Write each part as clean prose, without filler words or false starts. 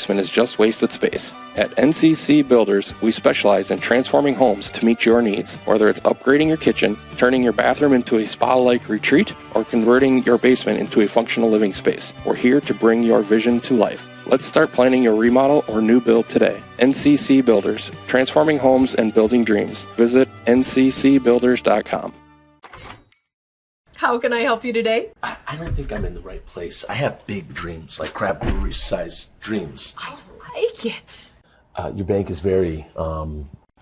basement is just wasted space. At NCC Builders, we specialize in transforming homes to meet your needs, whether it's upgrading your kitchen, turning your bathroom into a spa-like retreat, or converting your basement into a functional living space. We're here to bring your vision to life. Let's start planning your remodel or new build today. NCC Builders, transforming homes and building dreams. Visit nccbuilders.com. How can I help you today? I don't think I'm in the right place. I have big dreams, like crab brewery-sized dreams. I like it. Your bank is very,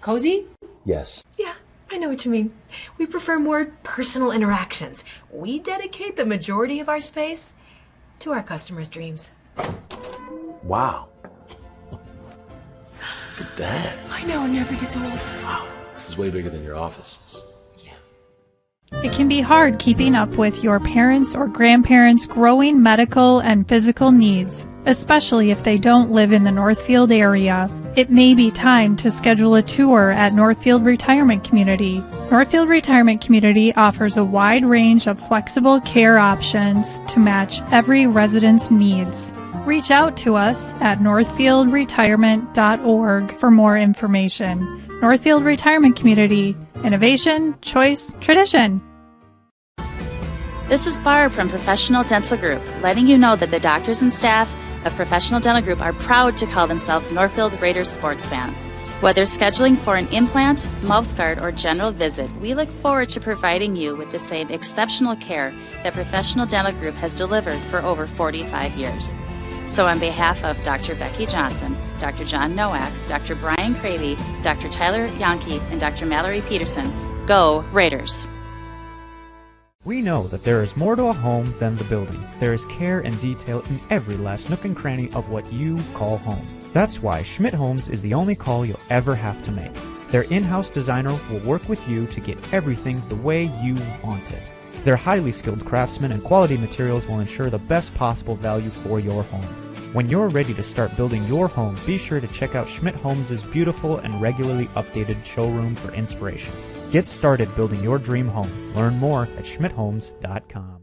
Cozy? Yes. Yeah, I know what you mean. We prefer more personal interactions. We dedicate the majority of our space to our customers' dreams. Wow. Look at that. I know, it never gets old. Wow, this is way bigger than your office. It can be hard keeping up with your parents' or grandparents' growing medical and physical needs, especially if they don't live in the Northfield area. It may be time to schedule a tour at Northfield Retirement Community. Northfield Retirement Community offers a wide range of flexible care options to match every resident's needs. Reach out to us at northfieldretirement.org for more information. Northfield Retirement Community. Innovation, choice, tradition. This is Barb from Professional Dental Group, letting you know that the doctors and staff of Professional Dental Group are proud to call themselves Northfield Raiders sports fans. Whether scheduling for an implant, mouthguard, or general visit, we look forward to providing you with the same exceptional care that Professional Dental Group has delivered for over 45 years. So on behalf of Dr. Becky Johnson, Dr. John Nowak, Dr. Brian Cravey, Dr. Tyler Yonke, and Dr. Mallory Peterson, go Raiders! We know that there is more to a home than the building. There is care and detail in every last nook and cranny of what you call home. That's why Schmidt Homes is the only call you'll ever have to make. Their in-house designer will work with you to get everything the way you want it. Their highly skilled craftsmen and quality materials will ensure the best possible value for your home. When you're ready to start building your home, be sure to check out Schmidt Homes' beautiful and regularly updated showroom for inspiration. Get started building your dream home. Learn more at schmidthomes.com.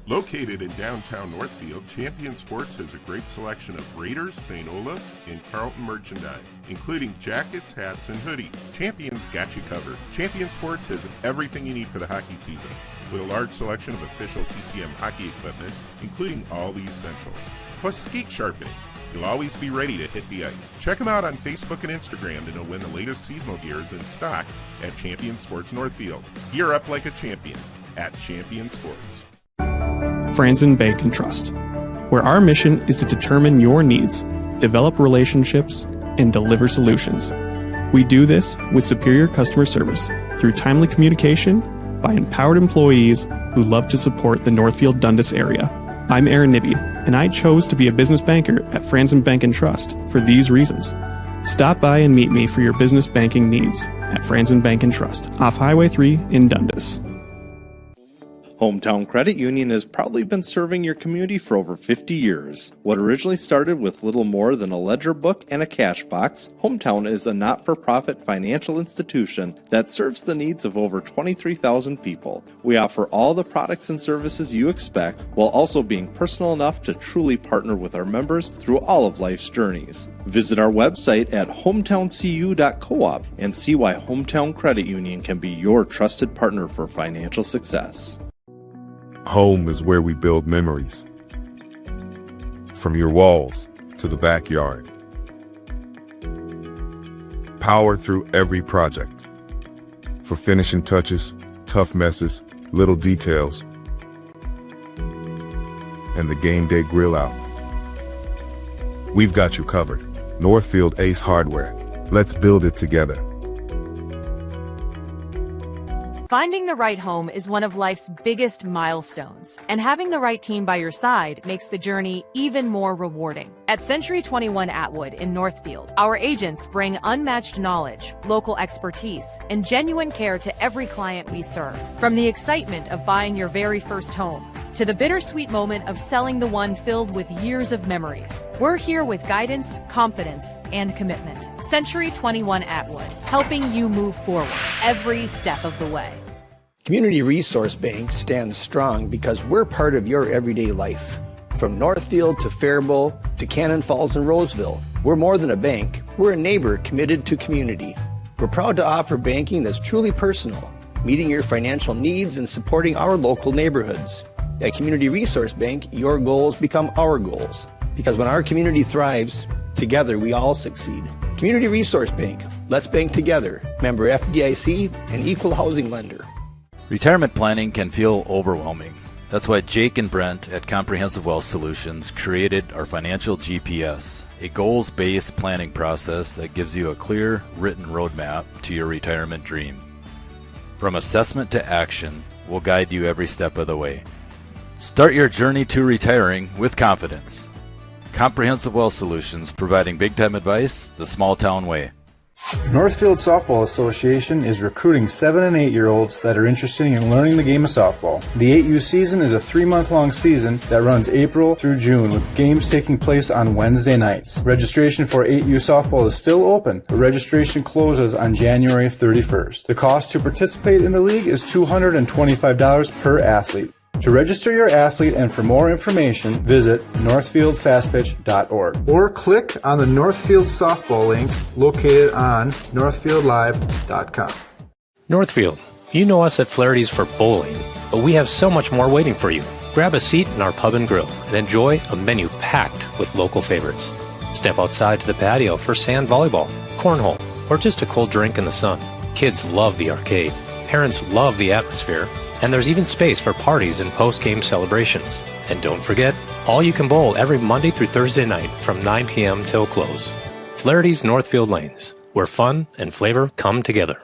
Located in downtown Northfield, Champion Sports has a great selection of Raiders, St. Olaf, and Carlton merchandise, including jackets, hats, and hoodies. Champion's got you covered. Champion Sports has everything you need for the hockey season, with a large selection of official CCM hockey equipment, including all the essentials, plus skate sharpening. You'll always be ready to hit the ice. Check them out on Facebook and Instagram to know when the latest seasonal gear is in stock at Champion Sports Northfield. Gear up like a champion at Champion Sports. Franzen Bank and Trust, where our mission is to determine your needs, develop relationships, and deliver solutions. We do this with superior customer service through timely communication by empowered employees who love to support the Northfield Dundas area. I'm Aaron Nibby, and I chose to be a business banker at Franzen Bank and Trust for these reasons. Stop by and meet me for your business banking needs at Franzen Bank and Trust, off Highway 3 in Dundas. Hometown Credit Union has proudly been serving your community for over 50 years. What originally started with little more than a ledger book and a cash box, Hometown is a not-for-profit financial institution that serves the needs of over 23,000 people. We offer all the products and services you expect, while also being personal enough to truly partner with our members through all of life's journeys. Visit our website at hometowncu.coop and see why Hometown Credit Union can be your trusted partner for financial success. Home is where we build memories. From your walls to the backyard. Power through every project. For finishing touches, tough messes, little details, and the game day grill out. We've got you covered. Northfield Ace Hardware. Let's build it together. Finding the right home is one of life's biggest milestones, and having the right team by your side makes the journey even more rewarding. At Century 21 Atwood in Northfield, our agents bring unmatched knowledge, local expertise, and genuine care to every client we serve. From the excitement of buying your very first home to the bittersweet moment of selling the one filled with years of memories, we're here with guidance, confidence, and commitment. Century 21 Atwood, helping you move forward every step of the way. Community Resource Bank stands strong because we're part of your everyday life. From Northfield to Faribault to Cannon Falls and Roseville. We're more than a bank. We're a neighbor committed to community. We're proud to offer banking that's truly personal, meeting your financial needs and supporting our local neighborhoods. At Community Resource Bank, your goals become our goals. Because when our community thrives, together we all succeed. Community Resource Bank. Let's bank together. Member FDIC and equal housing lender. Retirement planning can feel overwhelming. That's why Jake and Brent at Comprehensive Wealth Solutions created our Financial GPS, a goals-based planning process that gives you a clear, written roadmap to your retirement dream. From assessment to action, we'll guide you every step of the way. Start your journey to retiring with confidence. Comprehensive Wealth Solutions, providing big-time advice the small-town way. Northfield Softball Association is recruiting 7 and 8-year-olds that are interested in learning the game of softball. The 8U season is a 3-month-long season that runs April through June, with games taking place on Wednesday nights. Registration for 8U softball is still open, but registration closes on January 31st. The cost to participate in the league is $225 per athlete. To register your athlete and for more information, visit northfieldfastpitch.org or click on the Northfield softball link located on northfieldlive.com. Northfield, you know us at Flaherty's for bowling, but we have so much more waiting for you. Grab a seat in our pub and grill and enjoy a menu packed with local favorites. Step outside to the patio for sand volleyball, cornhole, or just a cold drink in the sun. Kids love the arcade. Parents love the atmosphere. And there's even space for parties and post-game celebrations. And don't forget, all you can bowl every Monday through Thursday night from 9 p.m. till close. Flaherty's Northfield Lanes, where fun and flavor come together.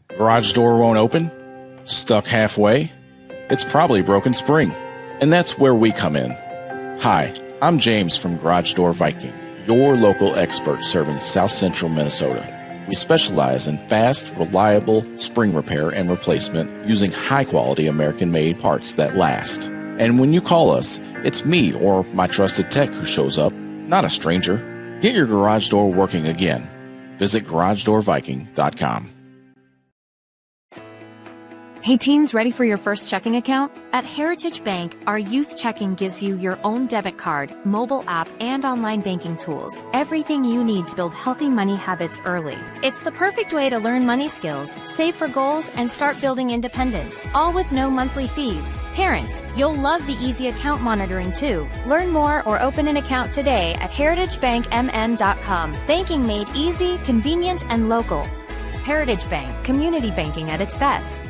Garage door won't open? Stuck halfway? It's probably a broken spring. And that's where we come in. Hi, I'm James from Garage Door Viking, your local expert serving South Central Minnesota. We specialize in fast, reliable spring repair and replacement using high-quality American-made parts that last. And when you call us, it's me or my trusted tech who shows up, not a stranger. Get your garage door working again. Visit garagedoorviking.com. Hey teens, ready for your first checking account? At Heritage Bank, our youth checking gives you your own debit card, mobile app, and online banking tools. Everything you need to build healthy money habits early. It's the perfect way to learn money skills, save for goals, and start building independence, all with no monthly fees. Parents, you'll love the easy account monitoring too. Learn more or open an account today at heritagebankmn.com. Banking made easy, convenient, and local. Heritage Bank, community banking at its best.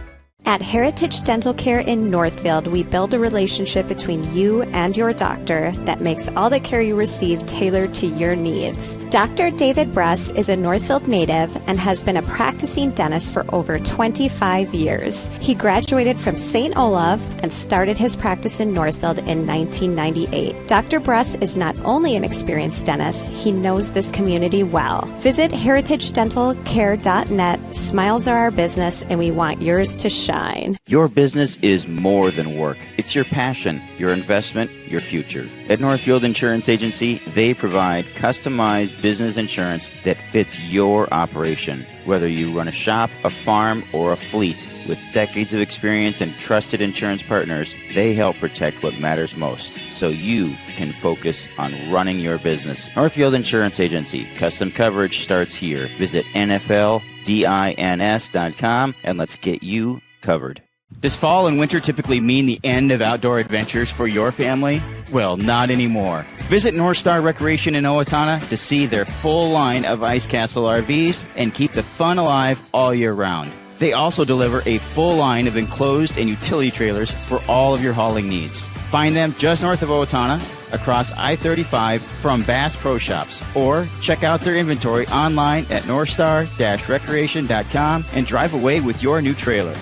At Heritage Dental Care in Northfield, we build a relationship between you and your doctor that makes all the care you receive tailored to your needs. Dr. David Bress is a Northfield native and has been a practicing dentist for over 25 years. He graduated from St. Olaf and started his practice in Northfield in 1998. Dr. Bress is not only an experienced dentist, he knows this community well. Visit heritagedentalcare.net. Smiles are our business, and we want yours to shine. Your business is more than work. It's your passion, your investment, your future. At Northfield Insurance Agency, they provide customized business insurance that fits your operation. Whether you run a shop, a farm, or a fleet, with decades of experience and trusted insurance partners, they help protect what matters most, so you can focus on running your business. Northfield Insurance Agency. Custom coverage starts here. Visit NFLDINS.com and let's get you covered. Does fall and winter typically mean the end of outdoor adventures for your family? Well, not anymore. Visit North Star Recreation in Owatonna to see their full line of Ice Castle RVs and keep the fun alive all year round. They also deliver a full line of enclosed and utility trailers for all of your hauling needs. Find them just north of Owatonna, across I-35 from Bass Pro Shops, or check out their inventory online at northstar-recreation.com and drive away with your new trailer.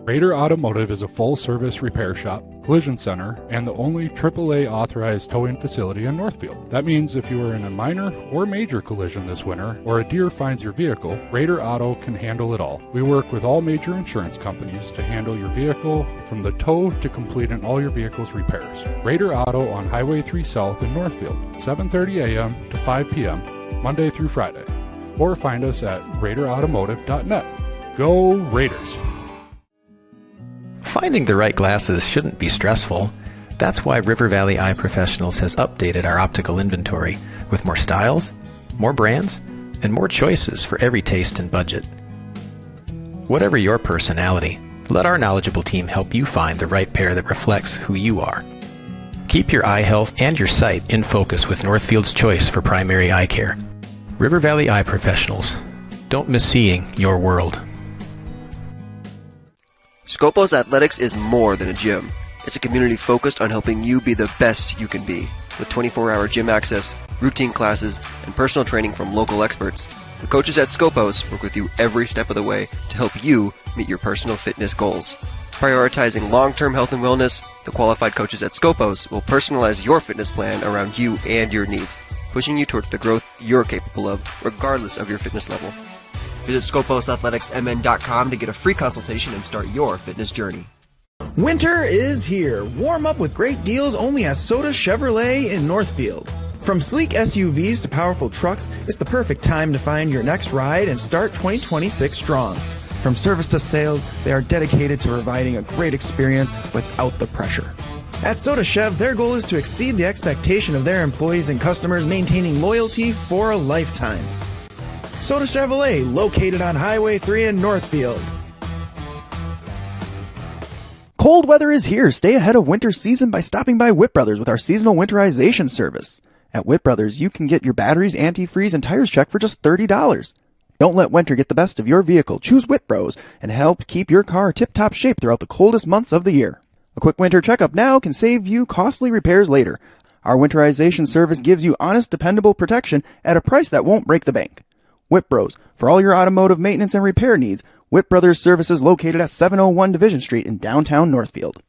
Raider Automotive is a full-service repair shop, collision center, and the only AAA authorized towing facility in Northfield. That means if you are in a minor or major collision this winter, or a deer finds your vehicle, Raider Auto can handle it all. We work with all major insurance companies to handle your vehicle from the tow to completing all your vehicle's repairs. Raider Auto on Highway 3 South in Northfield, 7:30 a.m. to 5 p.m., Monday through Friday. Or find us at RaiderAutomotive.net. Go Raiders! Finding the right glasses shouldn't be stressful. That's why River Valley Eye Professionals has updated our optical inventory with more styles, more brands, and more choices for every taste and budget. Whatever your personality, let our knowledgeable team help you find the right pair that reflects who you are. Keep your eye health and your sight in focus with Northfield's choice for primary eye care. River Valley Eye Professionals. Don't miss seeing your world. Scopos Athletics is more than a gym. It's a community focused on helping you be the best you can be. With 24-hour gym access, routine classes, and personal training from local experts, the coaches at Scopos work with you every step of the way to help you meet your personal fitness goals. Prioritizing long-term health and wellness, the qualified coaches at Scopos will personalize your fitness plan around you and your needs, pushing you towards the growth you're capable of, regardless of your fitness level. Visit ScoposAthleticsMN.com to get a free consultation and start your fitness journey. Winter is here. Warm up with great deals only at Soda Chevrolet in Northfield. From sleek SUVs to powerful trucks, it's the perfect time to find your next ride and start 2026 strong. From service to sales, they are dedicated to providing a great experience without the pressure. At Soda Chev, their goal is to exceed the expectation of their employees and customers, maintaining loyalty for a lifetime. Soda Chevrolet, located on Highway 3 in Northfield. Cold weather is here. Stay ahead of winter season by stopping by Whit Brothers with our seasonal winterization service. At Whit Brothers, you can get your batteries, antifreeze, and tires checked for just $30. Don't let winter get the best of your vehicle. Choose Whit Bros and help keep your car tip-top shape throughout the coldest months of the year. A quick winter checkup now can save you costly repairs later. Our winterization service gives you honest, dependable protection at a price that won't break the bank. Whit Bros, for all your automotive maintenance and repair needs. Whit Brothers Services located at 701 Division Street in downtown Northfield.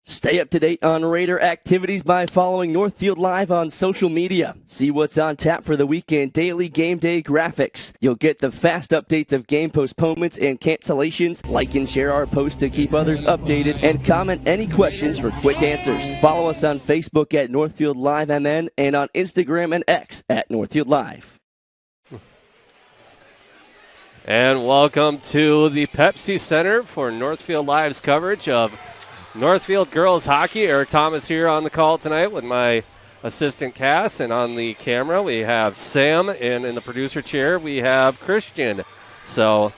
Stay up to date on Raider activities by following Northfield Live on social media. See what's on tap for the weekend daily game day graphics. You'll get the fast updates of game postponements and cancellations. Like and share our posts to keep others updated, and comment any questions for quick answers. Follow us on Facebook at Northfield Live MN and on Instagram and X at Northfield Live. And welcome to the Pepsi Center for Northfield Live's coverage of Northfield girls hockey. Eric Thomas here on the call tonight with my assistant Cass, and on the camera we have Sam, and in the producer chair we have Christian. So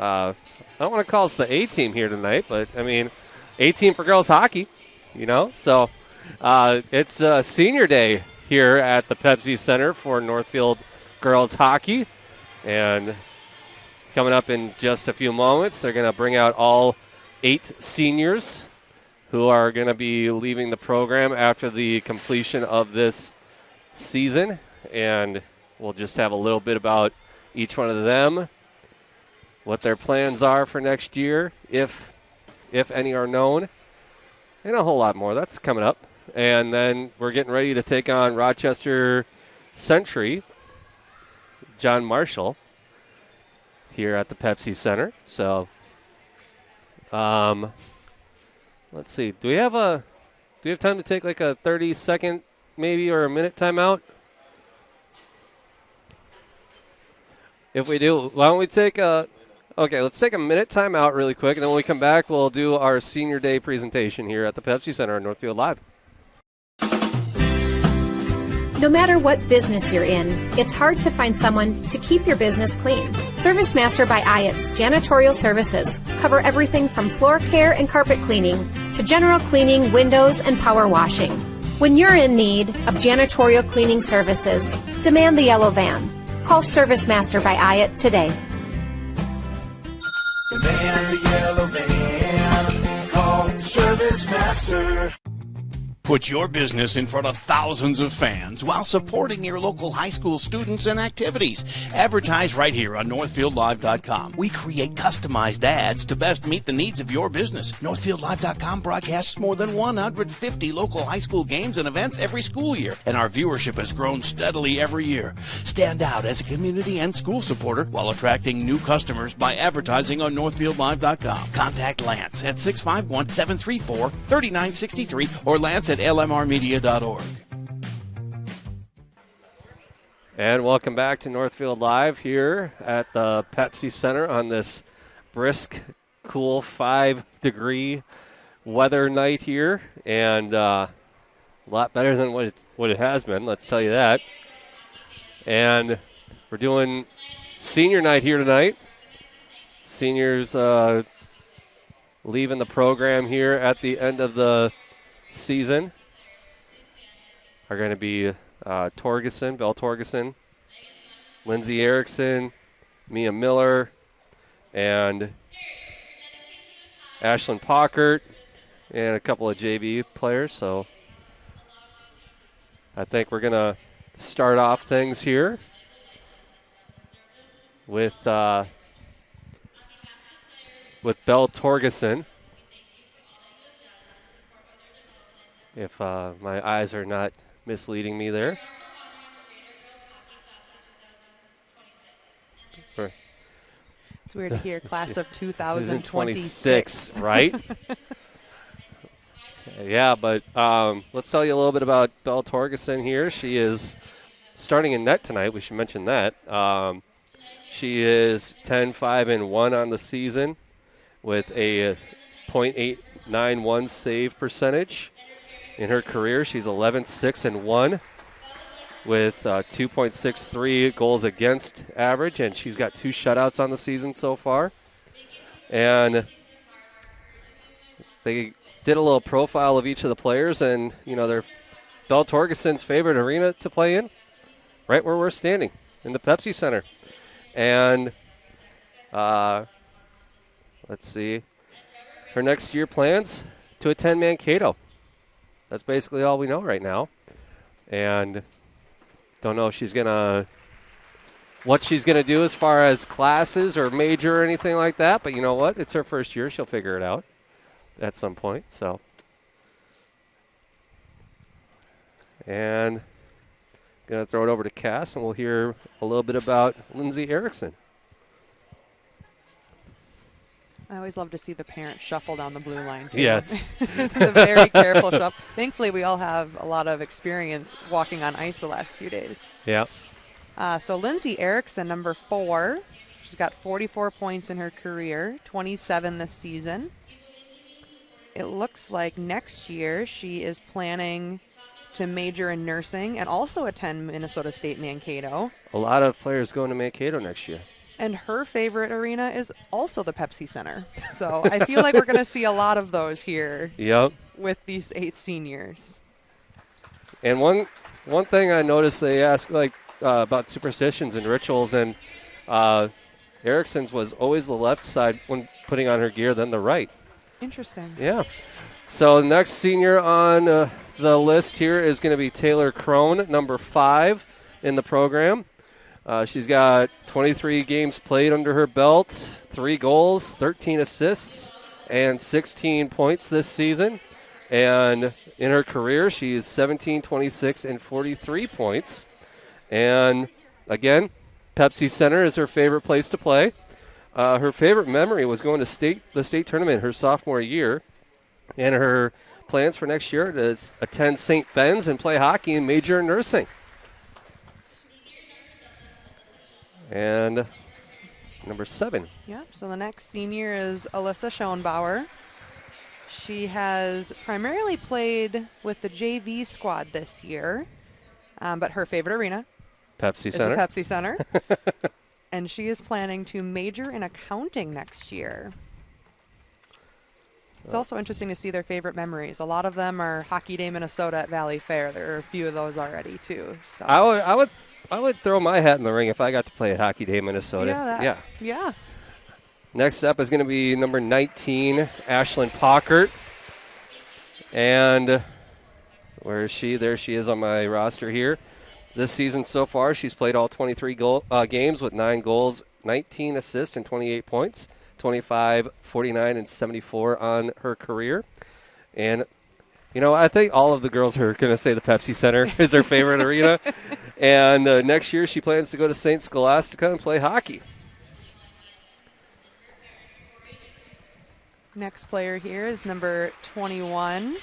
I don't want to call us the A-team here tonight, but I mean A-team for girls hockey, you know. So it's senior day here at the Pepsi Center for Northfield girls hockey, and coming up in just a few moments, they're going to bring out all 8 seniors who are going to be leaving the program after the completion of this season. And we'll just have a little bit about each one of them, what their plans are for next year, if any are known, and a whole lot more. That's coming up. And then we're getting ready to take on Rochester Century, John Marshall, here at the Pepsi Center. So, let's see. Do we have time to take like a 30-second maybe or a minute timeout? If we do, why don't we take let's take a minute timeout really quick, and then when we come back, we'll do our senior day presentation here at the Pepsi Center on Northfield Live. No matter what business you're in, it's hard to find someone to keep your business clean. ServiceMaster by Ayatt's janitorial services cover everything from floor care and carpet cleaning to general cleaning, windows, and power washing. When you're in need of janitorial cleaning services, demand the yellow van. Call ServiceMaster by Ayatt today. Demand the yellow van. Call ServiceMaster. Put your business in front of thousands of fans while supporting your local high school students and activities. Advertise right here on NorthfieldLive.com. We create customized ads to best meet the needs of your business. NorthfieldLive.com broadcasts more than 150 local high school games and events every school year, and our viewership has grown steadily every year. Stand out as a community and school supporter while attracting new customers by advertising on NorthfieldLive.com. Contact Lance at 651-734-3963 or Lance at lmrmedia.org. And welcome back to Northfield Live here at the Pepsi Center on this brisk, cool 5-degree weather night here, and a lot better than what it has been, let's tell you that. And we're doing senior night here tonight. Seniors leaving the program here at the end of the season are going to be Belle Torgeson, Lindsay Erickson, Mia Miller, and Ashlyn Pockert, and a couple of JV players. So I think we're going to start off things here with Belle Torgeson. If my eyes are not misleading me there. It's weird to hear class of 2026. Right? Yeah, but let's tell you a little bit about Belle Torgeson here. She is starting in net tonight. We should mention that. She is 10-5-1 on the season with a .891 save percentage. In her career, she's 11-6-1 with 2.63 goals against average, and she's got 2 shutouts on the season so far. And they did a little profile of each of the players, and, they're Belle Torgeson's favorite arena to play in, right where we're standing, in the Pepsi Center. And let's see, her next year plans to attend Mankato. That's basically all we know right now. And don't know if what she's going to do as far as classes or major or anything like that. But you know what? It's her first year. She'll figure it out at some point. So, and going to throw it over to Cass, and we'll hear a little bit about Lindsay Erickson. I always love to see the parents shuffle down the blue line, too. Yes. The very careful shuffle. Thankfully, we all have a lot of experience walking on ice the last few days. Yeah. So Lindsay Erickson, number 4. She's got 44 points in her career, 27 this season. It looks like next year she is planning to major in nursing and also attend Minnesota State Mankato. A lot of players going to Mankato next year. And her favorite arena is also the Pepsi Center. So I feel like we're going to see a lot of those here. Yep. With these 8 seniors. And one thing I noticed, they ask about superstitions and rituals, and Erickson's was always the left side when putting on her gear, then the right. Interesting. Yeah. So the next senior on the list here is going to be Taylor Crone, number 5 in the program. She's got 23 games played under her belt, 3 goals, 13 assists, and 16 points this season. And in her career, she is 17, 26, and 43 points. And again, Pepsi Center is her favorite place to play. Her favorite memory was going to the state tournament her sophomore year. And her plans for next year is attend St. Ben's and play hockey and major in nursing. And number 7. Yep, so the next senior is Alyssa Schoenbauer. She has primarily played with the JV squad this year, but her favorite arena Pepsi is Center. the Pepsi Center. And she is planning to major in accounting next year. It's also interesting to see their favorite memories. A lot of them are Hockey Day Minnesota at Valley Fair. There are a few of those already, too. So I would throw my hat in the ring if I got to play at Hockey Day Minnesota. Yeah. Next up is going to be number 19, Ashlyn Pockert. And where is she? There she is on my roster here. This season so far, she's played all 23 games with 9 goals, 19 assists, and 28 points. 25, 49, and 74 on her career. And, I think all of the girls are going to say the Pepsi Center is her favorite arena. And next year she plans to go to St. Scholastica and play hockey. Next player here is number 21,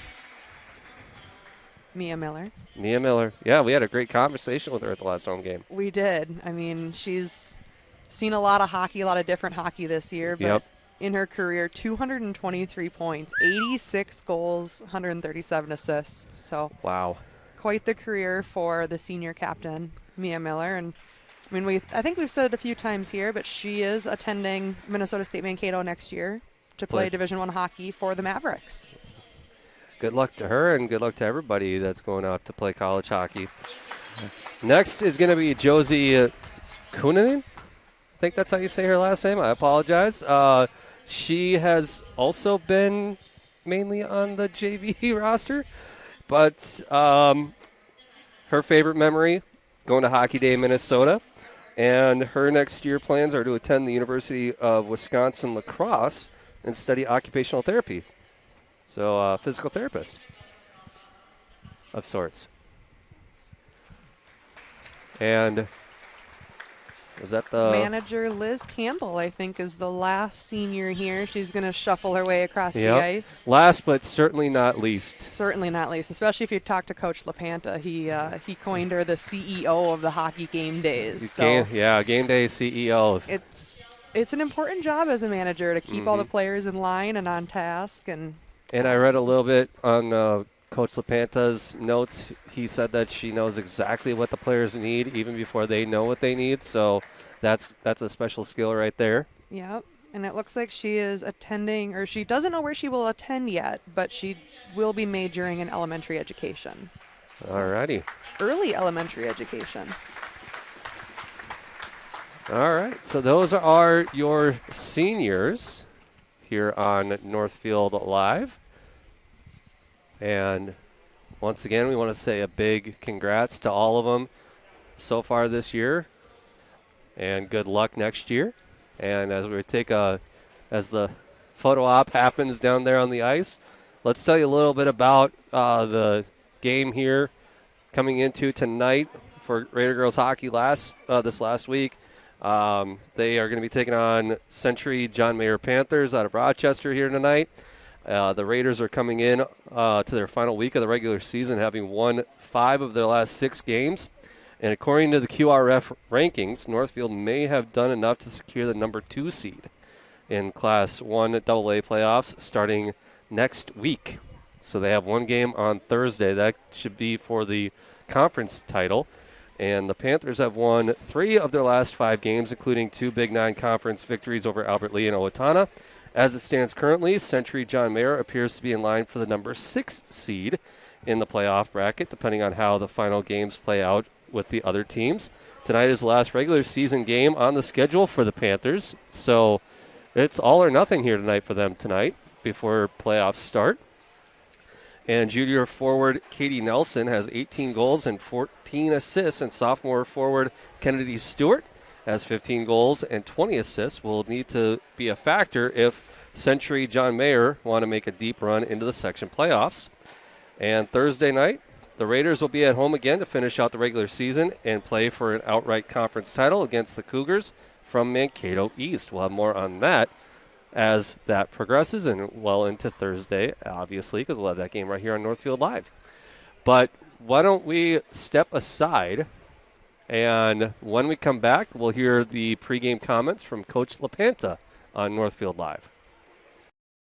Mia Miller. Mia Miller. Yeah, we had a great conversation with her at the last home game. We did. I mean, she's seen a lot of hockey, a lot of different hockey this year, but in her career, 223 points, 86 goals, 137 assists. So wow, quite the career for the senior captain, Mia Miller. And I mean, I think we've said it a few times here, but she is attending Minnesota State Mankato next year to play Division I hockey for the Mavericks. Good luck to her, and good luck to everybody that's going out to play college hockey. Next is going to be Josie Kunanen. I think that's how you say her last name. I apologize. She has also been mainly on the JV roster, but her favorite memory, going to Hockey Day in Minnesota, and her next year plans are to attend the University of Wisconsin La Crosse and study occupational therapy. So physical therapist of sorts. And was that the manager? Liz Campbell, I think, is the last senior here. She's going to shuffle her way across the ice. Last but certainly not least. Certainly not least, especially if you talk to Coach LaPanta. He coined her the CEO of the hockey game days. Game day CEO. It's an important job as a manager to keep all the players in line and on task. And I read a little bit on Coach LaPanta's notes. He said that she knows exactly what the players need even before they know what they need. So that's a special skill right there. Yep. And it looks like she is attending, or she doesn't know where she will attend yet, but she will be majoring in elementary education. Alrighty. Early elementary education. All right. So those are your seniors here on Northfield Live. And once again, we want to say a big congrats to all of them so far this year, and good luck next year. And as we as the photo op happens down there on the ice, let's tell you a little bit about the game here coming into tonight for Raider girls hockey this last week. They are going to be taking on Century John Mayer Panthers out of Rochester here tonight. The Raiders are coming in to their final week of the regular season, having won 5 of their last 6 games. And according to the QRF rankings, Northfield may have done enough to secure the number 2 seed in Class 1 AA playoffs starting next week. So they have one game on Thursday. That should be for the conference title. And the Panthers have won 3 of their last 5 games, including 2 Big 9 conference victories over Albert Lee and Owatonna. As it stands currently, Century John Mayer appears to be in line for the number 6 seed in the playoff bracket, depending on how the final games play out with the other teams. Tonight is the last regular season game on the schedule for the Panthers, so it's all or nothing here tonight for them tonight before playoffs start. And junior forward Katie Nelson has 18 goals and 14 assists, and sophomore forward Kennedy Stewart has 15 goals and 20 assists. Will need to be a factor if Century John Mayer want to make a deep run into the section playoffs. And Thursday night, the Raiders will be at home again to finish out the regular season and play for an outright conference title against the Cougars from Mankato East. We'll have more on that as that progresses and well into Thursday, obviously, because we'll have that game right here on Northfield Live. But why don't we step aside, and when we come back, we'll hear the pregame comments from Coach LaPanta on Northfield Live.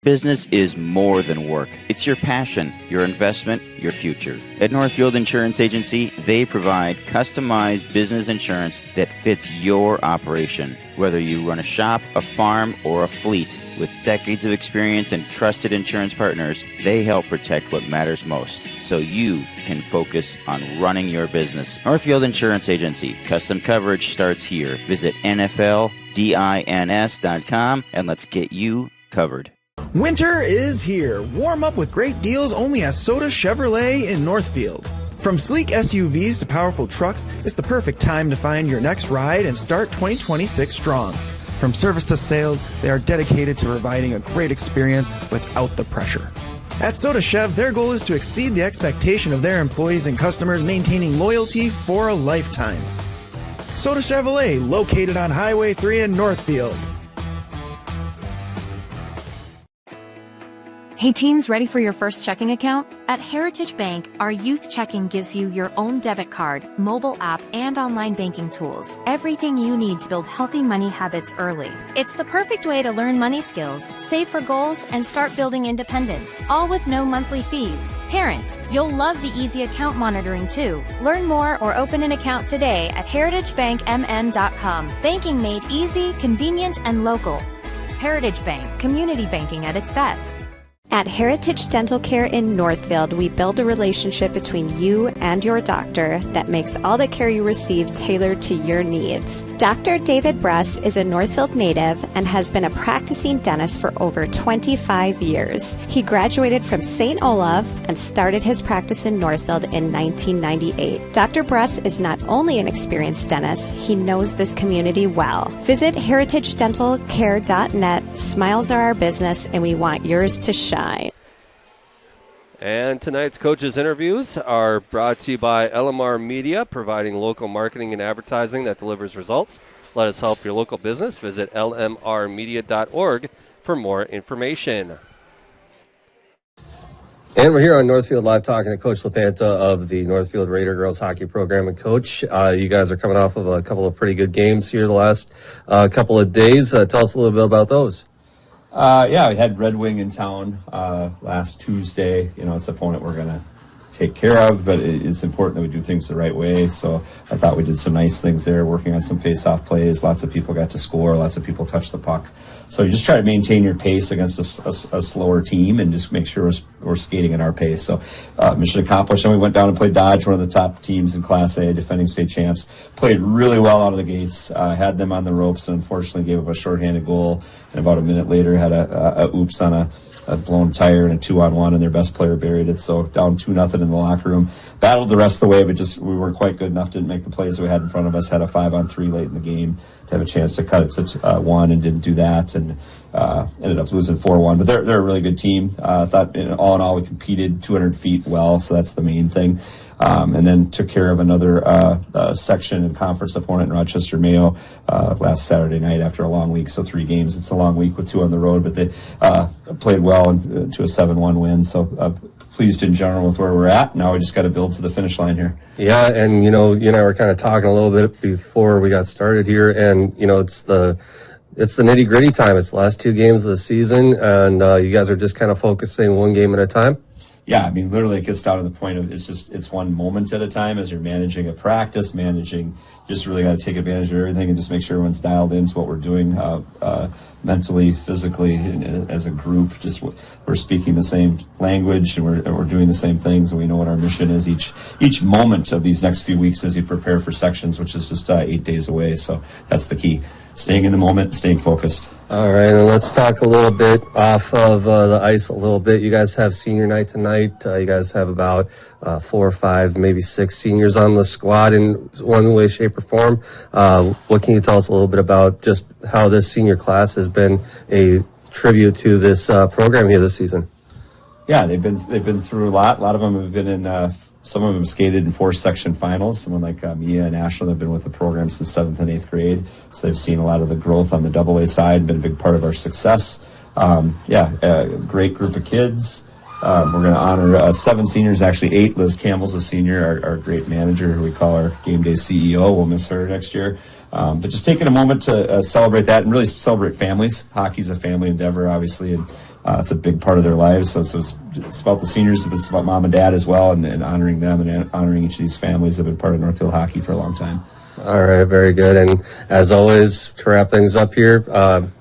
Business is more than work. It's your passion, your investment, your future. At Northfield Insurance Agency, they provide customized business insurance that fits your operation. Whether you run a shop, a farm, or a fleet, with decades of experience and trusted insurance partners, they help protect what matters most, so you can focus on running your business. Northfield Insurance Agency. Custom coverage starts here. Visit NFLDINS.com and let's get you covered. Winter is here. Warm up with great deals only at Soda Chevrolet in Northfield. From sleek SUVs to powerful trucks, it's the perfect time to find your next ride and start 2026 strong. From service to sales, they are dedicated to providing a great experience without the pressure. At Soda Chev, their goal is to exceed the expectation of their employees and customers, maintaining loyalty for a lifetime. Soda Chevrolet, located on Highway 3 in Northfield. Hey teens, ready for your first checking account? At Heritage Bank, our youth checking gives you your own debit card, mobile app, and online banking tools. Everything you need to build healthy money habits early. It's the perfect way to learn money skills, save for goals, and start building independence, all with no monthly fees. Parents, you'll love the easy account monitoring too. Learn more or open an account today at heritagebankmn.com. Banking made easy, convenient, and local. Heritage Bank, community banking at its best. At Heritage Dental Care in Northfield, we build a relationship between you and your doctor that makes all the care you receive tailored to your needs. Dr. David Bress is a Northfield native and has been a practicing dentist for over 25 years. He graduated from St. Olaf and started his practice in Northfield in 1998. Dr. Bress is not only an experienced dentist, he knows this community well. Visit heritagedentalcare.net. Smiles are our business, and we want yours to shine. And tonight's coaches' interviews are brought to you by LMR Media, providing local marketing and advertising that delivers results. Let us help your local business. Visit lmrmedia.org for more information. And we're here on Northfield Live talking to Coach LaPanta of the Northfield Raider Girls Hockey Program. And Coach, you guys are coming off of a couple of pretty good games here the last couple of days. Tell us a little bit about those. Yeah, we had Red Wing in town last Tuesday. You know, it's an opponent we're going to take care of, but it's important that we do things the right way. So I thought we did some nice things there, working on some face-off plays. Lots of people got to score. Lots of people touched the puck. So you just try to maintain your pace against a slower team and just make sure we're skating at our pace. So mission accomplished. And we went down and played Dodge, one of the top teams in Class A, defending state champs. Played really well out of the gates, had them on the ropes, and unfortunately gave up a shorthanded goal. And about a minute later had a oops on a blown tire and a 2-on-1, and their best player buried it. So down 2-0 in the locker room. Battled the rest of the way, but we weren't quite good enough. Didn't make the plays that we had in front of us. Had a 5-on-3 late in the game to have a chance to cut it to 1, and didn't do that, and ended up losing 4-1. But they're a really good team. I thought all in all we competed 200 feet well, so that's the main thing. And then took care of another section and conference opponent in Rochester, Mayo, last Saturday night after a long week. So 3 games. It's a long week with 2 on the road, but they played well to a 7-1 win. So pleased in general with where we're at. Now we just got to build to the finish line here. Yeah, and you and I were kind of talking a little bit before we got started here, and it's the nitty-gritty time. It's the last 2 games of the season, and you guys are just kind of focusing one game at a time. Yeah, I mean, literally it gets down to the point of it's one moment at a time as you're managing a practice, just really got to take advantage of everything and just make sure everyone's dialed into what we're doing mentally, physically, as a group. Just we're speaking the same language and we're doing the same things, and we know what our mission is each moment of these next few weeks as you prepare for sections, which is just 8 days away. So that's the key. Staying in the moment, staying focused. All right, and let's talk a little bit off of the ice a little bit. You guys have senior night tonight. You guys have about 4 or 5, maybe 6 seniors on the squad in one way, shape, or form. What can you tell us a little bit about just how this senior class has been a tribute to this program here this season? Yeah, they've been through a lot. A lot of them have been in. Some of them skated in 4 section finals. Someone like Mia and Ashlyn have been with the program since 7th and 8th grade. So they've seen a lot of the growth on the AA side, been a big part of our success. A great group of kids. We're going to honor 7 seniors, actually 8. Liz Campbell's a senior, our great manager, who we call our game day CEO. We'll miss her next year. But just taking a moment to celebrate that and really celebrate families. Hockey's a family endeavor, obviously, and it's a big part of their lives. So it's about the seniors, but it's about mom and dad as well, and honoring them and honoring each of these families that have been part of Northfield hockey for a long time. All right, very good. And as always, to wrap things up here,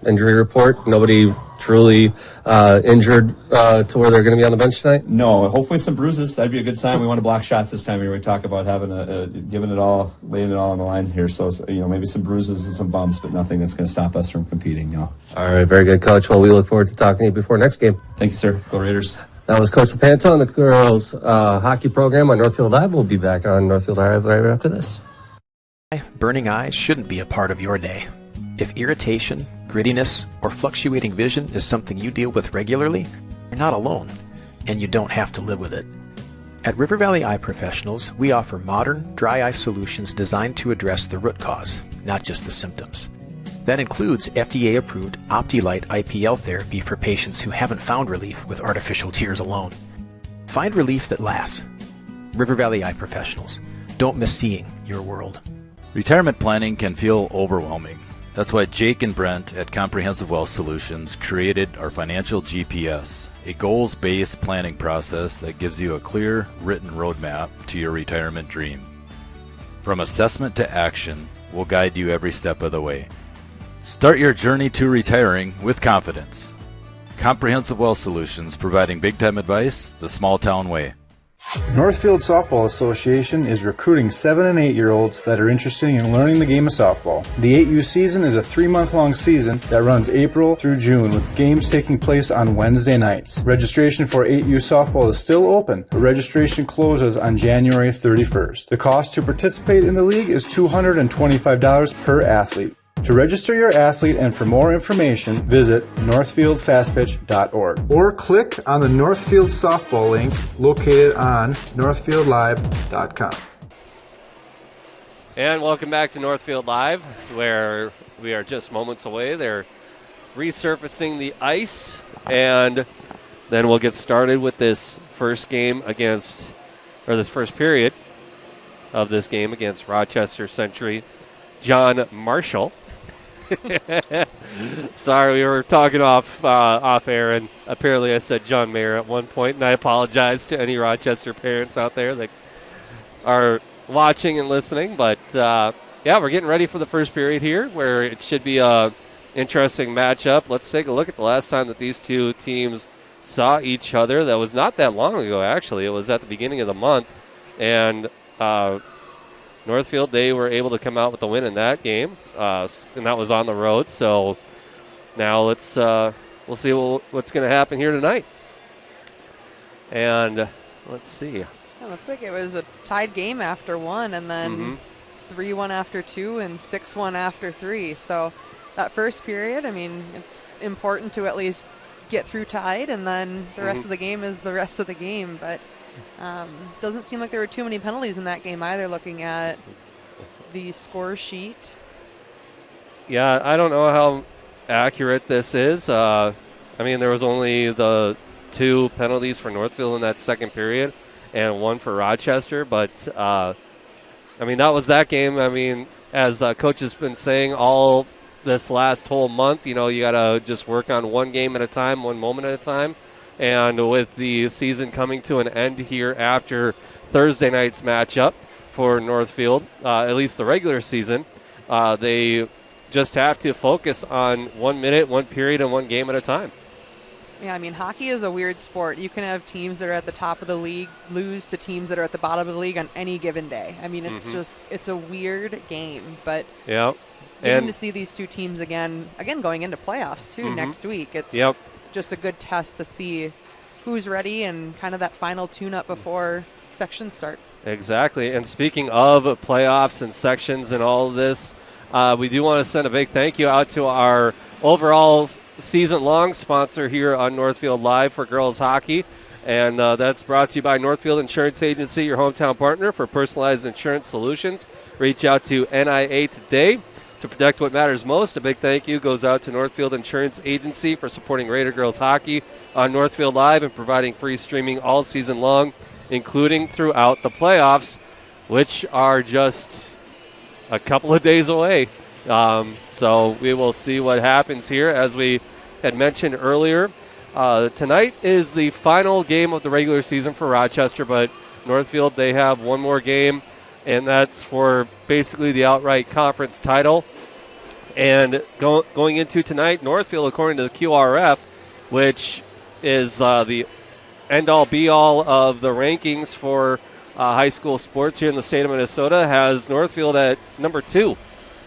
injury report. Nobody truly injured to where they're going to be on the bench tonight? No, hopefully some bruises. That'd be a good sign. We want to block shots this time. We talk about having giving it all, laying it all on the line here. So, maybe some bruises and some bumps, but nothing that's going to stop us from competing. All right, very good, Coach. Well, we look forward to talking to you before next game. Thank you, sir. Go Raiders. That was Coach LaPanta on the girls hockey program on Northfield Live. We'll be back on Northfield Live right after this. Burning eyes shouldn't be a part of your day. If irritation, grittiness, or fluctuating vision is something you deal with regularly, you're not alone, and you don't have to live with it. At River Valley Eye Professionals, we offer modern, dry eye solutions designed to address the root cause, not just the symptoms. That includes FDA-approved OptiLite IPL therapy for patients who haven't found relief with artificial tears alone. Find relief that lasts. River Valley Eye Professionals. Don't miss seeing your world. Retirement planning can feel overwhelming. That's why Jake and Brent at Comprehensive Wealth Solutions created our Financial GPS, a goals-based planning process that gives you a clear, written roadmap to your retirement dream. From assessment to action, we'll guide you every step of the way. Start your journey to retiring with confidence. Comprehensive Wealth Solutions, providing big-time advice the small-town way. Northfield Softball Association is recruiting 7 and 8-year-olds that are interested in learning the game of softball. The 8U season is a 3-month-long season that runs April through June, with games taking place on Wednesday nights. Registration for 8U softball is still open, but registration closes on January 31st. The cost to participate in the league is $225 per athlete. To register your athlete and for more information, visit northfieldfastpitch.org or click on the Northfield softball link located on northfieldlive.com. And welcome back to Northfield Live, where we are just moments away. They're resurfacing the ice, and then we'll get started with this first game this first period of this game against Rochester Century John Marshall. Sorry, we were talking off air, and apparently I said John Mayer at one point, and I apologize to any Rochester parents out there that are watching and listening. But, yeah, we're getting ready for the first period here, where it should be a interesting matchup. Let's take a look at the last time that these two teams saw each other. That was not that long ago, actually. It was at the beginning of the month, and Northfield, they were able to come out with the win in that game, and that was on the road. So now we'll see what's going to happen here tonight. And let's see. It looks like it was a tied game after 1, and then 3-1 after 2, and 6-1 after 3. So that first period, I mean, it's important to at least get through tied, and then the rest of the game is the rest of the game. But doesn't seem like there were too many penalties in that game either, looking at the score sheet. Yeah, I don't know how accurate this is. I mean, there was only the 2 penalties for Northfield in that second period and 1 for Rochester. But, I mean, that was that game. I mean, as Coach has been saying all this last whole month, you know, you got to just work on one game at a time, one moment at a time. And with the season coming to an end here after Thursday night's matchup for Northfield, at least the regular season, they just have to focus on 1 minute, 1 period, and 1 game at a time. Yeah, I mean, hockey is a weird sport. You can have teams that are at the top of the league lose to teams that are at the bottom of the league on any given day. I mean, it's a weird game. But getting to see these two teams again going into playoffs, too, next week, it's just a good test to see who's ready and kind of that final tune-up before sections start. Exactly. And speaking of playoffs and sections and all of this, we do want to send a big thank you out to our overall season-long sponsor here on Northfield Live for girls hockey. And that's brought to you by Northfield Insurance Agency, your hometown partner for personalized insurance solutions. Reach out to NIA today to protect what matters most. A big thank you goes out to Northfield Insurance Agency for supporting Raider girls hockey on Northfield Live and providing free streaming all season long, including throughout the playoffs, which are just a couple of days away. So we will see what happens here. As we had mentioned earlier, tonight is the final game of the regular season for Rochester, but Northfield, they have one more game, and that's for basically the outright conference title. And going into tonight, Northfield, according to the QRF, which is the end-all, be-all of the rankings for high school sports here in the state of Minnesota, has Northfield at number 2.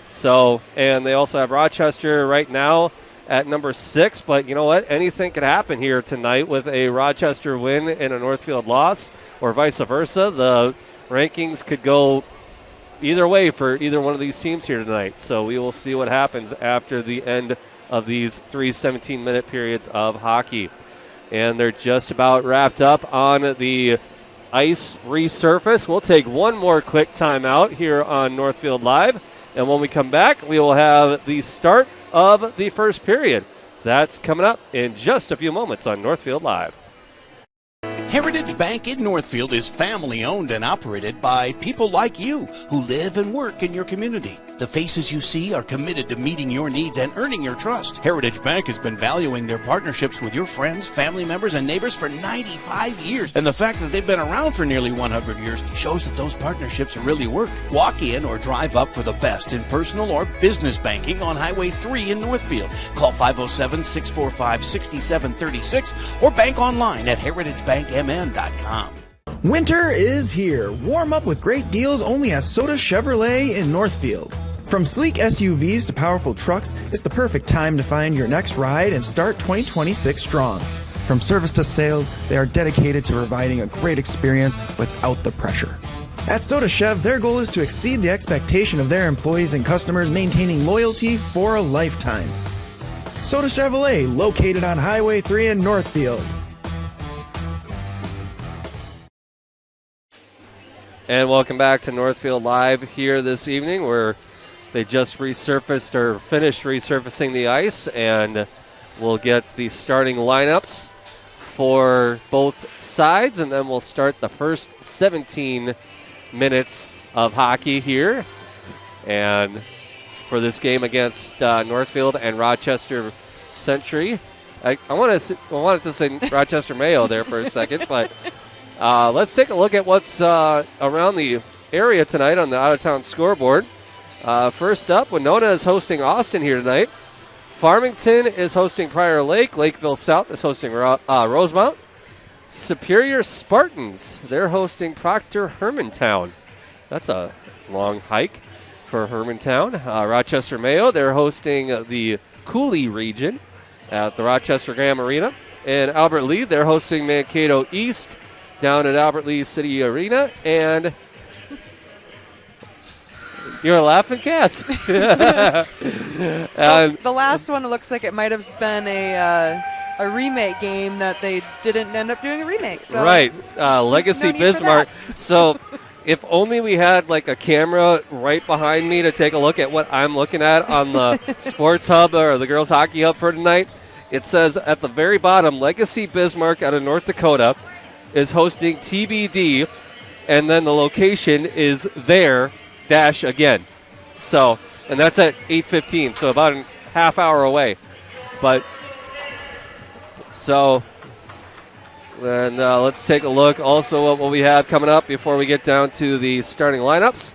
So, and they also have Rochester right now at number 6. But you know what? Anything could happen here tonight with a Rochester win and a Northfield loss, or vice versa. The rankings could go either way for either one of these teams here tonight. So we will see what happens after the end of these 3 17-minute periods of hockey. And they're just about wrapped up on the ice resurface. We'll take one more quick timeout here on Northfield Live. And when we come back, we will have the start of the first period. That's coming up in just a few moments on Northfield Live. Heritage Bank in Northfield is family owned and operated by people like you who live and work in your community. The faces you see are committed to meeting your needs and earning your trust. Heritage Bank has been valuing their partnerships with your friends, family members, and neighbors for 95 years. And the fact that they've been around for nearly 100 years shows that those partnerships really work. Walk in or drive up for the best in personal or business banking on Highway 3 in Northfield. Call 507-645-6736 or bank online at heritagebankmn.com. Winter is here. Warm up with great deals only at Soda Chevrolet in Northfield. From sleek SUVs to powerful trucks, it's the perfect time to find your next ride and start 2026 strong. From service to sales, they are dedicated to providing a great experience without the pressure. At Soda Chev, their goal is to exceed the expectation of their employees and customers, maintaining loyalty for a lifetime. Soda Chevrolet, located on Highway 3 in Northfield. And welcome back to Northfield Live here this evening, where they just resurfaced or finished resurfacing the ice, and we'll get the starting lineups for both sides, and then we'll start the first 17 minutes of hockey here. And for this game against Northfield and Rochester Century, I wanted to say Rochester Mayo there for a second, but let's take a look at what's around the area tonight on the out-of-town scoreboard. First up, Winona is hosting Austin here tonight. Farmington is hosting Prior Lake. Lakeville South is hosting Rosemount. Superior Spartans, they're hosting Proctor Hermantown. That's a long hike for Hermantown. Rochester Mayo, they're hosting the Cooley region at the Rochester Graham Arena. And Albert Lee, they're hosting Mankato East down at Albert Lee City Arena. And you're laughing, Cass. The last one looks like it might have been a remake game that they didn't end up doing a remake. So right. Legacy Bismarck. So if only we had like a camera right behind me to take a look at what I'm looking at on the Sports Hub or the Girls Hockey Hub for tonight. It says at the very bottom, Legacy Bismarck out of North Dakota is hosting TBD, and then the location is there dash again. So, and that's at 8:15, so about a half hour away. But so then let's take a look also at what we have coming up before we get down to the starting lineups.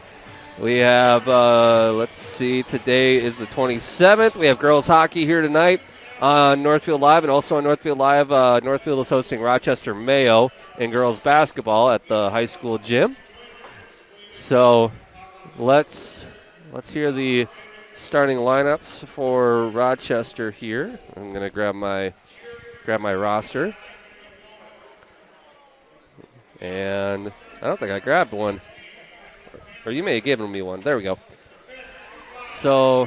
We have, let's see, today is the 27th. We have girls hockey here tonight on Northfield Live, and also on Northfield Live, Northfield is hosting Rochester Mayo in girls basketball at the high school gym. So let's hear the starting lineups for Rochester here. I'm going to grab my roster. And I don't think I grabbed one. Or you may have given me one. There we go. So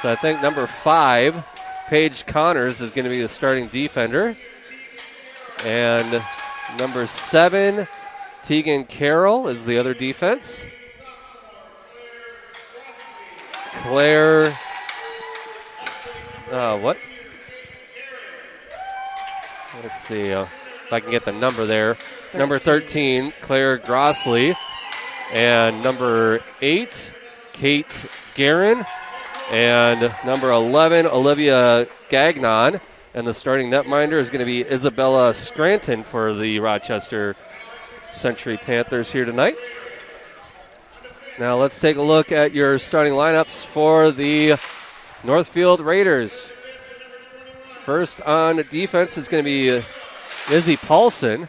I think number 5, Paige Connors, is going to be the starting defender. And number 7, Tegan Carroll, is the other defense. Claire, what? Let's see if I can get the number there. 13. Number 13, Claire Grossley. And number 8, Kate Guerin. And number 11, Olivia Gagnon. And the starting netminder is going to be Isabella Scranton for the Rochester Century Panthers here tonight. Now let's take a look at your starting lineups for the Northfield Raiders. First on defense is going to be Izzy Paulson.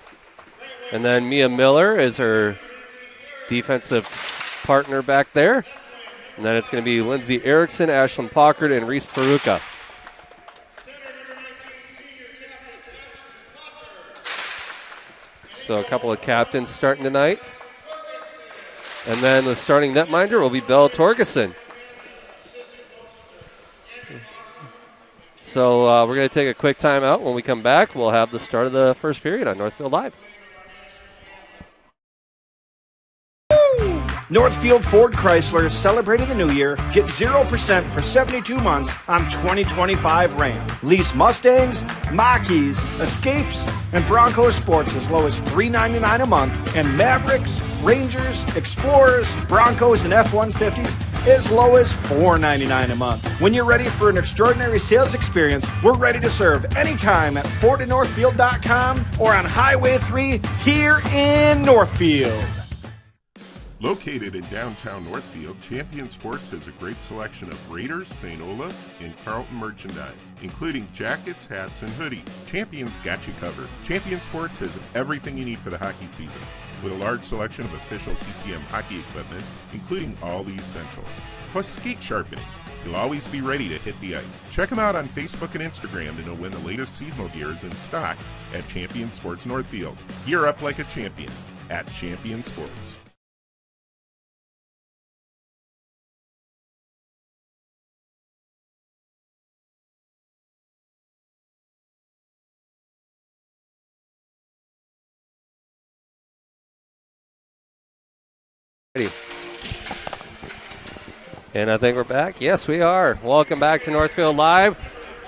And then Mia Miller is her defensive partner back there. And then it's going to be Lindsay Erickson, Ashlyn Pockard, and Reese Peruka. So a couple of captains starting tonight. And then the starting netminder will be Belle Torgeson. So we're going to take a quick timeout. When we come back, we'll have the start of the first period on Northfield Live. Northfield Ford Chrysler is celebrating the new year. Get 0% for 72 months on 2025 Ram. Lease Mustangs, Mach-E's, Escapes, and Bronco Sports as low as $399 a month, and Mavericks, Rangers, Explorers, Broncos, and F-150s as low as $499 a month. When you're ready for an extraordinary sales experience, we're ready to serve anytime at FordandNorthfield.com or on Highway 3 here in Northfield. Located in downtown Northfield, Champion Sports has a great selection of Raiders, St. Olaf, and Carlton merchandise, including jackets, hats, and hoodies. Champion's got you covered. Champion Sports has everything you need for the hockey season, with a large selection of official CCM hockey equipment, including all the essentials, plus skate sharpening. You'll always be ready to hit the ice. Check them out on Facebook and Instagram to know when the latest seasonal gear is in stock at Champion Sports Northfield. Gear up like a champion at Champion Sports. And I think we're back. Yes, we are. Welcome back to Northfield Live.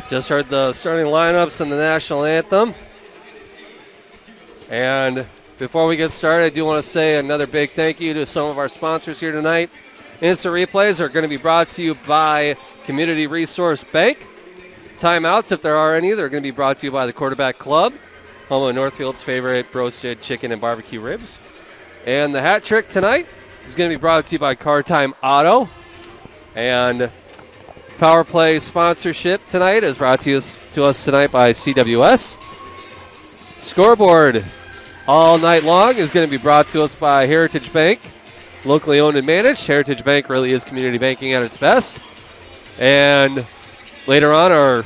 Just heard the starting lineups and the national anthem. And before we get started, I do want to say another big thank you to some of our sponsors here tonight. Instant replays are going to be brought to you by Community Resource Bank. Timeouts, if there are any, they're going to be brought to you by the Quarterback Club, home of Northfield's favorite roasted chicken and barbecue ribs. And the hat trick tonight is going to be brought to you by Car Time Auto. And Power Play sponsorship tonight is brought to us tonight by CWS. Scoreboard all night long is going to be brought to us by Heritage Bank, locally owned and managed. Heritage Bank really is community banking at its best. And later on, our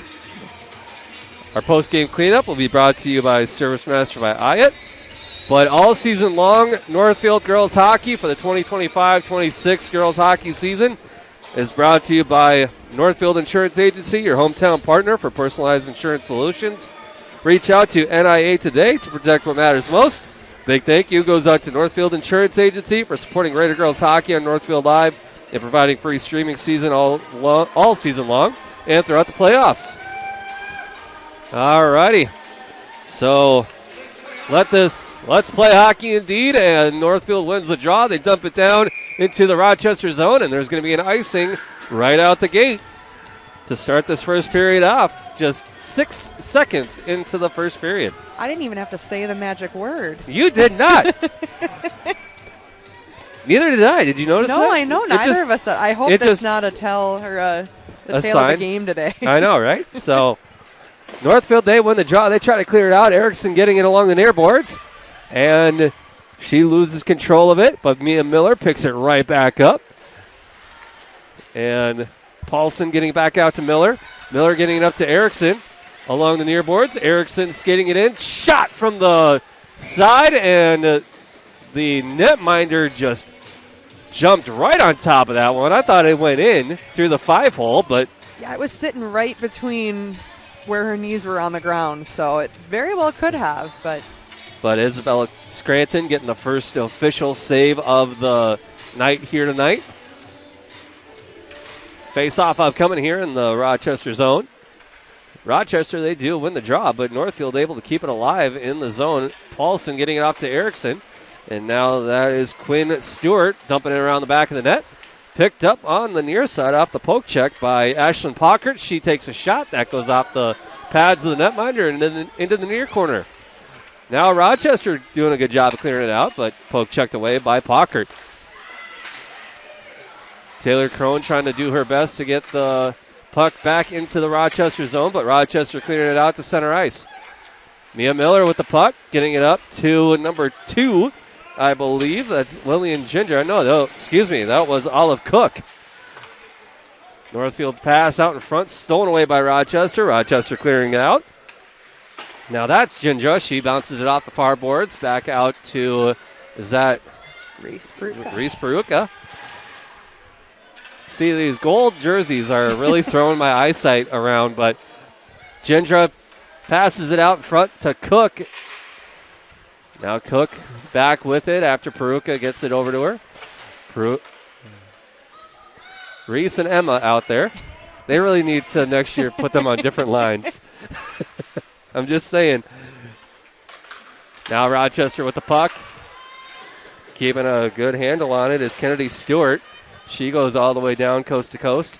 post-game cleanup will be brought to you by Service Master by Ayat. But all season long, Northfield Girls Hockey for the 2025-26 Girls Hockey season is brought to you by Northfield Insurance Agency, your hometown partner for personalized insurance solutions. Reach out to NIA today to protect what matters most. Big thank you goes out to Northfield Insurance Agency for supporting Raider Girls Hockey on Northfield Live and providing free streaming season all season long and throughout the playoffs. All righty. So let's play hockey indeed, and Northfield wins the draw. They dump it down into the Rochester zone, and there's going to be an icing right out the gate to start this first period off. Just 6 seconds into the first period. I didn't even have to say the magic word. You did not. Neither did I. Did you notice that? No, I know. Neither of us. I hope that's not a tell or the tale of the game today. I know, right? So Northfield, they win the draw. They try to clear it out. Erickson getting it along the near boards, and she loses control of it, but Mia Miller picks it right back up. And Paulson getting it back out to Miller. Miller getting it up to Erickson along the near boards. Erickson skating it in. Shot from the side, and the netminder just jumped right on top of that one. I thought it went in through the 5-hole, but yeah, it was sitting right between where her knees were on the ground, so it very well could have, but Isabella Scranton getting the first official save of the night here tonight. Face-off upcoming here in the Rochester zone. Rochester, they do win the draw, but Northfield able to keep it alive in the zone. Paulson getting it off to Erickson, and now that is Quinn Stewart dumping it around the back of the net. Picked up on the near side off the poke check by Ashlyn Pockert. She takes a shot. That goes off the pads of the netminder and into the near corner. Now Rochester doing a good job of clearing it out, but poke checked away by Pockert. Taylor Crone trying to do her best to get the puck back into the Rochester zone, but Rochester clearing it out to center ice. Mia Miller with the puck, getting it up to number 2, I believe. That's Lillian Ginger. No, excuse me, that was Olive Cook. Northfield pass out in front, stolen away by Rochester. Rochester clearing it out. Now that's Ginger. She bounces it off the far boards. Back out to, is that Reese Peruka. Reese Peruka. See, these gold jerseys are really throwing my eyesight around, but Ginger passes it out front to Cook. Now Cook back with it after Peruka gets it over to her. Reese and Emma out there. They really need to next year put them on different lines. I'm just saying. Now Rochester with the puck. Keeping a good handle on it is Kennedy Stewart. She goes all the way down coast to coast.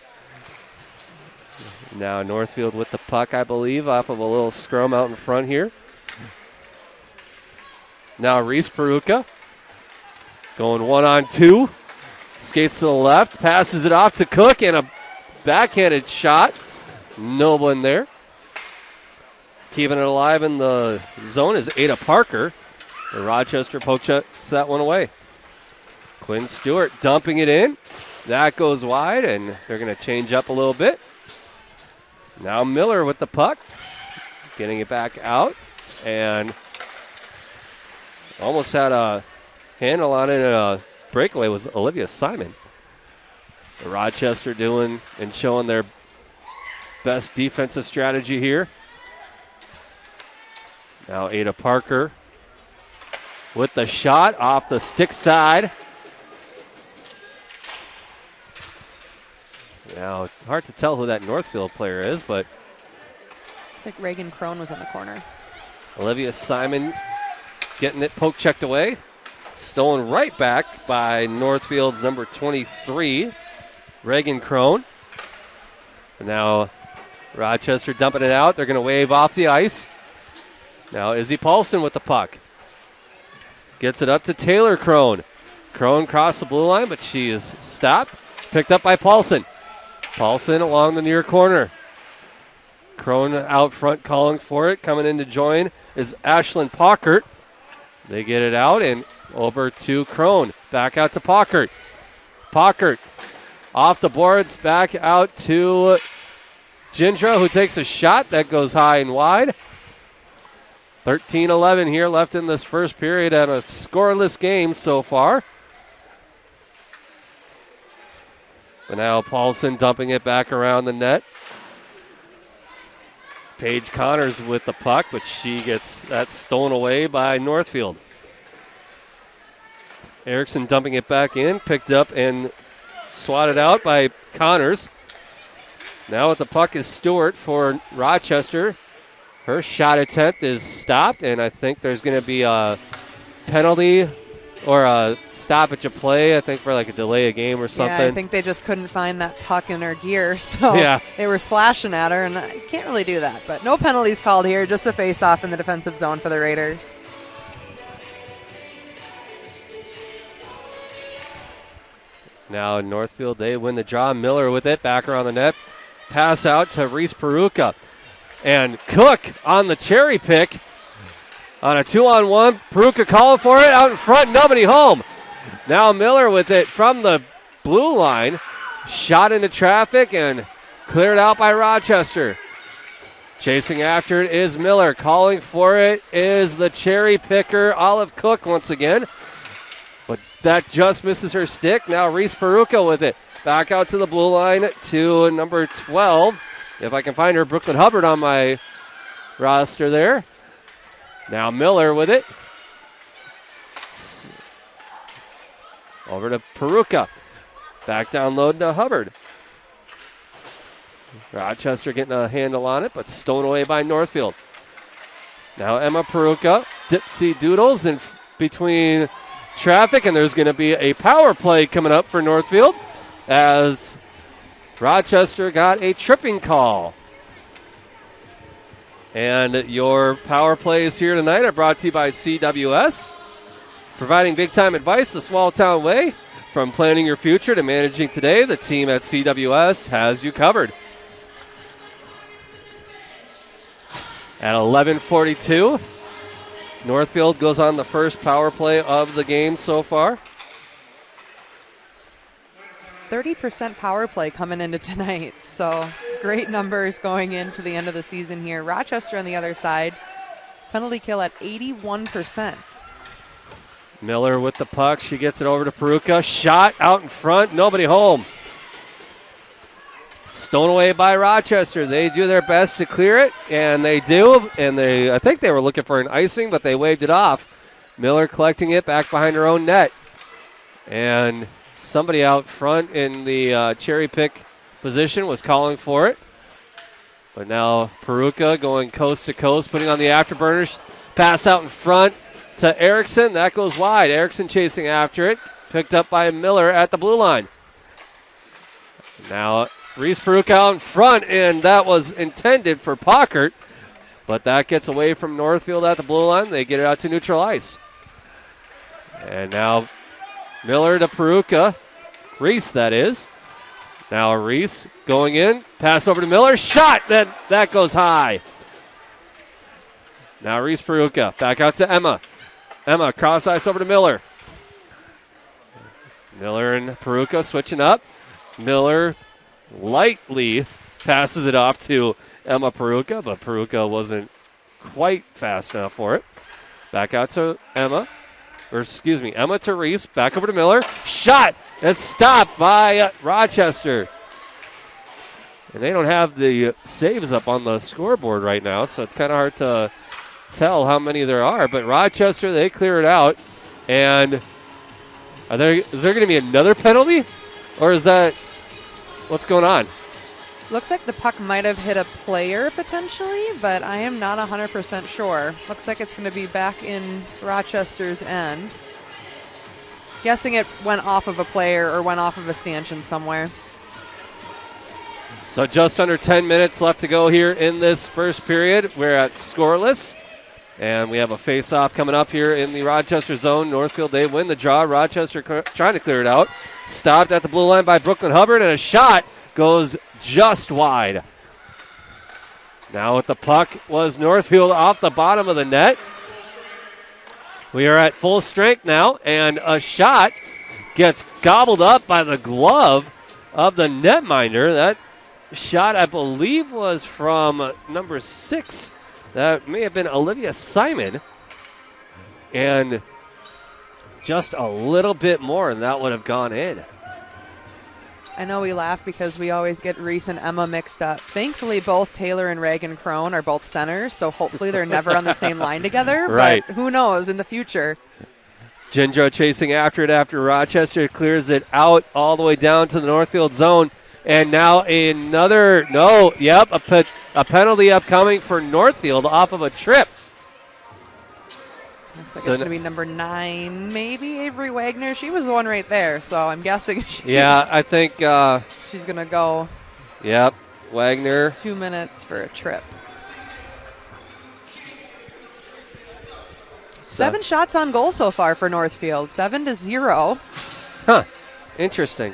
Now Northfield with the puck, I believe, off of a little scrum out in front here. Now Reese Peruka going 1-on-2. Skates to the left, passes it off to Cook, and a backhanded shot. No one there. Keeping it alive in the zone is Ada Parker. The Rochester poke checks that one away. Quinn Stewart dumping it in. That goes wide, and they're going to change up a little bit. Now Miller with the puck. Getting it back out. And almost had a handle on it. A breakaway was Olivia Simon. The Rochester doing and showing their best defensive strategy here. Now Ada Parker with the shot off the stick side. Now, hard to tell who that Northfield player is, but Looks like Reagan Crone was in the corner. Olivia Simon getting it poke checked away. Stolen right back by Northfield's number 23, Reagan Crone. And now Rochester dumping it out. They're going to wave off the ice. Now Izzy Paulson with the puck. Gets it up to Taylor Crone. Crone crossed the blue line, but she is stopped. Picked up by Paulson. Paulson along the near corner. Crone out front calling for it. Coming in to join is Ashlyn Pockert. They get it out and over to Crone. Back out to Pockert. Pockert off the boards. Back out to Gindra, who takes a shot. That goes high and wide. 13-11 here left in this first period and a scoreless game so far. But now Paulson dumping it back around the net. Paige Connors with the puck, but she gets that stolen away by Northfield. Erickson dumping it back in, picked up and swatted out by Connors. Now with the puck is Stewart for Rochester. Her shot attempt is stopped, and I think there's going to be a penalty or a stoppage of play, I think, for like a delay of game or something. Yeah, I think they just couldn't find that puck in her gear, so they were slashing at her, and I can't really do that. But no penalties called here, just a face-off in the defensive zone for the Raiders. Now Northfield, they win the draw. Miller with it, back around the net. Pass out to Reese Peruka. And Cook on the cherry pick. On a 2-on-1, Peruka calling for it out in front, nobody home. Now Miller with it from the blue line. Shot into traffic and cleared out by Rochester. Chasing after it is Miller. Calling for it is the cherry picker, Olive Cook, once again. But that just misses her stick. Now Reese Peruka with it. Back out to the blue line to number 12. If I can find her, Brooklyn Hubbard on my roster there. Now Miller with it. Over to Peruka. Back down low to Hubbard. Rochester getting a handle on it, but stolen away by Northfield. Now Emma Peruka. Dipsy doodles in between traffic, and there's going to be a power play coming up for Northfield as Rochester got a tripping call. And your power plays here tonight are brought to you by CWS, providing big-time advice the small-town way. From planning your future to managing today, the team at CWS has you covered. At 11:42, Northfield goes on the first power play of the game so far. 30% power play coming into tonight, so great numbers going into the end of the season here. Rochester on the other side, penalty kill at 81%. Miller with the puck. She gets it over to Peruka. Shot out in front. Nobody home. Stolen away by Rochester. They do their best to clear it, and they do. And I think they were looking for an icing, but they waved it off. Miller collecting it back behind her own net. And somebody out front in the cherry pick position was calling for it. But now Peruka going coast to coast, putting on the afterburners. Pass out in front to Erickson. That goes wide. Erickson chasing after it. Picked up by Miller at the blue line. Now Reese Peruka out in front, and that was intended for Pockert. But that gets away from Northfield at the blue line. They get it out to neutral ice. And now Miller to Peruka. Reese, that is. Now Reese going in. Pass over to Miller. Shot! That goes high. Now Reese Peruka. Back out to Emma. Emma cross ice over to Miller. Miller and Peruka switching up. Miller lightly passes it off to Emma Peruka, but Peruka wasn't quite fast enough for it. Back out to Emma. Emma to Reese. Back over to Miller. Shot! It's stopped by Rochester. And they don't have the saves up on the scoreboard right now, so it's kind of hard to tell how many there are. But Rochester, they clear it out. And is there going to be another penalty? Or is that what's going on? Looks like the puck might have hit a player potentially, but I am not 100% sure. Looks like it's going to be back in Rochester's end. Guessing it went off of a player or went off of a stanchion somewhere. So just under 10 minutes left to go here in this first period. We're at scoreless. And we have a face-off coming up here in the Rochester zone. Northfield, they win the draw. Rochester trying to clear it out. Stopped at the blue line by Brooklyn Hubbard, and a shot goes just wide. Now with the puck was Northfield off the bottom of the net. We are at full strength now, and a shot gets gobbled up by the glove of the netminder. That shot, I believe, was from number 6. That may have been Olivia Simon. And just a little bit more, and that would have gone in. I know we laugh because we always get Reese and Emma mixed up. Thankfully, both Taylor and Reagan Crone are both centers, so hopefully they're never on the same line together. Right. But who knows in the future. Gendro chasing after it after Rochester clears it out all the way down to the Northfield zone. And now a penalty upcoming for Northfield off of a trip. Looks like it's going to be number 9, maybe, Avery Wagner. She was the one right there, so I'm guessing I think she's going to go. Yep, Wagner. 2 minutes for a trip. 7 shots on goal so far for Northfield, 7-0. Huh, interesting.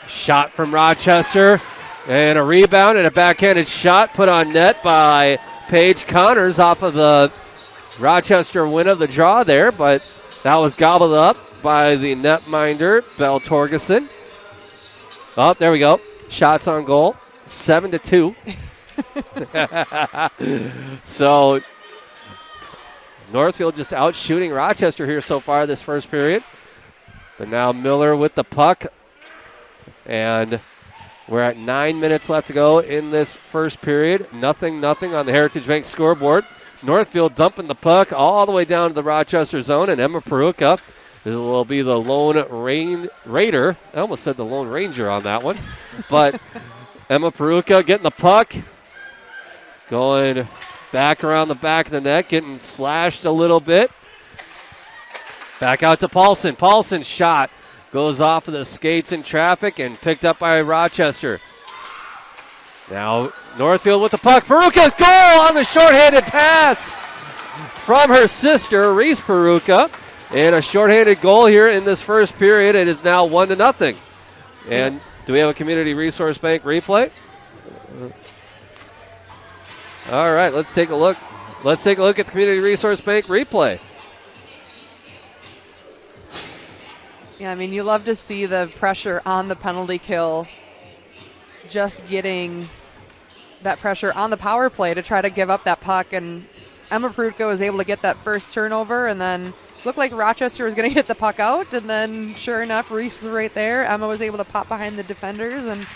Shot from Rochester, and a rebound and a backhanded shot put on net by Paige Connors off of the Rochester win of the draw there, but that was gobbled up by the netminder, Belle Torgeson. Oh, there we go. Shots on goal, 7-2. So Northfield just out shooting Rochester here so far this first period. But now Miller with the puck. And we're at 9 minutes left to go in this first period. Nothing on the Heritage Bank scoreboard. Northfield dumping the puck all the way down to the Rochester zone, and Emma Peruka will be the lone raider. I almost said the Lone Ranger on that one. But Emma Peruka getting the puck, going back around the back of the net, getting slashed a little bit. Back out to Paulson. Paulson's shot goes off of the skates in traffic and picked up by Rochester. Now Northfield with the puck. Peruka's goal on the shorthanded pass from her sister, Reese Peruka. And a shorthanded goal here in this first period. It is now 1-0. And do we have a Community Resource Bank replay? All right, let's take a look. Let's take a look at the Community Resource Bank replay. Yeah, I mean, you love to see the pressure on the penalty kill, just getting that pressure on the power play to try to give up that puck. And Emma Peruka was able to get that first turnover, and then looked like Rochester was going to hit the puck out. And then, sure enough, Reese was right there. Emma was able to pop behind the defenders, and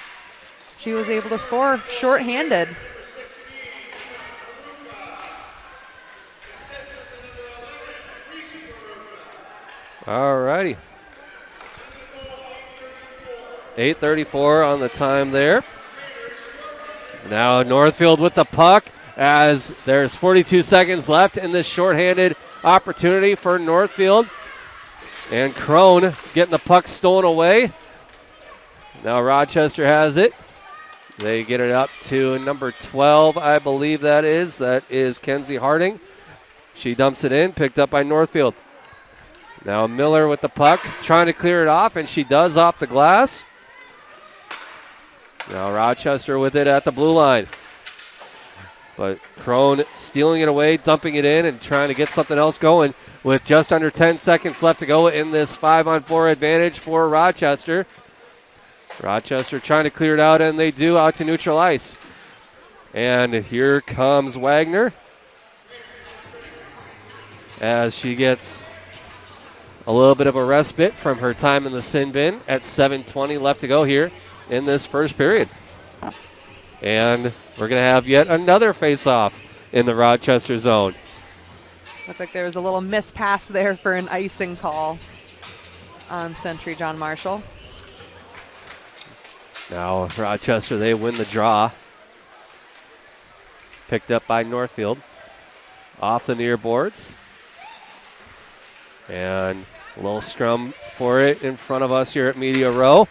she was able to score shorthanded. All righty. 8:34 on the time there. Now Northfield with the puck as there's 42 seconds left in this shorthanded opportunity for Northfield. And Crone getting the puck stolen away. Now Rochester has it. They get it up to number 12, I believe that is. That is Kenzie Harding. She dumps it in, picked up by Northfield. Now Miller with the puck, trying to clear it off, and she does off the glass. Now Rochester with it at the blue line. But Crone stealing it away, dumping it in, and trying to get something else going with just under 10 seconds left to go in this 5-on-4 advantage for Rochester. Rochester trying to clear it out, and they do, out to neutral ice. And here comes Wagner as she gets a little bit of a respite from her time in the sin bin at 7:20 left to go here in this first period. And we're going to have yet another face-off in the Rochester zone. Looked like there was a little mispass there for an icing call on Century John Marshall. Now Rochester, they win the draw. Picked up by Northfield. Off the near boards. And a little scrum for it in front of us here at Media Row.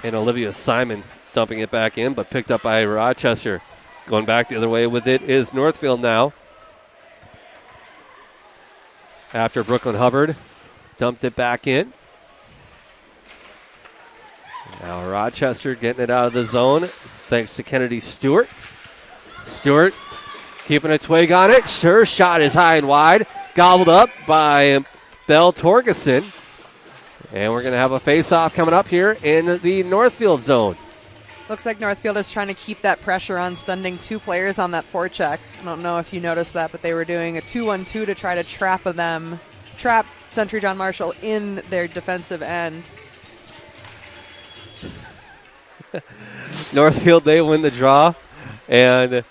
And Olivia Simon dumping it back in, but picked up by Rochester. Going back the other way with it is Northfield now. After Brooklyn Hubbard dumped it back in. Now Rochester getting it out of the zone thanks to Kennedy Stewart. Stewart keeping a twig on it. Her shot is high and wide. Gobbled up by Belle Torgeson. And we're going to have a face-off coming up here in the Northfield zone. Looks like Northfield is trying to keep that pressure on, sending two players on that forecheck. I don't know if you noticed that, but they were doing a 2-1-2 to try to trap Century John Marshall in their defensive end. Northfield, they win the draw. And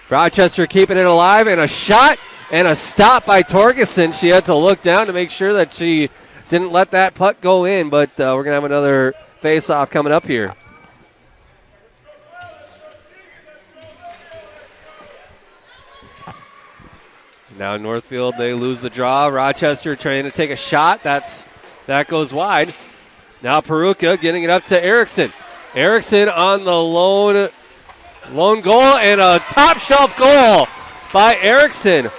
Rochester keeping it alive, and a shot and a stop by Torgeson. She had to look down to make sure that she didn't let that puck go in, but we're going to have another face-off coming up here. Now Northfield, they lose the draw. Rochester trying to take a shot. That goes wide. Now Peruka getting it up to Erickson. Erickson on the lone goal, and a top-shelf goal by Erickson.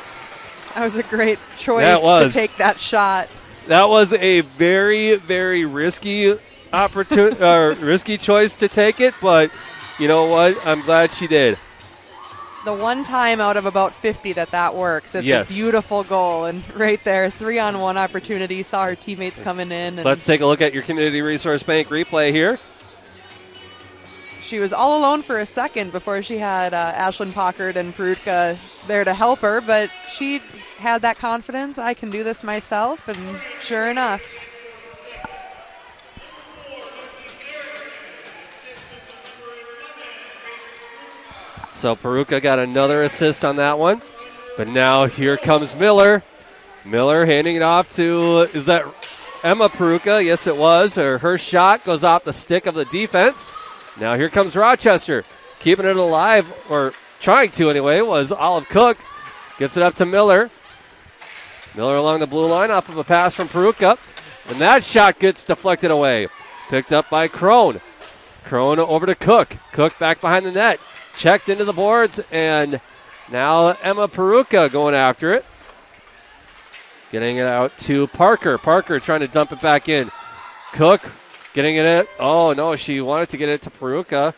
That was a great choice to take that shot. That was a very, very risky risky choice to take it, but you know what? I'm glad she did. The one time out of about 50 that works. It's a beautiful goal, and right there, 3-on-1 opportunity. Saw her teammates coming in. And let's take a look at your Community Resource Bank replay here. She was all alone for a second before she had Ashlyn Pockard and Perutka there to help her, but she had that confidence. I can do this myself, and sure enough. So Peruka got another assist on that one. But now here comes Miller. Miller handing it off to, is that Emma Peruka? Yes, it was. Her shot goes off the stick of the defense. Now here comes Rochester. Keeping it alive, or trying to anyway, was Olive Cook. Gets it up to Miller. Miller along the blue line off of a pass from Peruka. And that shot gets deflected away. Picked up by Crone. Crone over to Cook. Cook back behind the net. Checked into the boards, and now Emma Peruka going after it. Getting it out to Parker. Parker trying to dump it back in. Cook getting it. Oh, no, she wanted to get it to Peruka.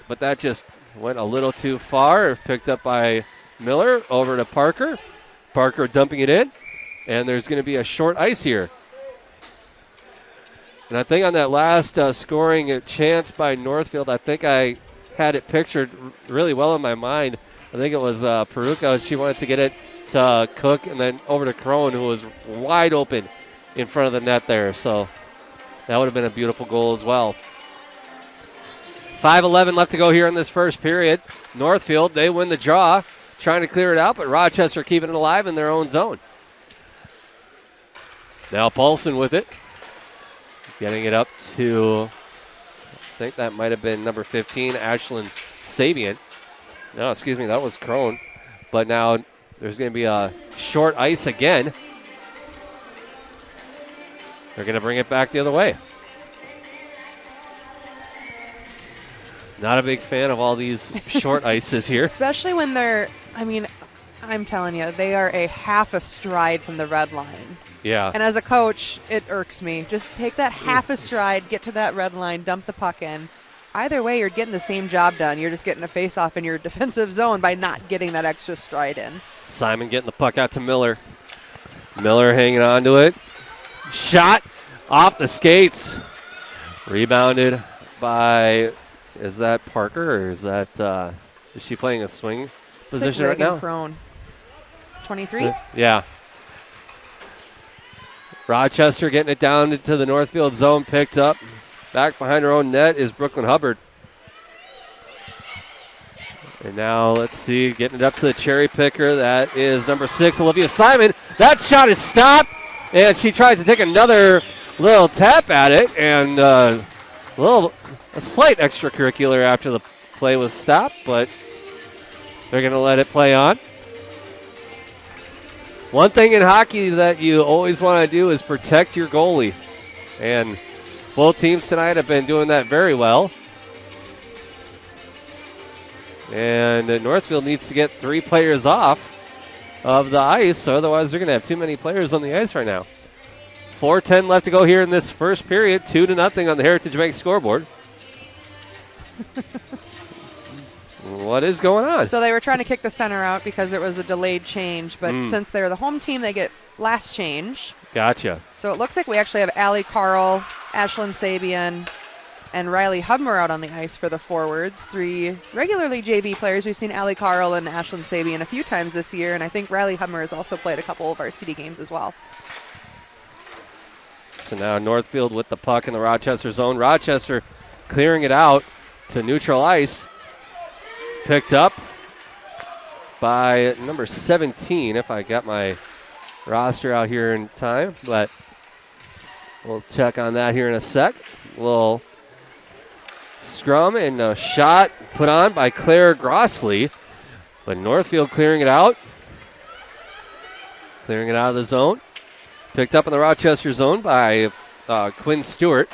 But that just went a little too far. Picked up by Miller over to Parker. Parker dumping it in. And there's going to be a short ice here. And I think on that last scoring chance by Northfield, I think I had it pictured really well in my mind. I think it was Peruka. She wanted to get it to Cook and then over to Crone, who was wide open in front of the net there. So that would have been a beautiful goal as well. 5:11 left to go here in this first period. Northfield, they win the draw. trying to clear it out, but Rochester keeping it alive in their own zone. Now Paulson with it. Getting it up to, I think that might have been number 15, Ashlyn Sabian. No, excuse me, that was Crone. But now there's going to be a short ice again. They're going to bring it back the other way. Not a big fan of all these short ices here. Especially when they're, I'm telling you, they are a half a stride from the red line. Yeah. And as a coach, it irks me. Just take that half a stride, get to that red line, dump the puck in. Either way, you're getting the same job done. You're just getting a face-off in your defensive zone by not getting that extra stride in. Simon getting the puck out to Miller. Miller hanging on to it. Shot off the skates. Rebounded by, is that Parker or is that, is she playing a swing position right now? Crone. 23? Yeah. Rochester getting it down into the Northfield zone, picked up. Back behind her own net is Brooklyn Hubbard. And now let's see, getting it up to the cherry picker. That is number 6, Olivia Simon. That shot is stopped, and she tried to take another little tap at it, and a slight extracurricular after the play was stopped, but they're going to let it play on. One thing in hockey that you always want to do is protect your goalie. And both teams tonight have been doing that very well. And Northfield needs to get 3 players off of the ice, otherwise they're going to have too many players on the ice right now. 4:10 left to go here in this first period. 2-0 on the Heritage Bank scoreboard. What is going on? So they were trying to kick the center out because it was a delayed change, but since they're the home team, they get last change. Gotcha. So it looks like we actually have Allie Carl, Ashlyn Sabian, and Riley Hubmer out on the ice for the forwards. 3 regularly JV players. We've seen Allie Carl and Ashlyn Sabian a few times this year, and I think Riley Hubmer has also played a couple of our city games as well. So now Northfield with the puck in the Rochester zone. Rochester clearing it out to neutral ice. Picked up by number 17, if I got my roster out here in time, but we'll check on that here in a sec. Little scrum and a shot put on by Claire Grossley, but Northfield clearing it out. Clearing it out of the zone. Picked up in the Rochester zone by Quinn Stewart.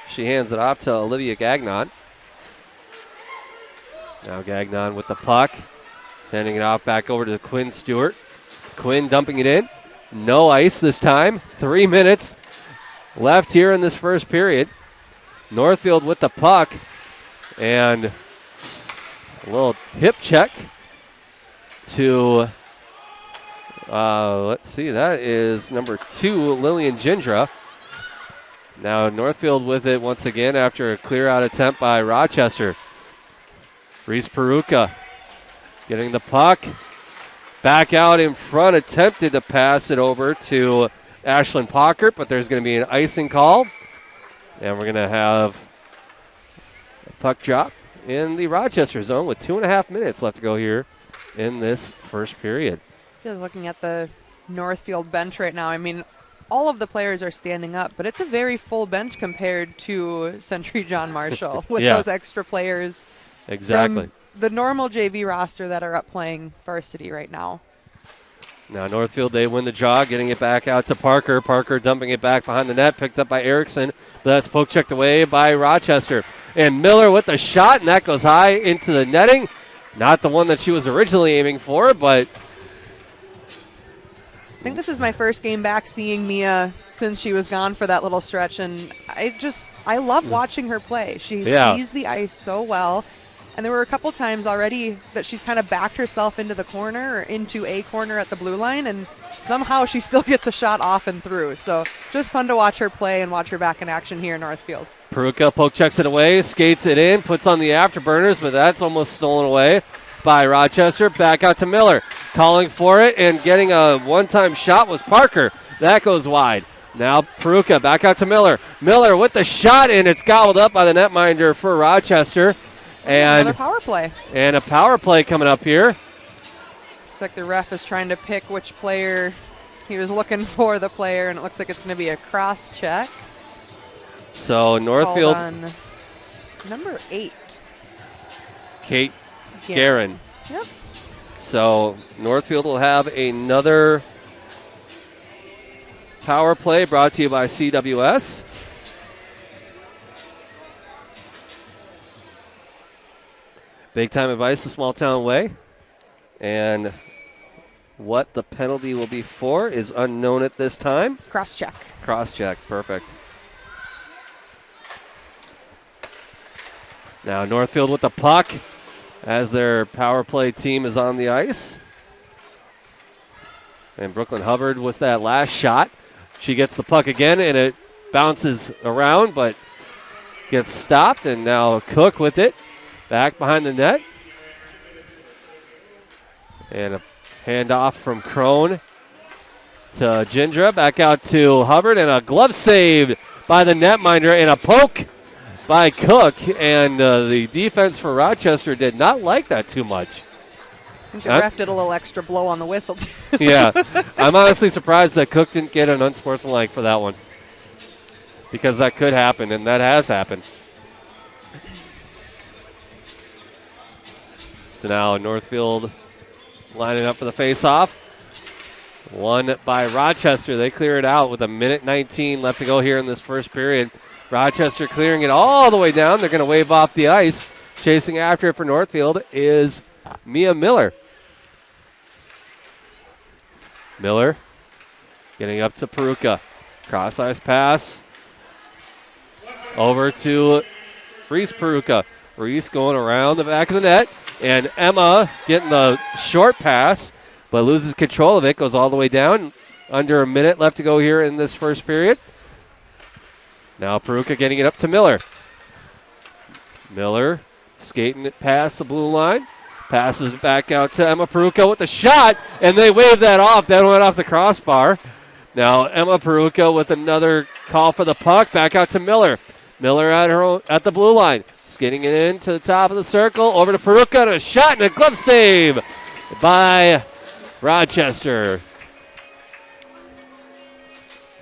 She hands it off to Olivia Gagnon. Now Gagnon with the puck. Handing it off back over to Quinn Stewart. Quinn dumping it in. No ice this time. 3 minutes left here in this first period. Northfield with the puck. And a little hip check to, let's see, that is number 2, Lillian Gindra. Now Northfield with it once again after a clear-out attempt by Rochester. Reese Peruka getting the puck. Back out in front, attempted to pass it over to Ashlyn Pockert, but there's going to be an icing call. And we're going to have a puck drop in the Rochester zone with 2.5 minutes left to go here in this first period. Just looking at the Northfield bench right now, all of the players are standing up, but it's a very full bench compared to Century John Marshall with those extra players. Exactly. From the normal JV roster that are up playing varsity right now. Now Northfield, they win the draw, getting it back out to Parker. Parker dumping it back behind the net, picked up by Erickson. That's poke checked away by Rochester. And Miller with the shot, and that goes high into the netting. Not the one that she was originally aiming for, but I think this is my first game back seeing Mia since she was gone for that little stretch, and I love watching her play. She sees the ice so well. And there were a couple times already that she's kind of backed herself into the corner or into a corner at the blue line, and somehow she still gets a shot off and through. So just fun to watch her play and watch her back in action here in Northfield. Peruka poke checks it away, skates it in, puts on the afterburners, but that's almost stolen away by Rochester. Back out to Miller, calling for it, and getting a one-time shot was Parker. That goes wide. Now Peruka back out to Miller. Miller with the shot, and it's gobbled up by the netminder for Rochester. And another power play. And a power play coming up here. Looks like the ref is trying to pick which player he was looking for, the player, and it looks like it's going to be a cross check. So Northfield. On number 8. Kate Guerin. Yep. So Northfield will have another power play brought to you by CWS. Big time advice the small town way. And what the penalty will be for is unknown at this time. Cross check. Cross check. Perfect. Now Northfield with the puck as their power play team is on the ice. And Brooklyn Hubbard with that last shot. She gets the puck again and it bounces around but gets stopped. And now Cook with it. Back behind the net. And a handoff from Crone to Gindra. Back out to Hubbard. And a glove saved by the netminder. And a poke by Cook. And the defense for Rochester did not like that too much. I think the ref did a little extra blow on the whistle, too. Yeah. I'm honestly surprised that Cook didn't get an unsportsmanlike for that one. Because that could happen, and that has happened. So now Northfield lining up for the face-off. Won by Rochester. They clear it out with 1:19 left to go here in this first period. Rochester clearing it all the way down. They're going to wave off the ice. Chasing after it for Northfield is Mia Miller. Miller getting up to Peruka. Cross-ice pass over to Reese Peruka. Reese going around the back of the net. And Emma getting the short pass, but loses control of it. Goes all the way down. Under a minute left to go here in this first period. Now Peruka getting it up to Miller. Miller skating it past the blue line. Passes back out to Emma Peruka with the shot, and they waved that off. That went off the crossbar. Now Emma Peruka with another call for the puck. Back out to Miller. Miller at the blue line. Skating it in to the top of the circle. Over to Peruka, and a shot and a glove save by Rochester.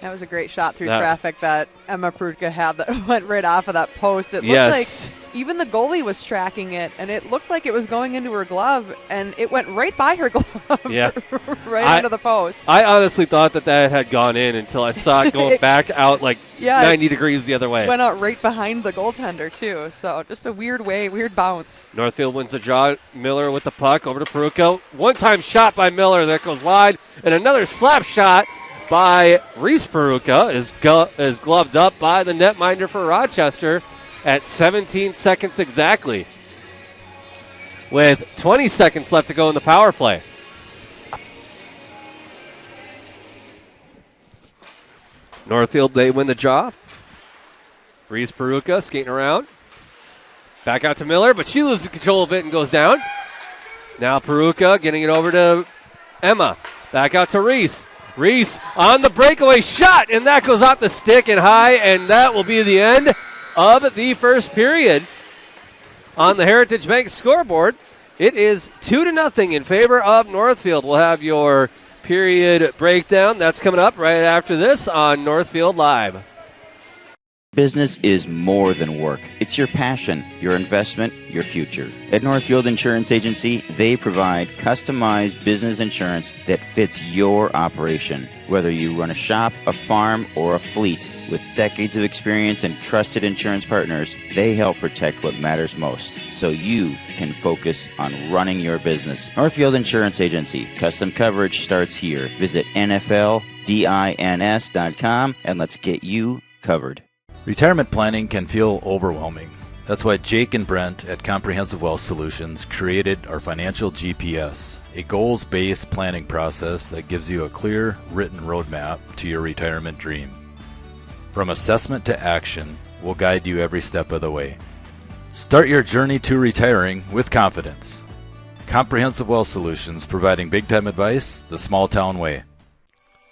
That was a great shot through traffic that Emma Peruka had that went right off of that post. It looked like even the goalie was tracking it, and it looked like it was going into her glove, and it went right by her glove, right under the post. I honestly thought that had gone in until I saw it going back out 90 degrees the other way. Went out right behind the goaltender, too. So just a weird bounce. Northfield wins the draw. Miller with the puck over to Peruka. One-time shot by Miller. That goes wide. And another slap shot by Reese Peruka is gloved up by the netminder for Rochester at 17 seconds exactly, with 20 seconds left to go in the power play. Northfield, they win the draw. Reese Peruka skating around. Back out to Miller, but she loses control of it and goes down. Now Peruka getting it over to Emma. Back out to Reese. Reese on the breakaway shot, and that goes off the stick and high, and that will be the end of the first period. On the Heritage Bank scoreboard, it is 2-0 in favor of Northfield. We'll have your period breakdown. That's coming up right after this on Northfield Live. Business is more than work. It's your passion, your investment, your future. At Northfield Insurance Agency, they provide customized business insurance that fits your operation. Whether you run a shop, a farm, or a fleet, with decades of experience and trusted insurance partners, they help protect what matters most, so you can focus on running your business. Northfield Insurance Agency. Custom coverage starts here. Visit NFLDINS.com and let's get you covered. Retirement planning can feel overwhelming. That's why Jake and Brent at Comprehensive Wealth Solutions created our Financial GPS, a goals-based planning process that gives you a clear, written roadmap to your retirement dream. From assessment to action, we'll guide you every step of the way. Start your journey to retiring with confidence. Comprehensive Wealth Solutions, providing big-time advice the small-town way.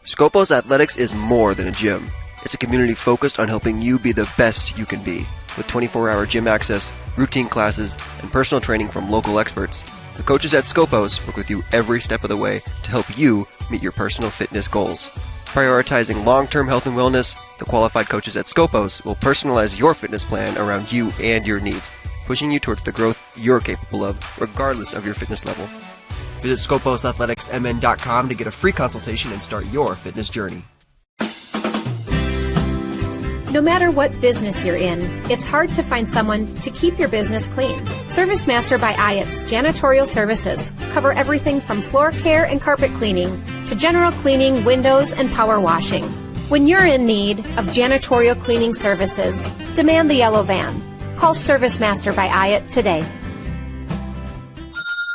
Scopos Athletics is more than a gym. It's a community focused on helping you be the best you can be. With 24-hour gym access, routine classes, and personal training from local experts, the coaches at Scopos work with you every step of the way to help you meet your personal fitness goals. Prioritizing long-term health and wellness, the qualified coaches at Scopos will personalize your fitness plan around you and your needs, pushing you towards the growth you're capable of, regardless of your fitness level. Visit ScoposAthleticsMN.com to get a free consultation and start your fitness journey. No matter what business you're in, it's hard to find someone to keep your business clean. ServiceMaster by Ayatt's Janitorial Services cover everything from floor care and carpet cleaning to general cleaning, windows, and power washing. When you're in need of janitorial cleaning services, demand the yellow van. Call ServiceMaster by Ayatt today.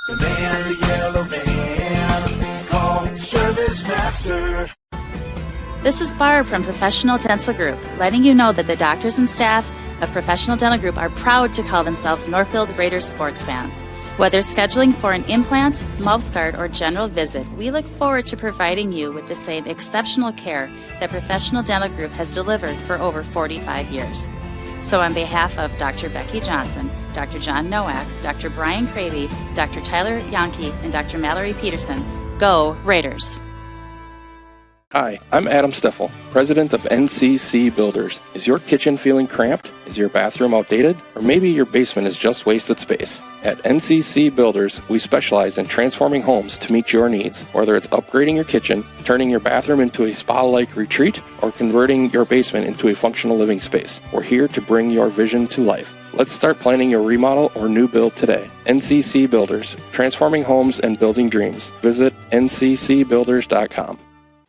Demand the yellow van. Call ServiceMaster. This is Barb from Professional Dental Group, letting you know that the doctors and staff of Professional Dental Group are proud to call themselves Northfield Raiders sports fans. Whether scheduling for an implant, mouthguard, or general visit, we look forward to providing you with the same exceptional care that Professional Dental Group has delivered for over 45 years. So on behalf of Dr. Becky Johnson, Dr. John Nowak, Dr. Brian Cravey, Dr. Tyler Yonke, and Dr. Mallory Peterson, go Raiders! Hi, I'm Adam Steffel, president of NCC Builders. Is your kitchen feeling cramped? Is your bathroom outdated? Or maybe your basement is just wasted space? At NCC Builders, we specialize in transforming homes to meet your needs. Whether it's upgrading your kitchen, turning your bathroom into a spa-like retreat, or converting your basement into a functional living space, we're here to bring your vision to life. Let's start planning your remodel or new build today. NCC Builders, transforming homes and building dreams. Visit nccbuilders.com.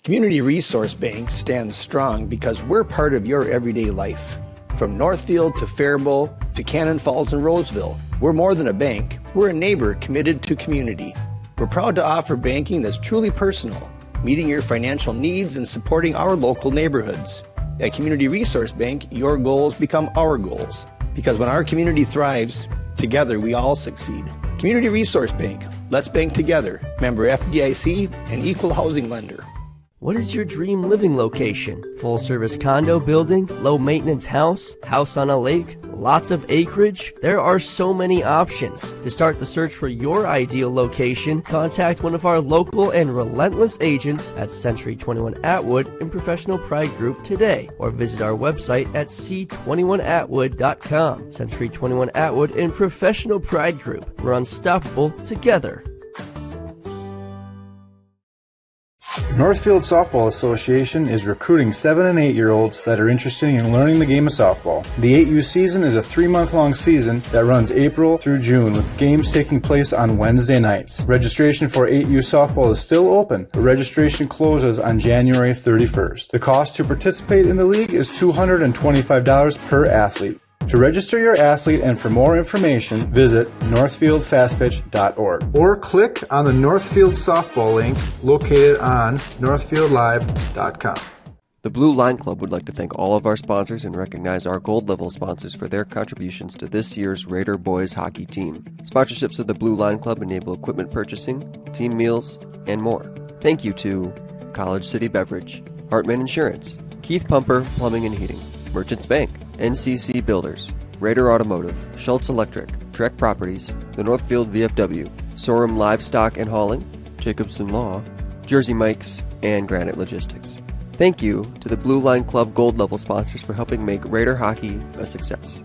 Community Resource Bank stands strong because we're part of your everyday life. From Northfield to Faribault to Cannon Falls and Roseville, we're more than a bank. We're a neighbor committed to community. We're proud to offer banking that's truly personal, meeting your financial needs and supporting our local neighborhoods. At Community Resource Bank, your goals become our goals. Because when our community thrives, together we all succeed. Community Resource Bank. Let's bank together. Member FDIC and equal housing lender. What is your dream living location? Full service condo building, low maintenance house, house on a lake, lots of acreage? There are so many options. To start the search for your ideal location, contact one of our local and relentless agents at Century 21 Atwood and Professional Pride Group today, or visit our website at c21atwood.com. Century 21 Atwood and Professional Pride Group. We're unstoppable together. Northfield Softball Association is recruiting 7 and 8-year-olds that are interested in learning the game of softball. The 8U season is a 3-month-long season that runs April through June, with games taking place on Wednesday nights. Registration for 8U softball is still open, but registration closes on January 31st. The cost to participate in the league is $225 per athlete. To register your athlete and for more information, visit northfieldfastpitch.org or click on the Northfield softball link located on northfieldlive.com. The Blue Line Club would like to thank all of our sponsors and recognize our gold level sponsors for their contributions to this year's Raider boys hockey team. Sponsorships of the Blue Line Club enable equipment purchasing, team meals, and more. Thank you to College City Beverage, Hartman Insurance, Keith Pumper Plumbing and Heating, Merchants Bank, NCC Builders, Raider Automotive, Schultz Electric, Trek Properties, the Northfield VFW, Sorum Livestock and Hauling, Jacobson Law, Jersey Mike's, and Granite Logistics. Thank you to the Blue Line Club Gold Level sponsors for helping make Raider hockey a success.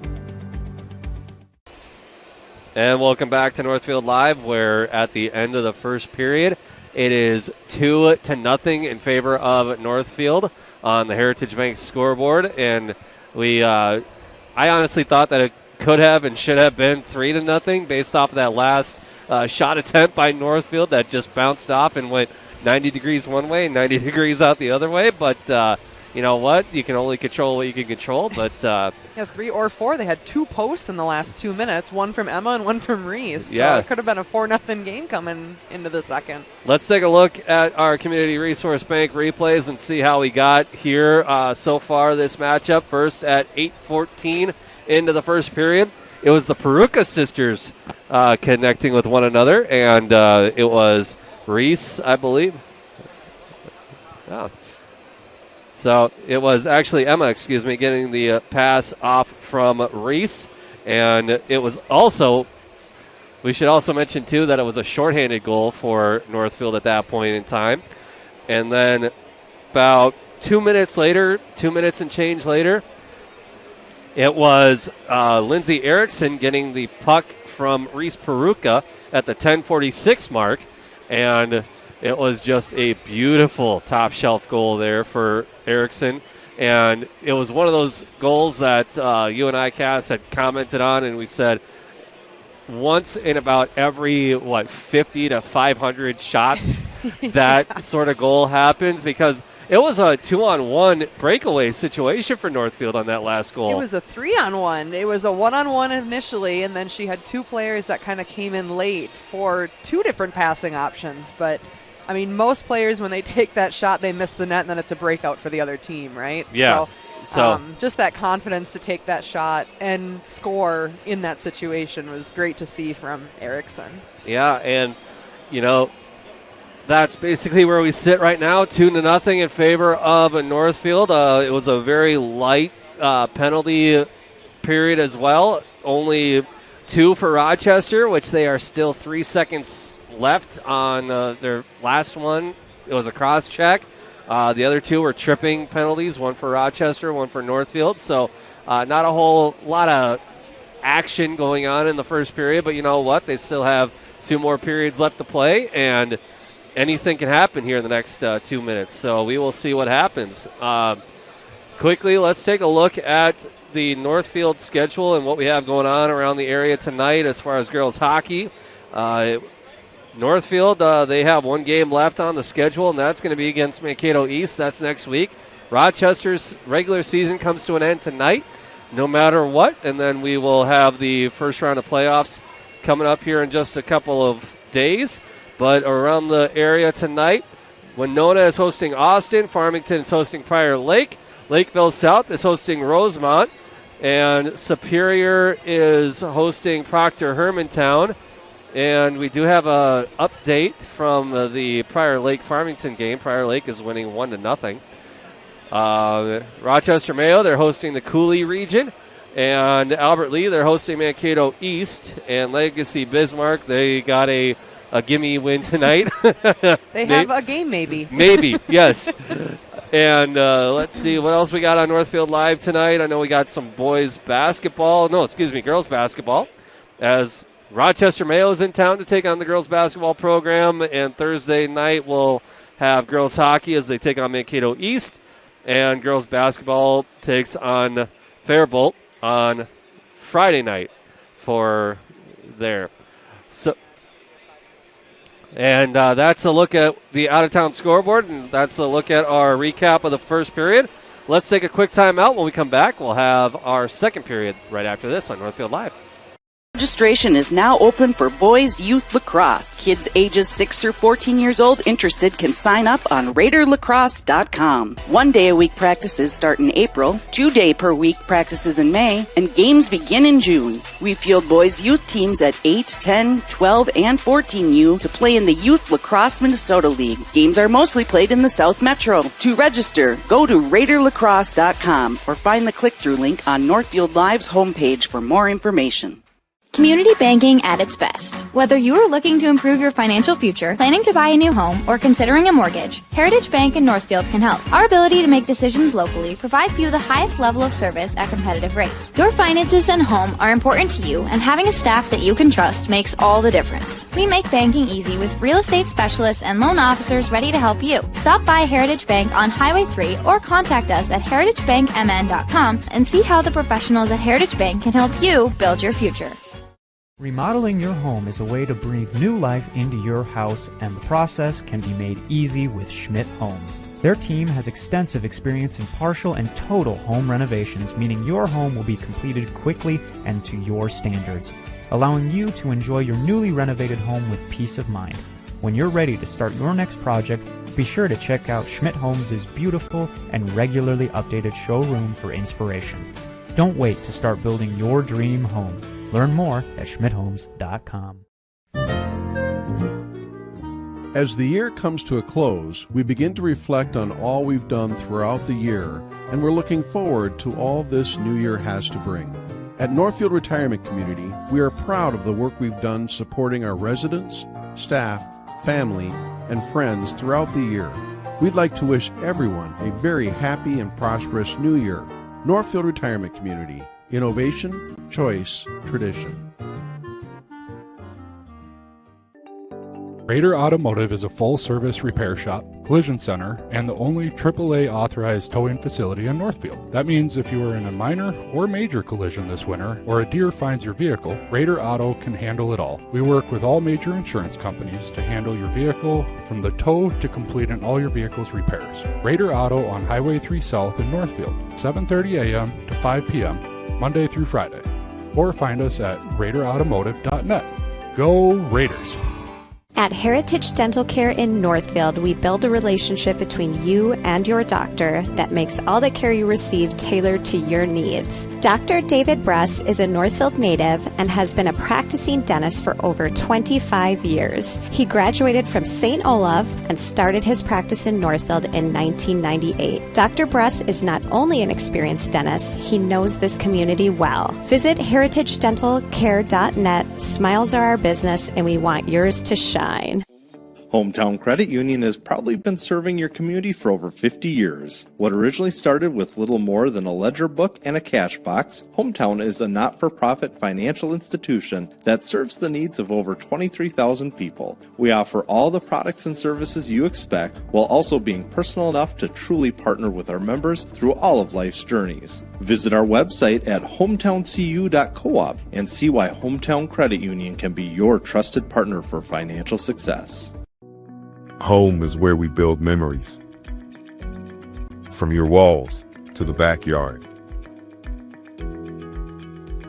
And welcome back to Northfield Live, where at the end of the first period, it is 2-0 in favor of Northfield on the Heritage Bank scoreboard. And I honestly thought that it could have and should have been 3-0 based off of that last shot attempt by Northfield that just bounced off and went 90 degrees one way and 90 degrees out the other way. But you know what? You can only control what you can control. But 3 or 4. They had 2 posts in the last 2 minutes, one from Emma and one from Reese. Yeah. So it could have been a 4-0 game coming into the second. Let's take a look at our Community Resource Bank replays and see how we got here so far this matchup. First at 8:14 into the first period, it was the Peruka sisters connecting with one another, and it was Reese, I believe. Oh. So it was actually Emma, getting the pass off from Reese. And it was also, we should also mention, too, that it was a shorthanded goal for Northfield at that point in time. And then about 2 minutes and change later, it was Lindsay Erickson getting the puck from Reese Peruka at the 10:46 mark. And it was just a beautiful top shelf goal there for Erickson. And it was one of those goals that you and I, Cass, had commented on, and we said once in about every, 50 to 500 shots that sort of goal happens, because it was a 2-on-1 breakaway situation for Northfield on that last goal. It was a 3-on-1. It was a 1-on-1 initially, and then she had two players that kind of came in late for two different passing options. But, I mean, most players, when they take that shot, they miss the net, and then it's a breakout for the other team, right? Yeah. So just that confidence to take that shot and score in that situation was great to see from Erickson. Yeah, and, that's basically where we sit right now, 2-0 in favor of Northfield. It was a very light penalty period as well. Only 2 for Rochester, which they are still 3 seconds left on their last one. It was a cross check. The other 2 were tripping penalties, 1 for Rochester, 1 for Northfield. So not a whole lot of action going on in the first period, but you know what? They still have 2 more periods left to play, and anything can happen here in the next 2 minutes. So we will see what happens. Quickly, let's take a look at the Northfield schedule and what we have going on around the area tonight as far as girls hockey. Northfield, they have 1 game left on the schedule, and that's going to be against Mankato East. That's next week. Rochester's regular season comes to an end tonight, no matter what, and then we will have the first round of playoffs coming up here in just a couple of days. But around the area tonight, Winona is hosting Austin, Farmington is hosting Prior Lake, Lakeville South is hosting Rosemont, and Superior is hosting Proctor Hermantown. And we do have an update from the Prior Lake Farmington game. Prior Lake is winning 1-0. Rochester Mayo, they're hosting the Cooley region. And Albert Lee, they're hosting Mankato East. And Legacy Bismarck, they got a gimme win tonight. They have a game, maybe. Maybe, yes. And let's see what else we got on Northfield Live tonight. I know we got some girls basketball, as Rochester Mayo is in town to take on the girls basketball program. And Thursday night we'll have girls hockey as they take on Mankato East. And girls basketball takes on Faribault on Friday night for there. So. And that's a look at the out-of-town scoreboard, and that's a look at our recap of the first period. Let's take a quick timeout. When we come back, we'll have our second period right after this on Northfield Live. Registration is now open for boys youth lacrosse. Kids ages 6 through 14 years old interested can sign up on RaiderLacrosse.com. 1 day a week practices start in April, 2 day per week practices in May, and games begin in June. We field boys youth teams at 8, 10, 12, and 14U to play in the Youth Lacrosse Minnesota League. Games are mostly played in the South Metro. To register, go to RaiderLacrosse.com or find the click-through link on Northfield Live's homepage for more information. Community banking at its best. Whether you are looking to improve your financial future, planning to buy a new home, or considering a mortgage, Heritage Bank in Northfield can help. Our ability to make decisions locally provides you the highest level of service at competitive rates. Your finances and home are important to you, and having a staff that you can trust makes all the difference. We make banking easy with real estate specialists and loan officers ready to help you. Stop by Heritage Bank on Highway 3 or contact us at heritagebankmn.com and see how the professionals at Heritage Bank can help you build your future. Remodeling your home is a way to breathe new life into your house, and the process can be made easy with Schmidt Homes. Their team has extensive experience in partial and total home renovations, meaning your home will be completed quickly and to your standards, allowing you to enjoy your newly renovated home with peace of mind. When you're ready to start your next project, be sure to check out Schmidt Homes' beautiful and regularly updated showroom for inspiration. Don't wait to start building your dream home. Learn more at schmidthomes.com. As the year comes to a close, we begin to reflect on all we've done throughout the year, and we're looking forward to all this new year has to bring. At Northfield Retirement Community, we are proud of the work we've done supporting our residents, staff, family, and friends throughout the year. We'd like to wish everyone a very happy and prosperous new year. Northfield Retirement Community. Innovation, choice, tradition. Raider Automotive is a full-service repair shop, collision center, and the only AAA authorized towing facility in Northfield. That means if you are in a minor or major collision this winter, or a deer finds your vehicle, Raider Auto can handle it all. We work with all major insurance companies to handle your vehicle from the tow to completing all your vehicle's repairs. Raider Auto on Highway 3 South in Northfield, 7:30 a.m. to 5 p.m., Monday through Friday. Or find us at RaiderAutomotive.net. Go Raiders! At Heritage Dental Care in Northfield, we build a relationship between you and your doctor that makes all the care you receive tailored to your needs. Dr. David Bress is a Northfield native and has been a practicing dentist for over 25 years. He graduated from St. Olaf and started his practice in Northfield in 1998. Dr. Bress is not only an experienced dentist, he knows this community well. Visit heritagedentalcare.net. Smiles are our business, and we want yours to shine. Hometown Credit Union has proudly been serving your community for over 50 years. What originally started with little more than a ledger book and a cash box, Hometown is a not-for-profit financial institution that serves the needs of over 23,000 people. We offer all the products and services you expect, while also being personal enough to truly partner with our members through all of life's journeys. Visit our website at hometowncu.coop and see why Hometown Credit Union can be your trusted partner for financial success. Home is where we build memories. From your walls to the backyard.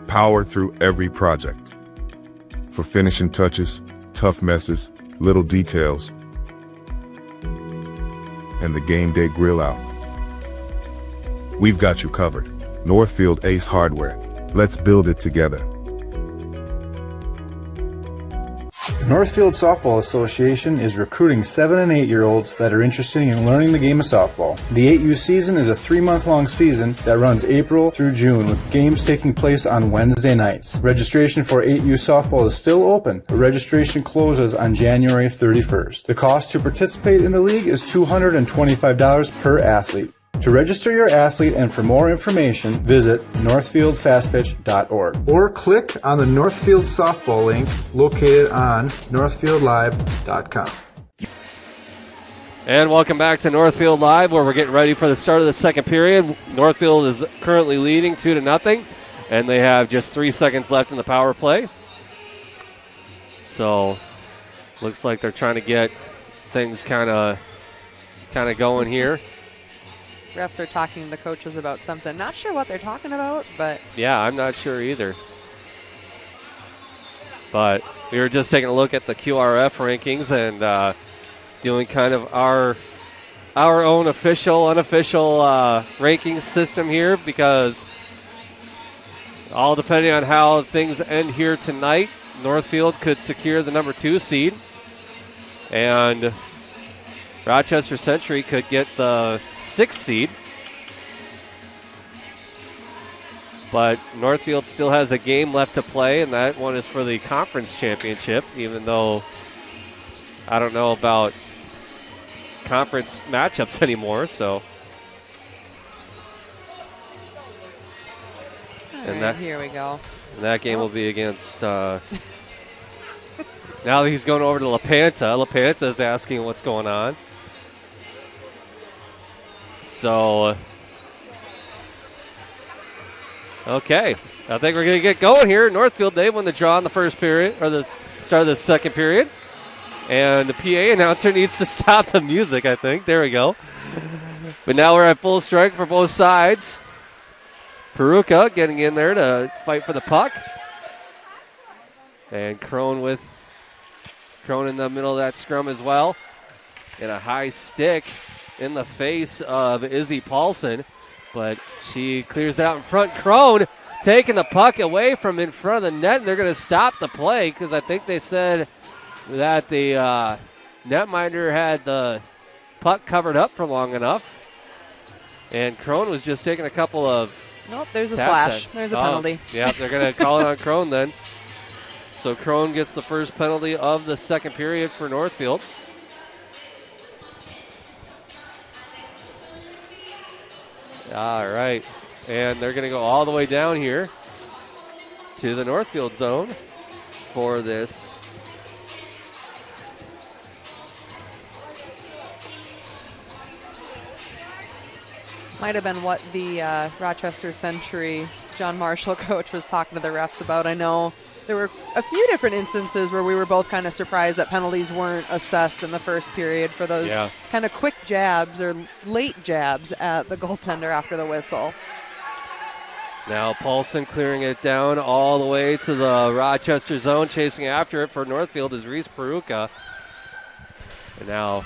Power through every project. For finishing touches, tough messes, little details, and the game day grill out. We've got you covered. Northfield Ace Hardware. Let's build it together. The Northfield Softball Association is recruiting 7 and 8-year-olds that are interested in learning the game of softball. The 8U season is a 3-month-long season that runs April through June, with games taking place on Wednesday nights. Registration for 8U softball is still open, but registration closes on January 31st. The cost to participate in the league is $225 per athlete. To register your athlete and for more information, visit northfieldfastpitch.org or click on the Northfield softball link located on northfieldlive.com. And welcome back to Northfield Live, where we're getting ready for the start of the second period. Northfield is currently leading 2-0, and they have just 3 seconds left in the power play. So looks like they're trying to get things kind of going here. Refs are talking to the coaches about something. Not sure what they're talking about, but... Yeah, I'm not sure either. But we were just taking a look at the QRF rankings and doing kind of our own official, unofficial ranking system here, because all depending on how things end here tonight, Northfield could secure the number 2 seed. And Rochester Century could get the 6th seed. But Northfield still has a game left to play, and that one is for the conference championship, even though I don't know about conference matchups anymore. So, here we go. And that game will be against... now he's going over to LaPanta. LaPanta is asking what's going on. So, okay. I think we're going to get going here. Northfield, they won the draw in the first period, or the start of the second period. And the PA announcer needs to stop the music, I think. There we go. But now we're at full strike for both sides. Peruka getting in there to fight for the puck. And Crone in the middle of that scrum as well. And a high stick in the face of Izzy Paulson. But she clears it out in front. Crone taking the puck away from in front of the net. And they're going to stop the play because I think they said that the netminder had the puck covered up for long enough. And Crone was just taking a couple of Nope, there's a taps slash. at- There's a Oh, penalty. Yeah, they're going to call it on Crone then. So Crone gets the first penalty of the second period for Northfield. All right. And they're going to go all the way down here to the Northfield zone for this. Might have been what the Rochester Century John Marshall coach was talking to the refs about. I know there were a few different instances where we were both kind of surprised that penalties weren't assessed in the first period for those kind of quick jabs or late jabs at the goaltender after the whistle. Now Paulson clearing it down all the way to the Rochester zone. Chasing after it for Northfield is Reese Peruka. And now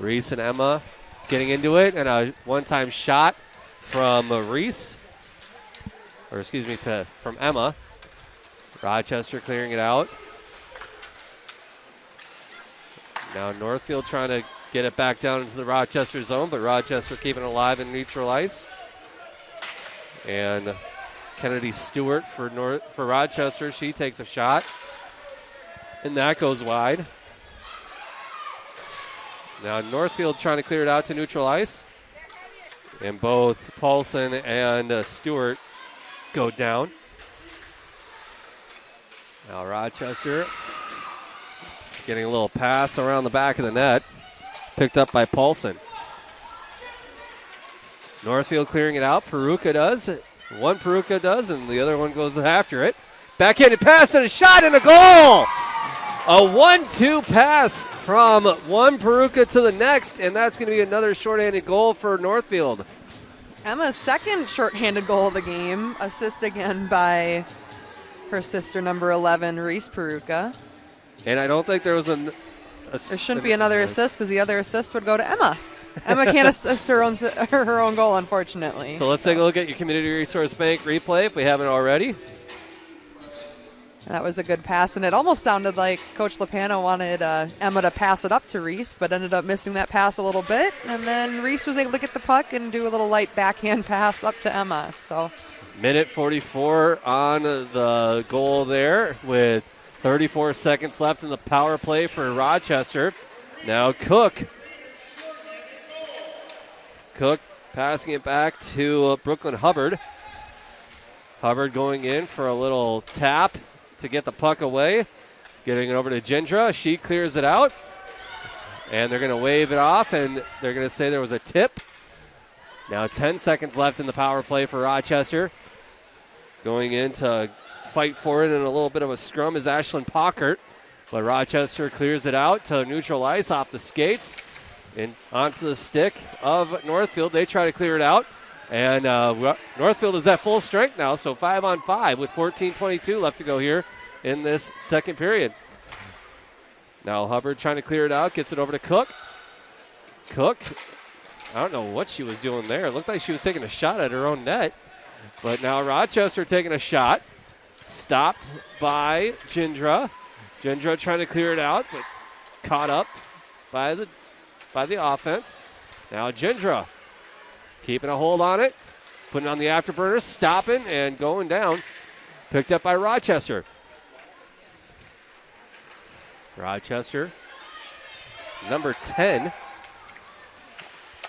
Reese and Emma getting into it. And a one-time shot from Reese. Or excuse me, from Emma. Rochester clearing it out. Now Northfield trying to get it back down into the Rochester zone, but Rochester keeping it alive in neutral ice. And Kennedy Stewart for Rochester. She takes a shot. And that goes wide. Now Northfield trying to clear it out to neutral ice. And both Paulson and Stewart go down. Now Rochester getting a little pass around the back of the net. Picked up by Paulson. Northfield clearing it out. Peruka does. One Peruka does, and the other one goes after it. Backhanded pass and a shot and a goal! A 1-2 pass from one Peruka to the next, and that's going to be another shorthanded goal for Northfield. Emma's second shorthanded goal of the game, assist again by her sister, number 11, Reese Peruka. And I don't think there was There shouldn't be another assist because the other assist would go to Emma. Emma can't assist her own goal, unfortunately. So let's take a look at your Community Resource Bank replay if we haven't already. That was a good pass, and it almost sounded like Coach Lopano wanted Emma to pass it up to Reese, but ended up missing that pass a little bit. And then Reese was able to get the puck and do a little light backhand pass up to Emma. So, Minute 44 on the goal there with 34 seconds left in the power play for Rochester. Now Cook passing it back to Brooklyn Hubbard. Hubbard going in for a little tap to get the puck away. Getting it over to Gendra. She clears it out. And they're going to wave it off, and they're going to say there was a tip. Now 10 seconds left in the power play for Rochester. Going in to fight for it in a little bit of a scrum is Ashlyn Pockert. But Rochester clears it out to neutral ice off the skates. And onto the stick of Northfield. They try to clear it out. And Northfield is at full strength now, so 5-on-5 with 14:22 left to go here in this second period. Now Hubbard trying to clear it out, gets it over to Cook. Cook, I don't know what she was doing there. It looked like she was taking a shot at her own net. But now Rochester taking a shot. Stopped by Gendra. Gendra trying to clear it out, but caught up by the offense. Now Gendra keeping a hold on it, putting it on the afterburner, stopping and going down. Picked up by Rochester. Rochester, number 10.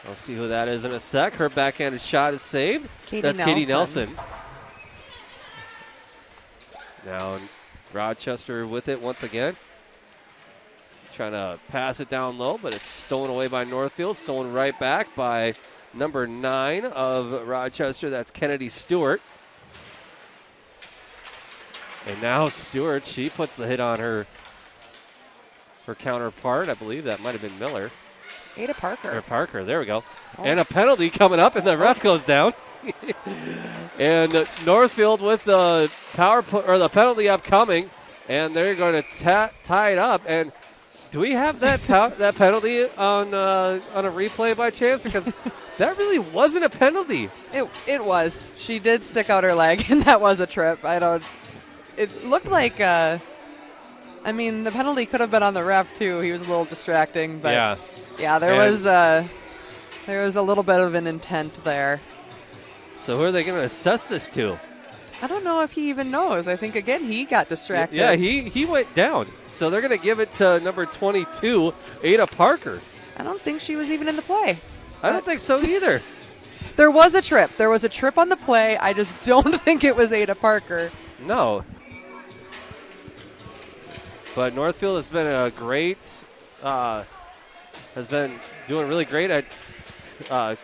I'll see who that is in a sec. Her backhanded shot is saved. That's Katie Nelson. Now Rochester with it once again. Trying to pass it down low, but it's stolen away by Northfield. Stolen right back by number 9 of Rochester. That's Kennedy Stewart. And now Stewart, she puts the hit on her counterpart. I believe that might have been Miller. Ada Parker. Or Parker, there we go. Oh. And a penalty coming up, and the ref goes down. And Northfield with the the penalty upcoming, and they're going to tie it up. And do we have that that penalty on a replay by chance? Because that really wasn't a penalty. It was. She did stick out her leg, and that was a trip. It looked like I mean, the penalty could have been on the ref, too. He was a little distracting. But yeah, there was a little bit of an intent there. So who are they going to assess this to? I don't know if he even knows. I think, again, he got distracted. Yeah, he went down. So they're going to give it to number 22, Ada Parker. I don't think she was even in the play. I don't think so either. There was a trip. There was a trip on the play. I just don't think it was Ada Parker. No. But Northfield has been has been doing really great at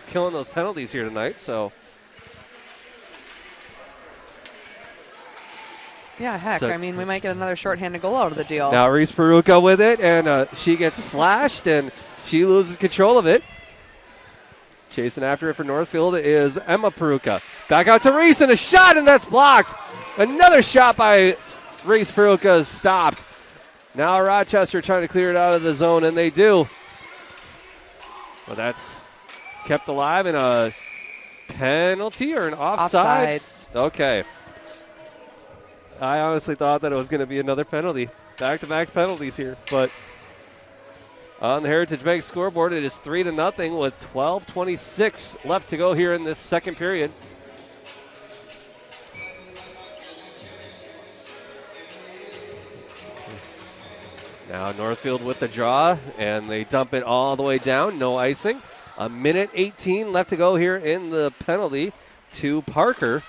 killing those penalties here tonight. So. Yeah, heck. I mean, we might get another shorthanded goal out of the deal. Now Reese Peruka with it, and she gets slashed, and she loses control of it. Chasing after it for Northfield is Emma Peruka. Back out to Reese, and a shot, and that's blocked. Another shot by Reese Peruka is stopped. Now Rochester trying to clear it out of the zone, and they do. Well, that's kept alive in a penalty or an offsides? Okay. I honestly thought that it was going to be another penalty. Back-to-back penalties here. But on the Heritage Bank scoreboard, it is 3-0 with 12:26 left to go here in this second period. Now Northfield with the draw, and they dump it all the way down. No icing. 1:18 left to go here in the penalty to Parker.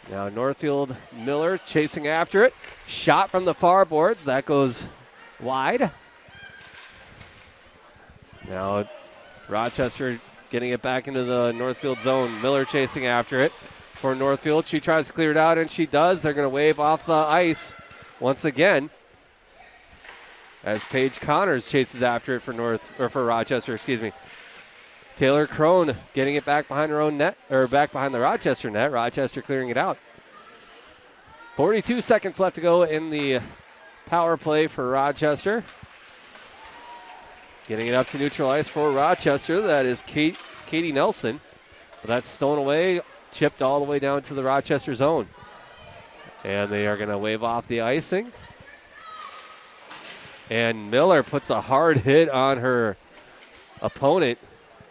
Now Northfield Miller chasing after it. Shot from the far boards. That goes wide. Now Rochester getting it back into the Northfield zone. Miller chasing after it for Northfield. She tries to clear it out, and she does. They're going to wave off the ice once again as Paige Connors chases after it for Rochester, Taylor Crone getting it back behind her own net, or back behind the Rochester net. Rochester clearing it out. 42 seconds left to go in the power play for Rochester. Getting it up to neutral ice for Rochester. That is Katie Nelson. But that's stolen away, chipped all the way down to the Rochester zone. And they are going to wave off the icing. And Miller puts a hard hit on her opponent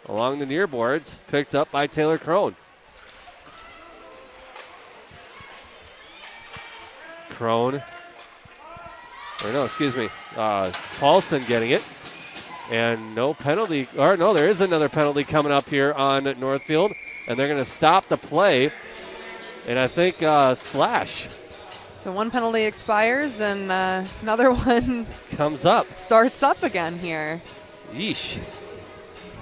along the near boards, picked up by Taylor Crone. Paulson getting it. And no penalty, or no, there is another penalty coming up here on Northfield, and they're going to stop the play. And I think slash. So one penalty expires, and another one comes up. Starts up again here. Yeesh.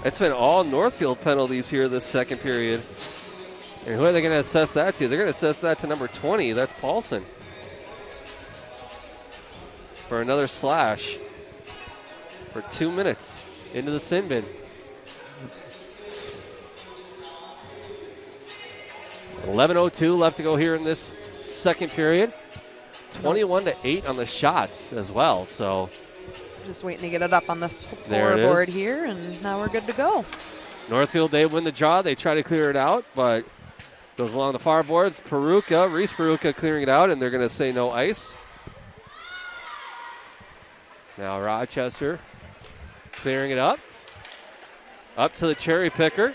It's been all Northfield penalties here this second period. And who are they going to assess that to? They're going to assess that to number 20. That's Paulson. For another slash. For 2 minutes into the sin bin. 11:02 left to go here in this second period. 21-8 on the shots as well. So just waiting to get it up on the scoreboard here, and now we're good to go. Northfield, they win the draw. They try to clear it out, but goes along the far boards. Reese Peruka clearing it out, and they're going to say no ice. Now Rochester clearing it up. Up to the cherry picker.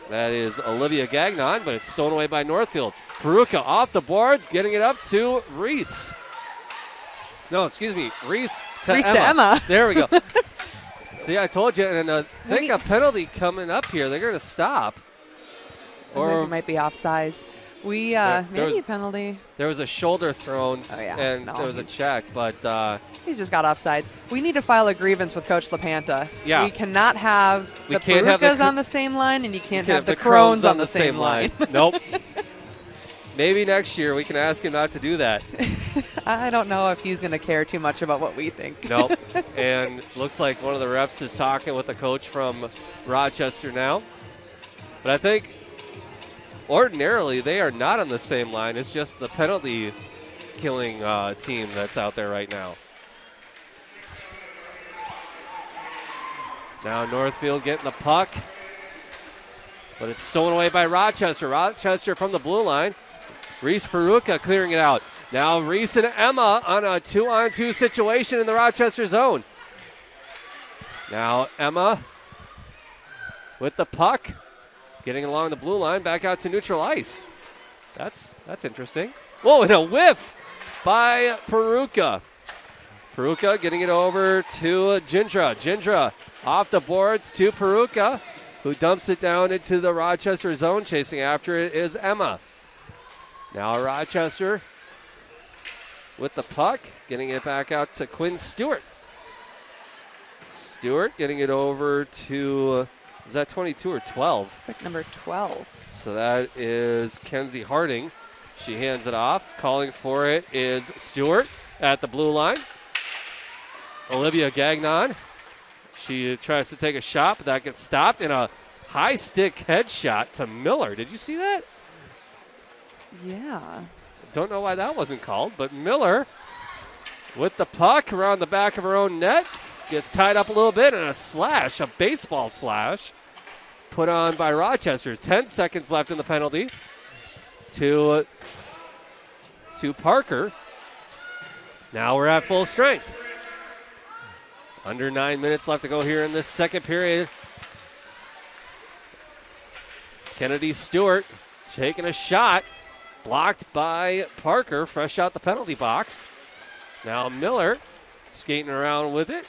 That is Olivia Gagnon, but it's stolen away by Northfield. Peruka off the boards, getting it up to Reese. No, excuse me, Reese to Emma. There we go. See, I told you, and I think a penalty coming up here. They're going to stop. Or it might be offsides. Maybe a penalty. There was a shoulder thrown, and there was a check, but he's just got offsides. We need to file a grievance with Coach LaPanta. Yeah. We cannot have the Perukas on the same line, and you can't have the Crones on the same line. Nope. Maybe next year we can ask him not to do that. I don't know if he's going to care too much about what we think. Nope. And looks like one of the refs is talking with the coach from Rochester now. But I think ordinarily they are not on the same line. It's just the penalty killing team that's out there right now. Now Northfield getting the puck. But it's stolen away by Rochester. Rochester from the blue line. Reese Peruka clearing it out. Now Reese and Emma on a 2-on-2 situation in the Rochester zone. Now Emma with the puck, getting along the blue line, back out to neutral ice. That's interesting. Whoa, and a whiff by Peruka. Peruka getting it over to Gindra. Gindra off the boards to Peruka, who dumps it down into the Rochester zone. Chasing after it is Emma. Now Rochester with the puck, getting it back out to Quinn Stewart. Stewart getting it over to, is that 22 or 12? It's like number 12. So that is Kenzie Harding. She hands it off. Calling for it is Stewart at the blue line. Olivia Gagnon. She tries to take a shot, but that gets stopped. And a high stick headshot to Miller. Did you see that? Yeah. Don't know why that wasn't called, but Miller with the puck around the back of her own net. Gets tied up a little bit, and a slash, a baseball slash, put on by Rochester. 10 seconds left in the penalty to Parker. Now we're at full strength. Under 9 minutes left to go here in this second period. Kennedy Stewart taking a shot, blocked by Parker, fresh out the penalty box. Now Miller skating around with it.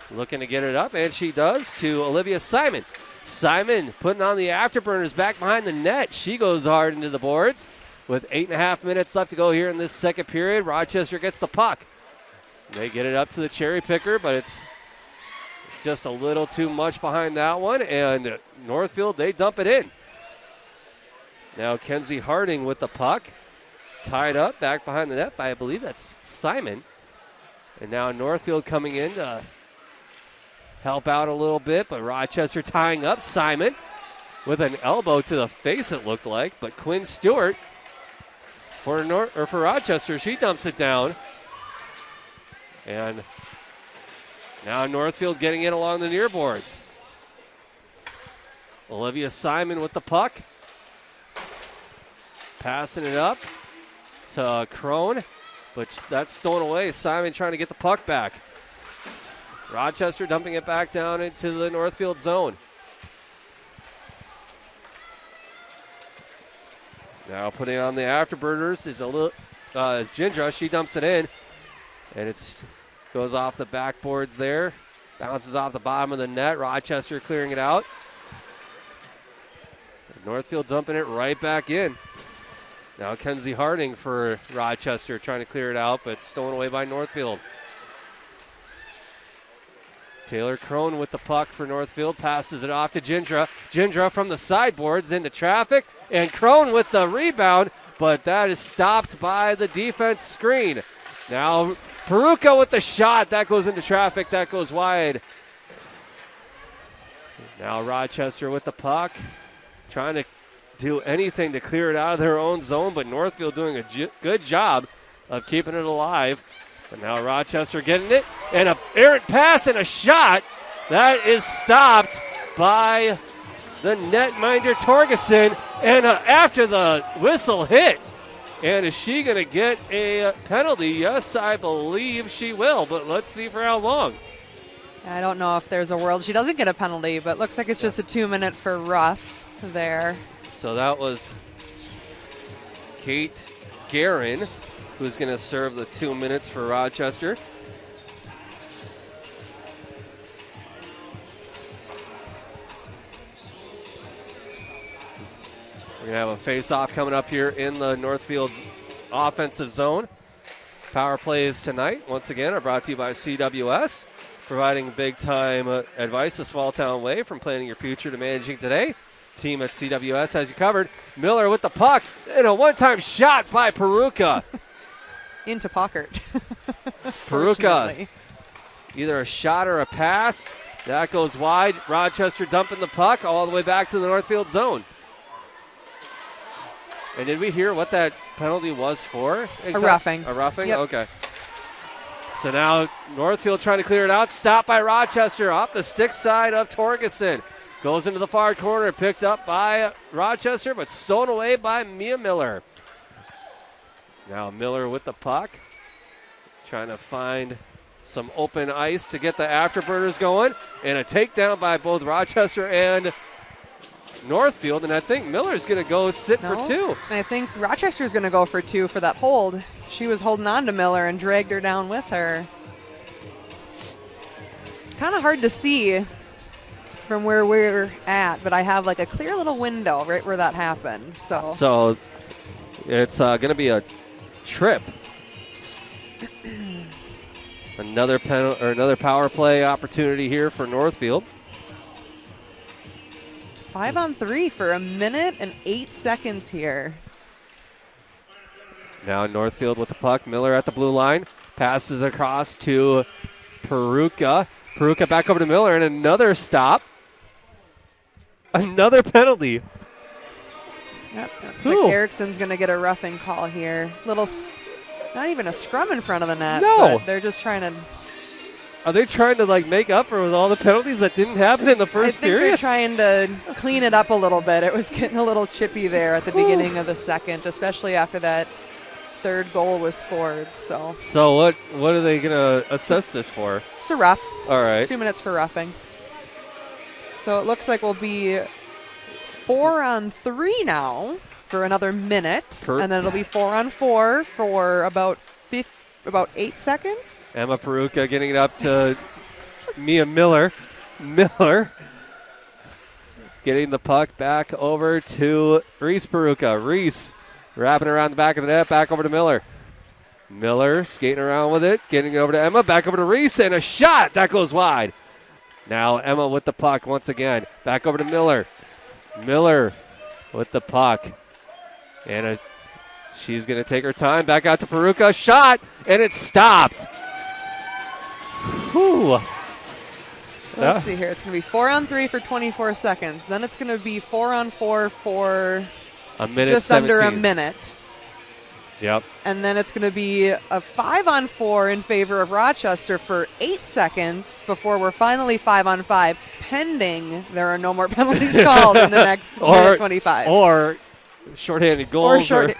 Looking to get it up, and she does, to Olivia Simon. Simon putting on the afterburners back behind the net. She goes hard into the boards with 8.5 minutes left to go here in this second period. Rochester gets the puck. They get it up to the cherry picker, but it's just a little too much behind that one, and Northfield, they dump it in. Now Kenzie Harding with the puck. Tied up back behind the net by, I believe that's Simon. And now Northfield coming in to help out a little bit, but Rochester tying up Simon with an elbow to the face, it looked like. But Quinn Stewart for Rochester, she dumps it down. And now Northfield getting it along the near boards. Olivia Simon with the puck. Passing it up to Crone, but that's stolen away. Simon trying to get the puck back. Rochester dumping it back down into the Northfield zone. Now putting on the afterburners is Gindra. She dumps it in, and it goes off the backboards there. Bounces off the bottom of the net. Rochester clearing it out. Northfield dumping it right back in. Now Kenzie Harding for Rochester trying to clear it out, but stolen away by Northfield. Taylor Crone with the puck for Northfield, passes it off to Gindra. Gindra from the sideboards into traffic, and Crone with the rebound, but that is stopped by the defense screen. Now Peruka with the shot, that goes into traffic, that goes wide. Now Rochester with the puck, trying to do anything to clear it out of their own zone, but Northfield doing a good job of keeping it alive. But now Rochester getting it, and an errant pass and a shot. That is stopped by the netminder Torgerson, and after the whistle hit. And is she going to get a penalty? Yes, I believe she will, but let's see for how long. I don't know if there's a world she doesn't get a penalty, but looks like it's just a 2-minute for rough there. So that was Kate Guerin, who's going to serve the 2 minutes for Rochester. We're going to have a face-off coming up here in the Northfield's offensive zone. Power plays tonight, once again, are brought to you by CWS, providing big-time advice a small-town way, from planning your future to managing today. Team at CWS has you covered. Miller with the puck, and a one-time shot by Peruka. Into Pockert. Peruka, either a shot or a pass. That goes wide. Rochester dumping the puck all the way back to the Northfield zone. And did we hear what that penalty was for? A roughing. A roughing? Yep. Okay. So now Northfield trying to clear it out. Stopped by Rochester off the stick side of Torgerson. Goes into the far corner, picked up by Rochester, but stolen away by Mia Miller. Now Miller with the puck. Trying to find some open ice to get the afterburners going. And a takedown by both Rochester and Northfield. And I think Miller's going to go sit for 2. I think Rochester's going to go for 2 for that hold. She was holding on to Miller and dragged her down with her. Kind of hard to see from where we're at, but I have like a clear little window right where that happened. So it's going to be a trip. Another power play opportunity here for Northfield. 5-on-3 for 1 minute and 8 seconds here. Now Northfield with the puck. Miller at the blue line. Passes across to Peruka. Peruka back over to Miller, and another stop. Another penalty. Yep, looks like Erickson's going to get a roughing call here. Not even a scrum in front of the net. No. But they're just trying to. Are they trying to make up for all the penalties that didn't happen in the first period? They're trying to clean it up a little bit. It was getting a little chippy there at the beginning of the second, especially after that third goal was scored. So what are they going to assess this for? It's a rough. All right. 2 minutes for roughing. So it looks like we'll be 4-on-3 now for another minute, and then it'll be 4-on-4 for about 8 seconds. Emma Peruka getting it up to Mia Miller. Miller getting the puck back over to Reese Peruka. Reese wrapping around the back of the net, back over to Miller. Miller skating around with it, getting it over to Emma, back over to Reese, and a shot that goes wide. Now Emma with the puck once again, back over to Miller. Miller with the puck, and she's going to take her time, back out to Peruka, shot, and it's stopped. Whew. So let's see here. It's going to be 4-on-3 for 24 seconds. Then it's going to be 4-on-4 for a minute, just 17. under a minute. Yep. And then it's going to be a 5-on-4 in favor of Rochester for 8 seconds before we're finally 5-on-5, pending there are no more penalties called in the next minute 25. Or shorthanded goals. Or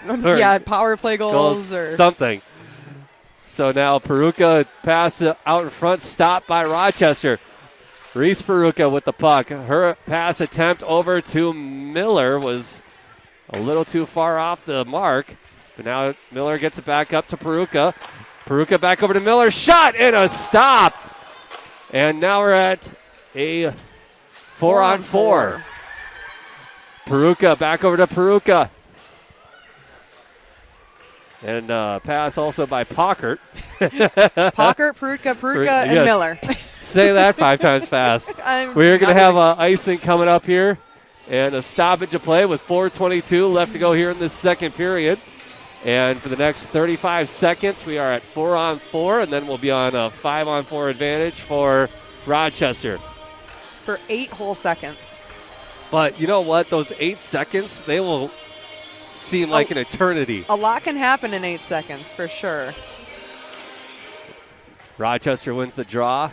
power play goals. Or something. So now Peruka pass out in front, stopped by Rochester. Reese Peruka with the puck. Her pass attempt over to Miller was a little too far off the mark. But now Miller gets it back up to Peruka. Peruka back over to Miller. Shot and a stop. And now we're at a 4-on-4. Peruka back over to Peruka. And pass also by Pockert. Pockert, Peruka, and yes. Miller. Say that 5 times fast. We're going to have icing coming up here. And a stoppage of play with 4:22 left to go here in this second period. And for the next 35 seconds, we are at 4-on-4, and then we'll be on a 5-on-4 advantage for Rochester. For 8 whole seconds. But you know what? Those 8 seconds, they will seem like an eternity. A lot can happen in 8 seconds, for sure. Rochester wins the draw,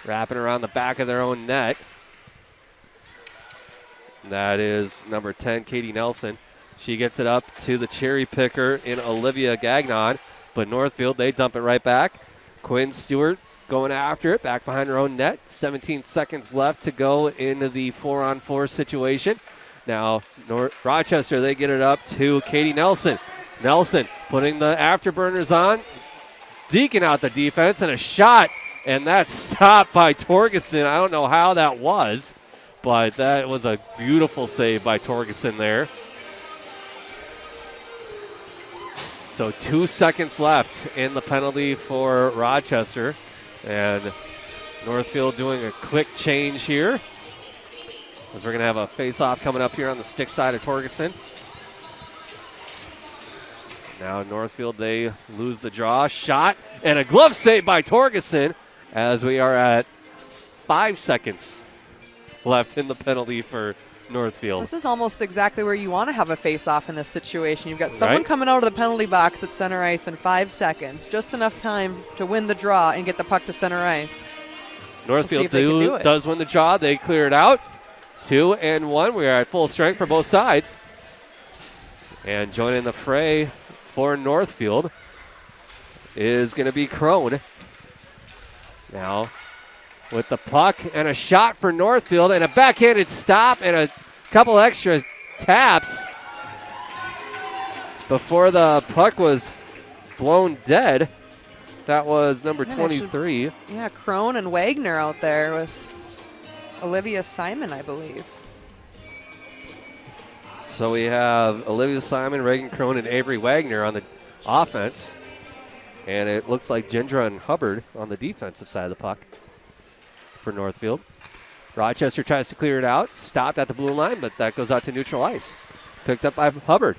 wrapping around the back of their own net. That is number 10, Katie Nelson. She gets it up to the cherry picker in Olivia Gagnon, but Northfield, they dump it right back. Quinn Stewart going after it, back behind her own net. 17 seconds left to go into the 4-on-4 situation. Now, Rochester, they get it up to Katie Nelson. Nelson putting the afterburners on, deking out the defense, and a shot, and that's stopped by Torgerson. I don't know how that was, but that was a beautiful save by Torgerson there. So 2 seconds left in the penalty for Rochester. And Northfield doing a quick change here, as we're going to have a face-off coming up here on the stick side of Torgerson. Now Northfield, they lose the draw. Shot and a glove save by Torgerson, as we are at 5 seconds left in the penalty for Northfield. This is almost exactly where you want to have a face-off in this situation. You've got someone coming out of the penalty box at center ice in 5 seconds. Just enough time to win the draw and get the puck to center ice. Northfield does win the draw. They clear it out. 2-1. We are at full strength for both sides. And joining the fray for Northfield is going to be Crone. Now with the puck and a shot for Northfield and a backhanded stop and a couple extra taps before the puck was blown dead. That was number 23. Yeah, Crone and Wagner out there with Olivia Simon, I believe. So we have Olivia Simon, Reagan Crone, and Avery Wagner on the offense. And it looks like Gendra and Hubbard on the defensive side of the puck for Northfield. Rochester tries to clear it out. Stopped at the blue line, but that goes out to neutral ice. Picked up by Hubbard.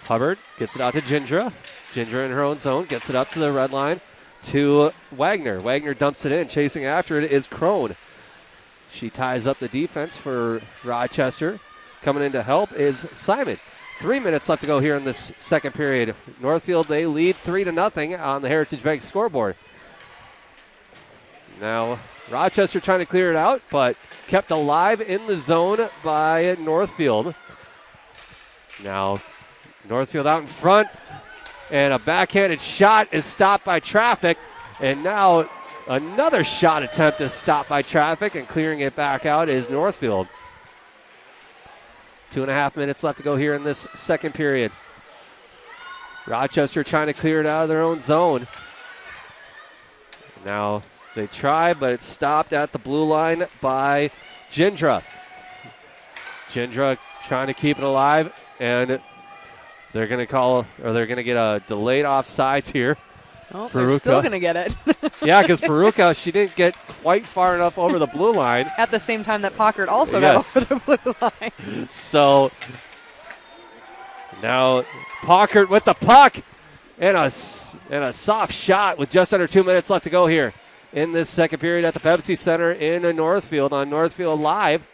Hubbard gets it out to Gendra. Gendra in her own zone gets it up to the red line to Wagner. Wagner dumps it in. Chasing after it is Crone. She ties up the defense for Rochester. Coming in to help is Simon. 3 minutes left to go here in this second period. Northfield, they lead 3-0 on the Heritage Bank scoreboard. Now, Rochester trying to clear it out, but kept alive in the zone by Northfield. Now, Northfield out in front, and a backhanded shot is stopped by traffic. And now another shot attempt is stopped by traffic, and clearing it back out is Northfield. 2.5 minutes left to go here in this second period. Rochester trying to clear it out of their own zone. Now they try, but it's stopped at the blue line by Gendra. Gendra trying to keep it alive, and they're going to get a delayed offsides here. Oh, they're still going to get it. Yeah, because Peruka, she didn't get quite far enough over the blue line. At the same time that Pockert also got over the blue line. So now Pockert with the puck and a soft shot with just under 2 minutes left to go here in this second period at the Pepsi Center in Northfield on Northfield Live.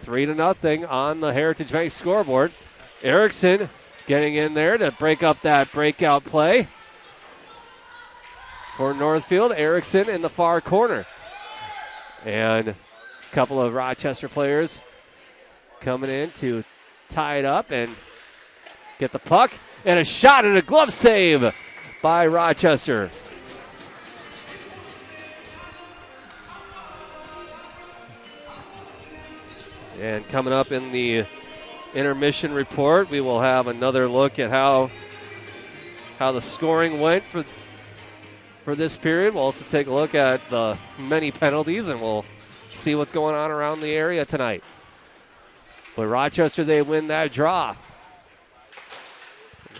3-0 on the Heritage Bank scoreboard. Erickson getting in there to break up that breakout play for Northfield. Erickson in the far corner. And a couple of Rochester players coming in to tie it up and get the puck. And a shot and a glove save by Rochester. And coming up in the intermission report, we will have another look at how the scoring went for this period. We'll also take a look at the many penalties, and we'll see what's going on around the area tonight. But Rochester, they win that draw.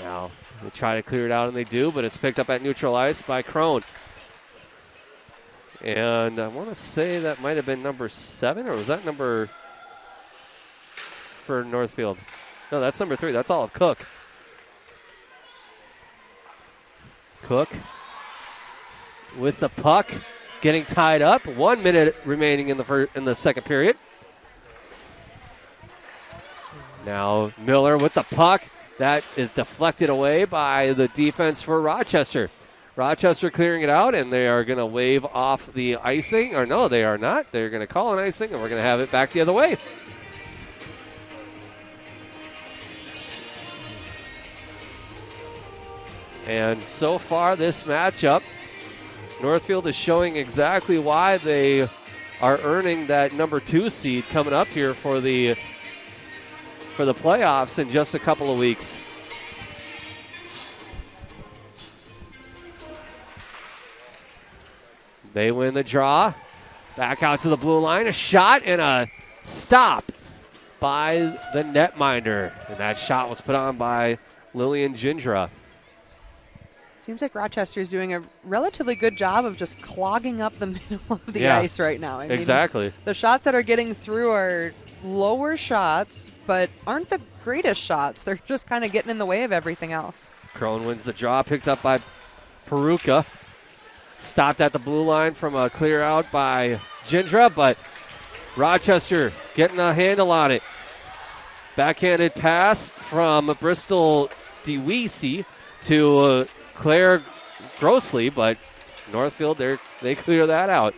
Now they try to clear it out, and they do, but it's picked up at neutral ice by Crone. And I want to say that might have been number 7, or was that number for Northfield? No, that's number 3. That's Olive Cook. Cook with the puck, getting tied up. 1 minute remaining in the second period. Now Miller with the puck. That is deflected away by the defense for Rochester. Rochester clearing it out, and they are going to wave off the icing. Or no, they are not. They're going to call an icing, and we're going to have it back the other way. And so far, this matchup, Northfield is showing exactly why they are earning that number 2 seed coming up here for the playoffs in just a couple of weeks. They win the draw. Back out to the blue line. A shot and a stop by the netminder. And that shot was put on by Lillian Gendra. Seems like Rochester is doing a relatively good job of just clogging up the middle of the ice right now. I mean, exactly. The shots that are getting through are lower shots, but aren't the greatest shots. They're just kind of getting in the way of everything else. Crone wins the draw, picked up by Peruka. Stopped at the blue line from a clear out by Gendra, but Rochester getting a handle on it. Backhanded pass from Bristol DeWeese to Claire Grossley, but Northfield, they clear that out.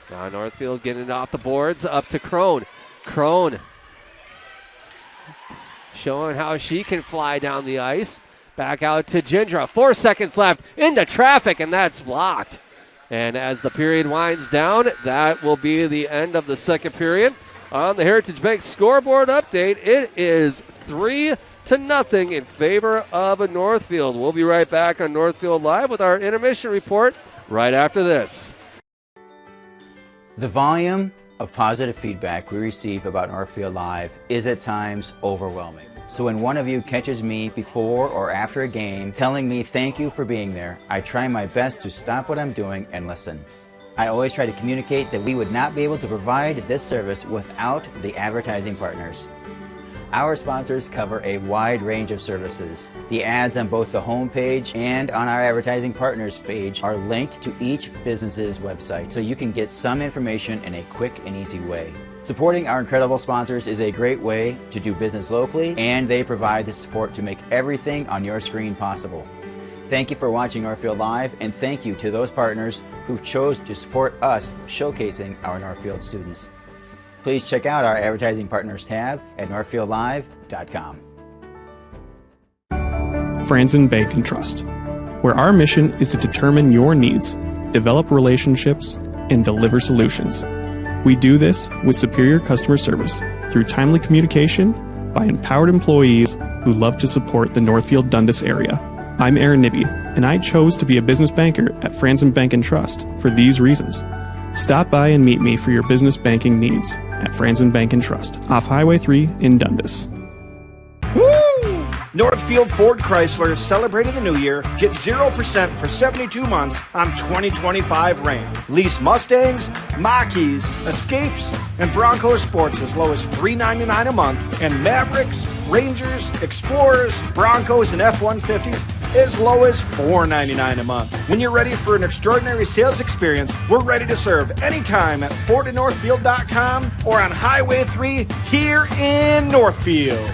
Now Northfield getting it off the boards, up to Crone. Crone showing how she can fly down the ice. Back out to Gindra. 4 seconds left into traffic, and that's blocked. And as the period winds down, that will be the end of the second period. On the Heritage Bank scoreboard update, it is 3-0 in favor of Northfield. We'll be right back on Northfield Live with our intermission report right after this. The volume of positive feedback we receive about Northfield Live is at times overwhelming. So when one of you catches me before or after a game telling me thank you for being there, I try my best to stop what I'm doing and listen. I always try to communicate that we would not be able to provide this service without the advertising partners. Our sponsors cover a wide range of services. The ads on both the home page and on our advertising partners page are linked to each business's website, so you can get some information in a quick and easy way. Supporting our incredible sponsors is a great way to do business locally, and they provide the support to make everything on your screen possible. Thank you for watching Northfield Live, and thank you to those partners who chose to support us showcasing our Northfield students. Please check out our advertising partners tab at northfieldlive.com. Franzen Bank and Trust, where our mission is to determine your needs, develop relationships, and deliver solutions. We do this with superior customer service through timely communication by empowered employees who love to support the Northfield Dundas area. I'm Aaron Nibby, and I chose to be a business banker at Franzen Bank and Trust for these reasons. Stop by and meet me for your business banking needs at Franzen Bank and Trust, off Highway 3 in Dundas. Woo! Northfield Ford Chrysler is celebrating the new year. Get 0% for 72 months on 2025 Ram. Lease Mustangs, Mach-E's, Escapes, and Bronco Sports as low as $399 a month, and Mavericks, Rangers, Explorers, Broncos, and F-150s as low as $499 a month. When you're ready for an extraordinary sales experience, we're ready to serve anytime at FordandNorthfield.com or on Highway 3 here in Northfield.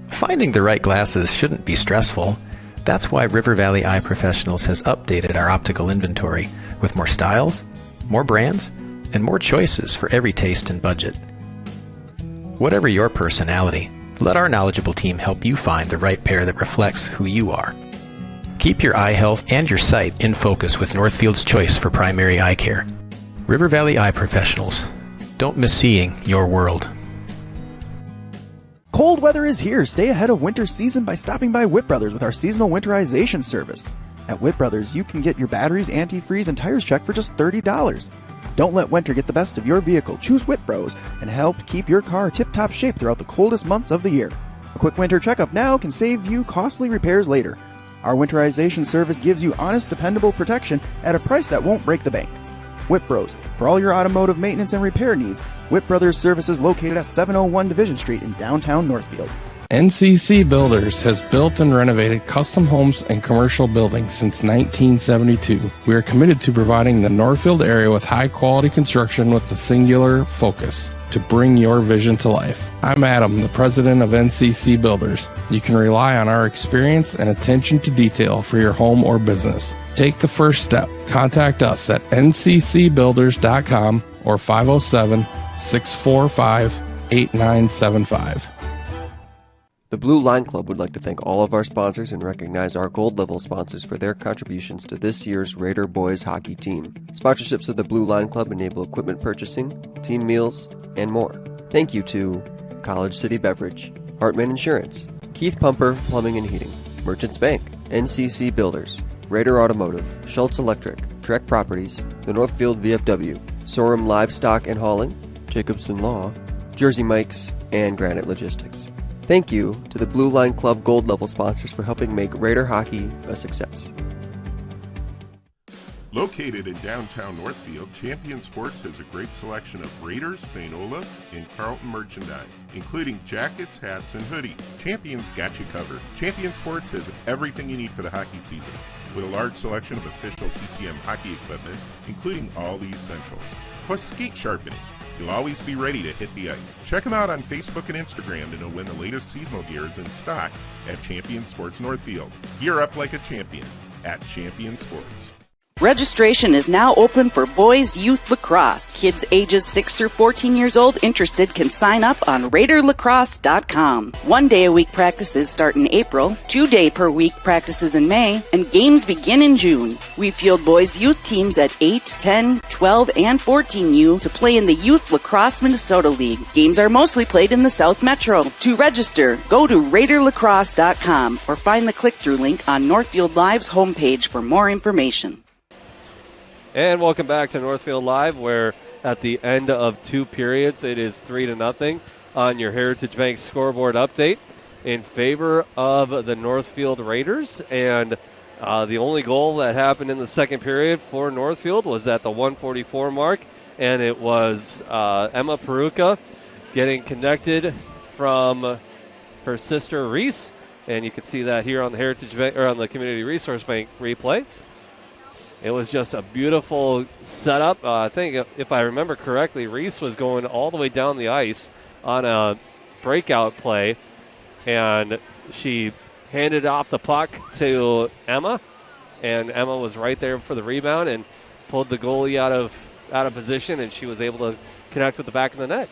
Finding the right glasses shouldn't be stressful. That's why River Valley Eye Professionals has updated our optical inventory with more styles, more brands, and more choices for every taste and budget. Whatever your personality, let our knowledgeable team help you find the right pair that reflects who you are. Keep your eye health and your sight in focus with Northfield's choice for primary eye care. River Valley Eye Professionals. Don't miss seeing your world. Cold weather is here. Stay ahead of winter season by stopping by Whit Brothers with our seasonal winterization service. At Whit Brothers, you can get your batteries, antifreeze, and tires checked for just $30. Don't let winter get the best of your vehicle. Choose Whit Bros and help keep your car tip-top shape throughout the coldest months of the year. A quick winter checkup now can save you costly repairs later. Our winterization service gives you honest, dependable protection at a price that won't break the bank. Whit Bros, for all your automotive maintenance and repair needs. Whit Brothers Service is located at 701 Division Street in downtown Northfield. NCC Builders has built and renovated custom homes and commercial buildings since 1972. We are committed to providing the Northfield area with high-quality construction with a singular focus to bring your vision to life. I'm Adam, the president of NCC Builders. You can rely on our experience and attention to detail for your home or business. Take the first step. Contact us at nccbuilders.com or 507-645-8975. The Blue Line Club would like to thank all of our sponsors and recognize our gold level sponsors for their contributions to this year's Raider boys hockey team. Sponsorships of the Blue Line Club enable equipment purchasing, team meals, and more. Thank you to College City Beverage, Hartman Insurance, Keith Pumper Plumbing and Heating, Merchants Bank, NCC Builders, Raider Automotive, Schultz Electric, Trek Properties, the Northfield VFW, Sorum Livestock and Hauling, Jacobson Law, Jersey Mike's, and Granite Logistics. Thank you to the Blue Line Club Gold Level sponsors for helping make Raider hockey a success. Located in downtown Northfield, Champion Sports has a great selection of Raiders, St. Olaf, and Carlton merchandise, including jackets, hats, and hoodies. Champion's got you covered. Champion Sports has everything you need for the hockey season, with a large selection of official CCM hockey equipment, including all the essentials, plus skate sharpening. You'll always be ready to hit the ice. Check them out on Facebook and Instagram to know when the latest seasonal gear is in stock at Champion Sports Northfield. Gear up like a champion at Champion Sports. Registration is now open for boys youth lacrosse. Kids ages 6 through 14 years old interested can sign up on RaiderLacrosse.com. 1 day a week practices start in April, 2 day per week practices in May, and games begin in June. We field boys youth teams at 8, 10, 12, and 14U to play in the Youth Lacrosse Minnesota League. Games are mostly played in the South Metro. To register, go to RaiderLacrosse.com or find the click-through link on Northfield Live's homepage for more information. And welcome back to Northfield Live, where at the end of 2 periods, it is 3-0 on your Heritage Bank scoreboard update in favor of the Northfield Raiders. And the only goal that happened in the second period for Northfield was at the 144 mark, and it was Emma Peruka getting connected from her sister Reese, and you can see that here on the Heritage Bank, or on the Community Resource Bank replay. It was just a beautiful setup. I think, if I remember correctly, Reese was going all the way down the ice on a breakout play, and she handed off the puck to Emma, and Emma was right there for the rebound and pulled the goalie out of position, and she was able to connect with the back of the net.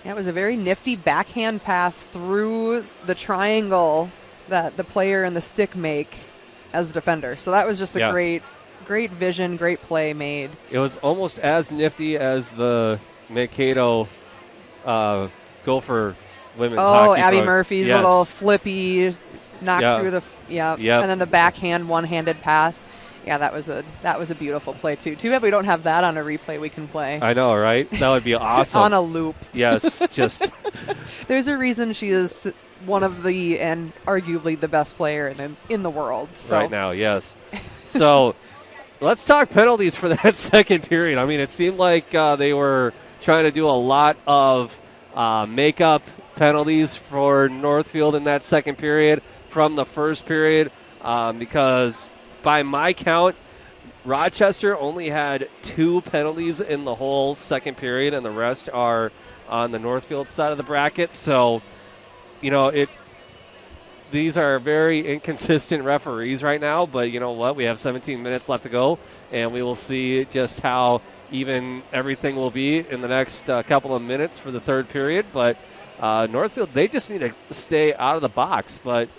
Yeah, it was a very nifty backhand pass through the triangle that the player and the stick make as the defender. So that was just a great vision, great play made. It was almost as nifty as the Mankato Gopher women's hockey. Oh, Abby Murphy's little flippy knock through the and then the backhand one-handed pass. Yeah, that was a beautiful play too. Too bad we don't have that on a replay we can play. I know, right? That would be awesome. On a loop. Yes, just. There's a reason she is one of the, and arguably the best player in the world. So. Right now, yes. So let's talk penalties for that second period. I mean, it seemed like they were trying to do a lot of makeup penalties for Northfield in that second period from the first period because by my count, Rochester only had 2 penalties in the whole second period, and the rest are on the Northfield side of the bracket. So, you know, these are very inconsistent referees right now, but you know what? We have 17 minutes left to go, and we will see just how even everything will be in the next couple of minutes for the third period. But Northfield, they just need to stay out of the box. But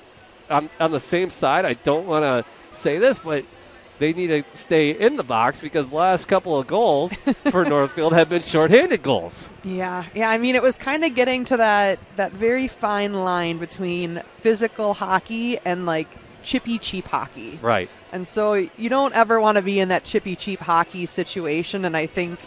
on the same side, I don't want to say this, but they need to stay in the box because the last couple of goals for Northfield have been shorthanded goals. Yeah. I mean, it was kind of getting to that very fine line between physical hockey and like chippy cheap hockey. Right. And so you don't ever want to be in that chippy cheap hockey situation. And I think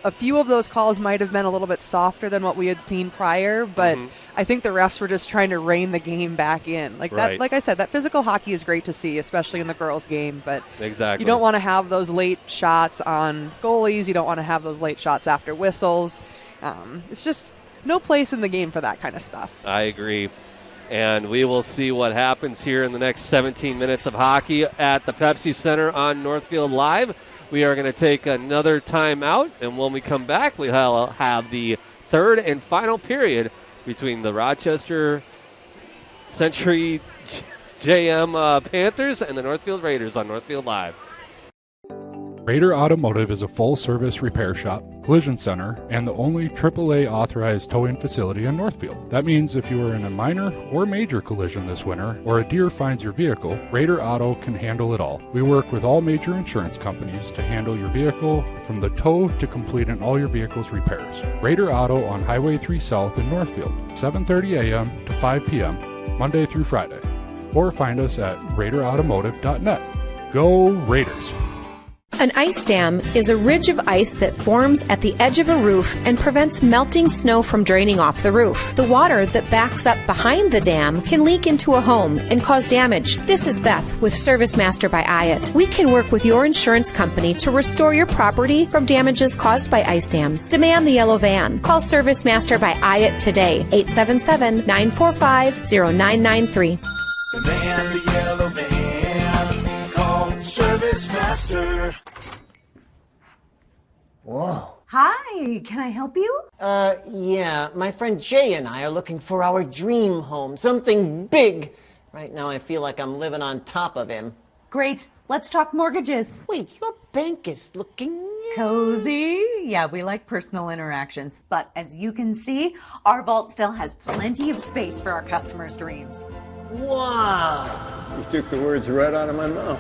a few of those calls might have been a little bit softer than what we had seen prior, but I think the refs were just trying to rein the game back in. Like that, like I said, that physical hockey is great to see, especially in the girls' game, but exactly. You don't want to have those late shots on goalies. You don't want to have those late shots after whistles. It's just no place in the game for that kind of stuff. I agree. And we will see what happens here in the next 17 minutes of hockey at the Pepsi Center on Northfield Live. We are going to take another timeout, and when we come back, we'll have the third and final period between the Rochester Century JM Panthers and the Northfield Raiders on Northfield Live. Raider Automotive is a full-service repair shop, collision center, and the only AAA authorized towing facility in Northfield. That means if you are in a minor or major collision this winter, or a deer finds your vehicle, Raider Auto can handle it all. We work with all major insurance companies to handle your vehicle from the tow to completing all your vehicle's repairs. Raider Auto on Highway 3 South in Northfield, 7:30 a.m. to 5 p.m., Monday through Friday. Or find us at RaiderAutomotive.net. Go Raiders! An ice dam is a ridge of ice that forms at the edge of a roof and prevents melting snow from draining off the roof. The water that backs up behind the dam can leak into a home and cause damage. This is Beth with Service Master by IAT. We can work with your insurance company to restore your property from damages caused by ice dams. Demand the yellow van. Call Service Master by IAT today, 877-945-0993. Demand the yellow van. Call Service Master. Whoa. Hi, can I help you? Yeah, my friend Jay and I are looking for our dream home, something big. Right now I feel like I'm living on top of him. Great, let's talk mortgages. Wait, you're bank is looking cozy. Yeah, we like personal interactions. But as you can see, our vault still has plenty of space for our customers' dreams. Wow. You took the words right out of my mouth.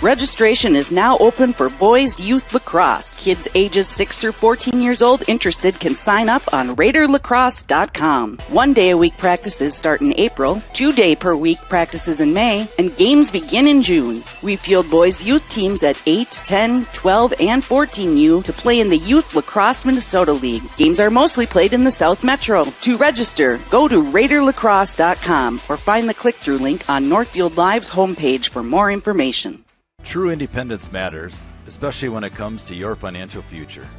Registration is now open for boys youth lacrosse. Kids ages 6 through 14 years old interested can sign up on RaiderLacrosse.com. 1 day a week practices start in April, 2 day per week practices in May, and games begin in June. We field boys youth teams at 8, 10, 12, and 14U to play in the Youth Lacrosse Minnesota League. Games are mostly played in the South Metro. To register, go to RaiderLacrosse.com or find the click-through link on Northfield Live's homepage for more information. True independence matters, especially when it comes to your financial future.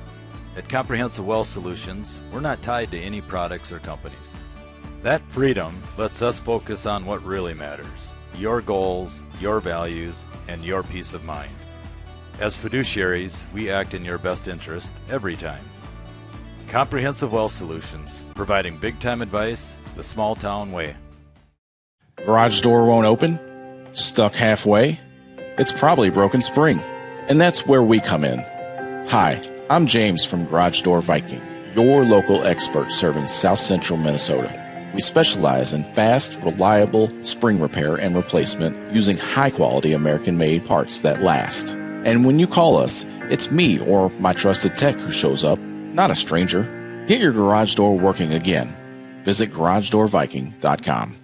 At Comprehensive Wealth Solutions, we're not tied to any products or companies. That freedom lets us focus on what really matters: your goals, your values, and your peace of mind. As fiduciaries, we act in your best interest every time. Comprehensive Wealth Solutions, providing big-time advice the small-town way. Garage door won't open? Stuck halfway? It's probably broken spring. And that's where we come in. Hi, I'm James from Garage Door Viking, your local expert serving South Central Minnesota. We specialize in fast, reliable spring repair and replacement using high-quality American-made parts that last. And when you call us, it's me or my trusted tech who shows up, not a stranger. Get your garage door working again. Visit GarageDoorViking.com.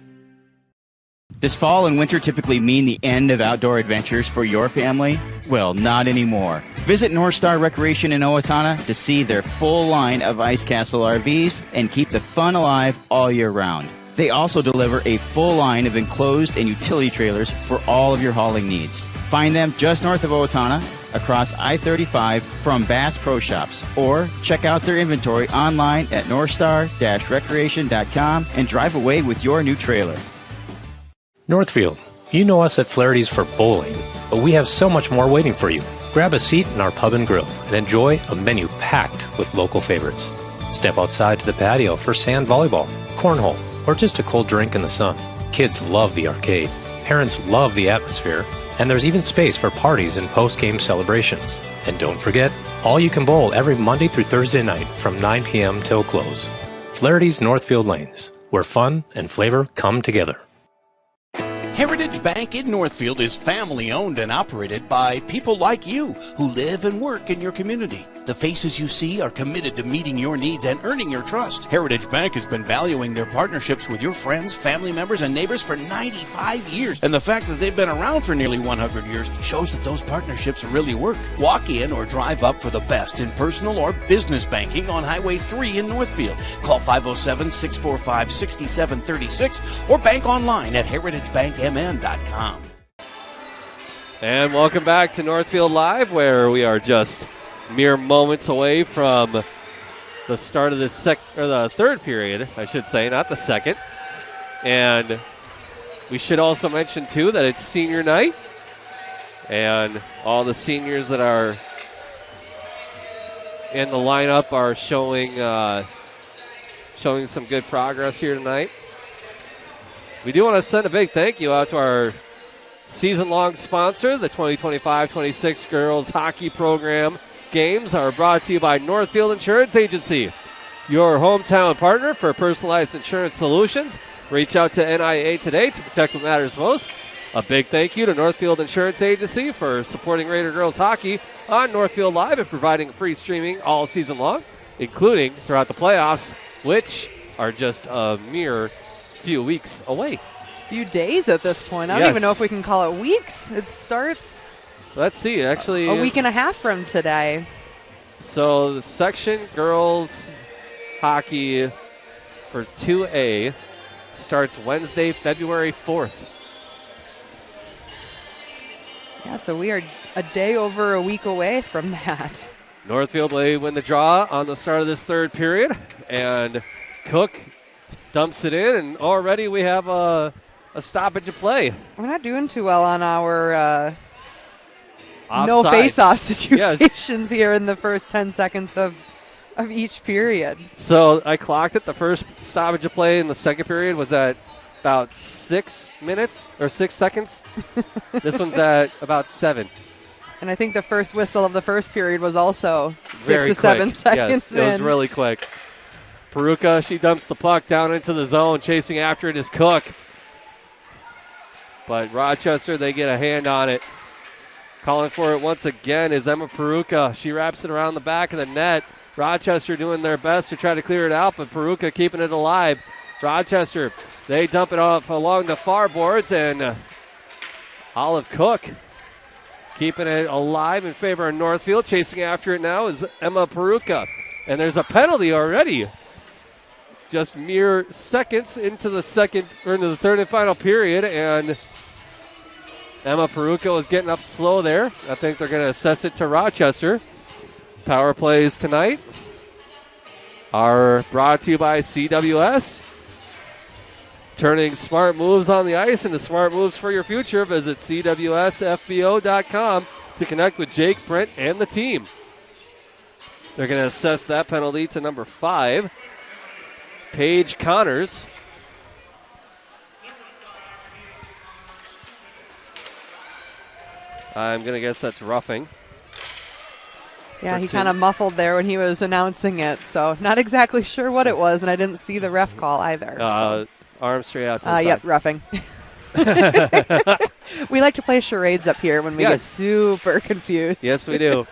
Does fall and winter typically mean the end of outdoor adventures for your family? Well, not anymore. Visit North Star Recreation in Owatonna to see their full line of Ice Castle RVs and keep the fun alive all year round. They also deliver a full line of enclosed and utility trailers for all of your hauling needs. Find them just north of Owatonna, across I-35 from Bass Pro Shops, or check out their inventory online at northstar-recreation.com and drive away with your new trailer. Northfield, you know us at Flaherty's for bowling, but we have so much more waiting for you. Grab a seat in our pub and grill and enjoy a menu packed with local favorites. Step outside to the patio for sand volleyball, cornhole, or just a cold drink in the sun. Kids love the arcade, parents love the atmosphere, and there's even space for parties and post-game celebrations. And don't forget, all you can bowl every Monday through Thursday night from 9 p.m. till close. Flaherty's Northfield Lanes, where fun and flavor come together. Heritage Bank in Northfield is family owned and operated by people like you who live and work in your community. The faces you see are committed to meeting your needs and earning your trust. Heritage Bank has been valuing their partnerships with your friends, family members, and neighbors for 95 years. And the fact that they've been around for nearly 100 years shows that those partnerships really work. Walk in or drive up for the best in personal or business banking on Highway 3 in Northfield. Call 507-645-6736 or bank online at heritagebankmn.com. And welcome back to Northfield Live, where we are just mere moments away from the start of the third period, I should say, not the second. And we should also mention, too, that it's senior night. And all the seniors that are in the lineup are showing some good progress here tonight. We do want to send a big thank you out to our season-long sponsor. The 2025-26 girls hockey program games are brought to you by Northfield Insurance Agency, your hometown partner for personalized insurance solutions. Reach out to NIA today to protect what matters most. A big thank you to Northfield Insurance Agency for supporting Raider girls hockey on Northfield Live and providing free streaming all season long, including throughout the playoffs, which are just a mere few weeks away. Few days at this point. I don't even know if we can call it weeks. It starts... Let's see, actually. A week and a half from today. So the section girls hockey for 2A starts Wednesday, February 4th. Yeah, so we are a day over a week away from that. Northfield will win the draw on the start of this third period. And Cook dumps it in, and already we have a stoppage of play. We're not doing too well on our... Offside. No face-off situations here in the first 10 seconds of each period. So I clocked it. The first stoppage of play in the second period was at about 6 minutes or 6 seconds. This one's at about 7. And I think the first whistle of the first period was also Very 6 to 7 quick. seconds Yes, it was in. really quick. Peruka, she dumps the puck down into the zone. Chasing after it is Cook. But Rochester, they get a hand on it. Calling for it once again is Emma Peruka. She wraps it around the back of the net. Rochester doing their best to try to clear it out, but Peruka keeping it alive. Rochester, they dump it off along the far boards, and Olive Cook keeping it alive in favor of Northfield. Chasing after it now is Emma Peruka. And there's a penalty already. Just mere seconds into the third and final period, and Emma Peruka is getting up slow there. I think they're going to assess it to Rochester. Power plays tonight are brought to you by CWS. Turning smart moves on the ice into smart moves for your future. Visit CWSFBO.com to connect with Jake, Brent, and the team. They're going to assess that penalty to number 5, Paige Connors. I'm going to guess that's roughing. Yeah, he kind of muffled there when he was announcing it, so not exactly sure what it was, and I didn't see the ref call either. Arm straight out to the side. Yep, roughing. We like to play charades up here when we get super confused. Yes, we do.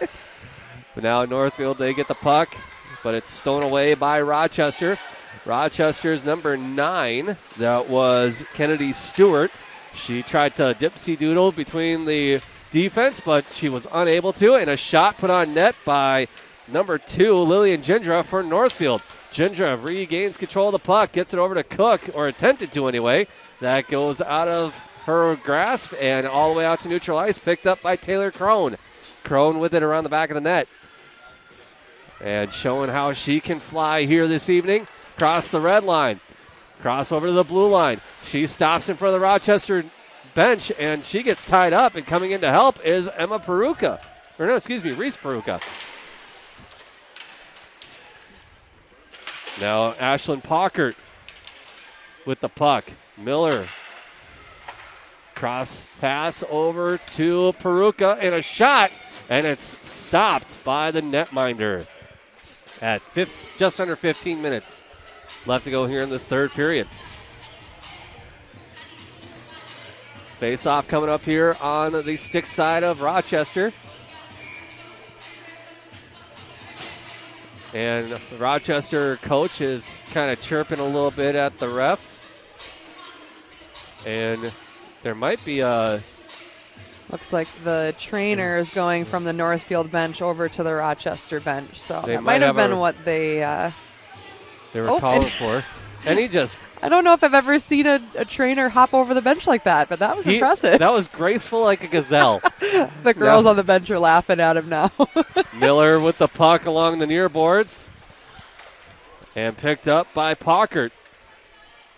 But now Northfield, they get the puck, but it's stolen away by Rochester. Rochester's number 9, that was Kennedy Stewart. She tried to dipsy-doodle between the defense, but she was unable to, and a shot put on net by number 2, Lillian Gindra for Northfield. Gindra regains control of the puck, gets it over to Cook, or attempted to anyway. That goes out of her grasp and all the way out to neutral ice, picked up by Taylor Crone. Crone with it around the back of the net. And showing how she can fly here this evening. Cross the red line. Cross over to the blue line. She stops in front of the Rochester bench, and she gets tied up, and coming in to help is Emma Peruka. Or no, excuse me, Reese Peruka. Now Ashlyn Pockert with the puck. Miller. Cross pass over to Peruka, and a shot, and it's stopped by the netminder at just under 15 minutes left to go here in this third period. Face-off coming up here on the stick side of Rochester. And the Rochester coach is kind of chirping a little bit at the ref. And there might be a... Looks like the trainer is going from the Northfield bench over to the Rochester bench. So that might have been what they were calling for. And he just... I don't know if I've ever seen a trainer hop over the bench like that, but that was impressive. That was graceful like a gazelle. The girls on the bench are laughing at him now. Miller with the puck along the near boards. And picked up by Pockert.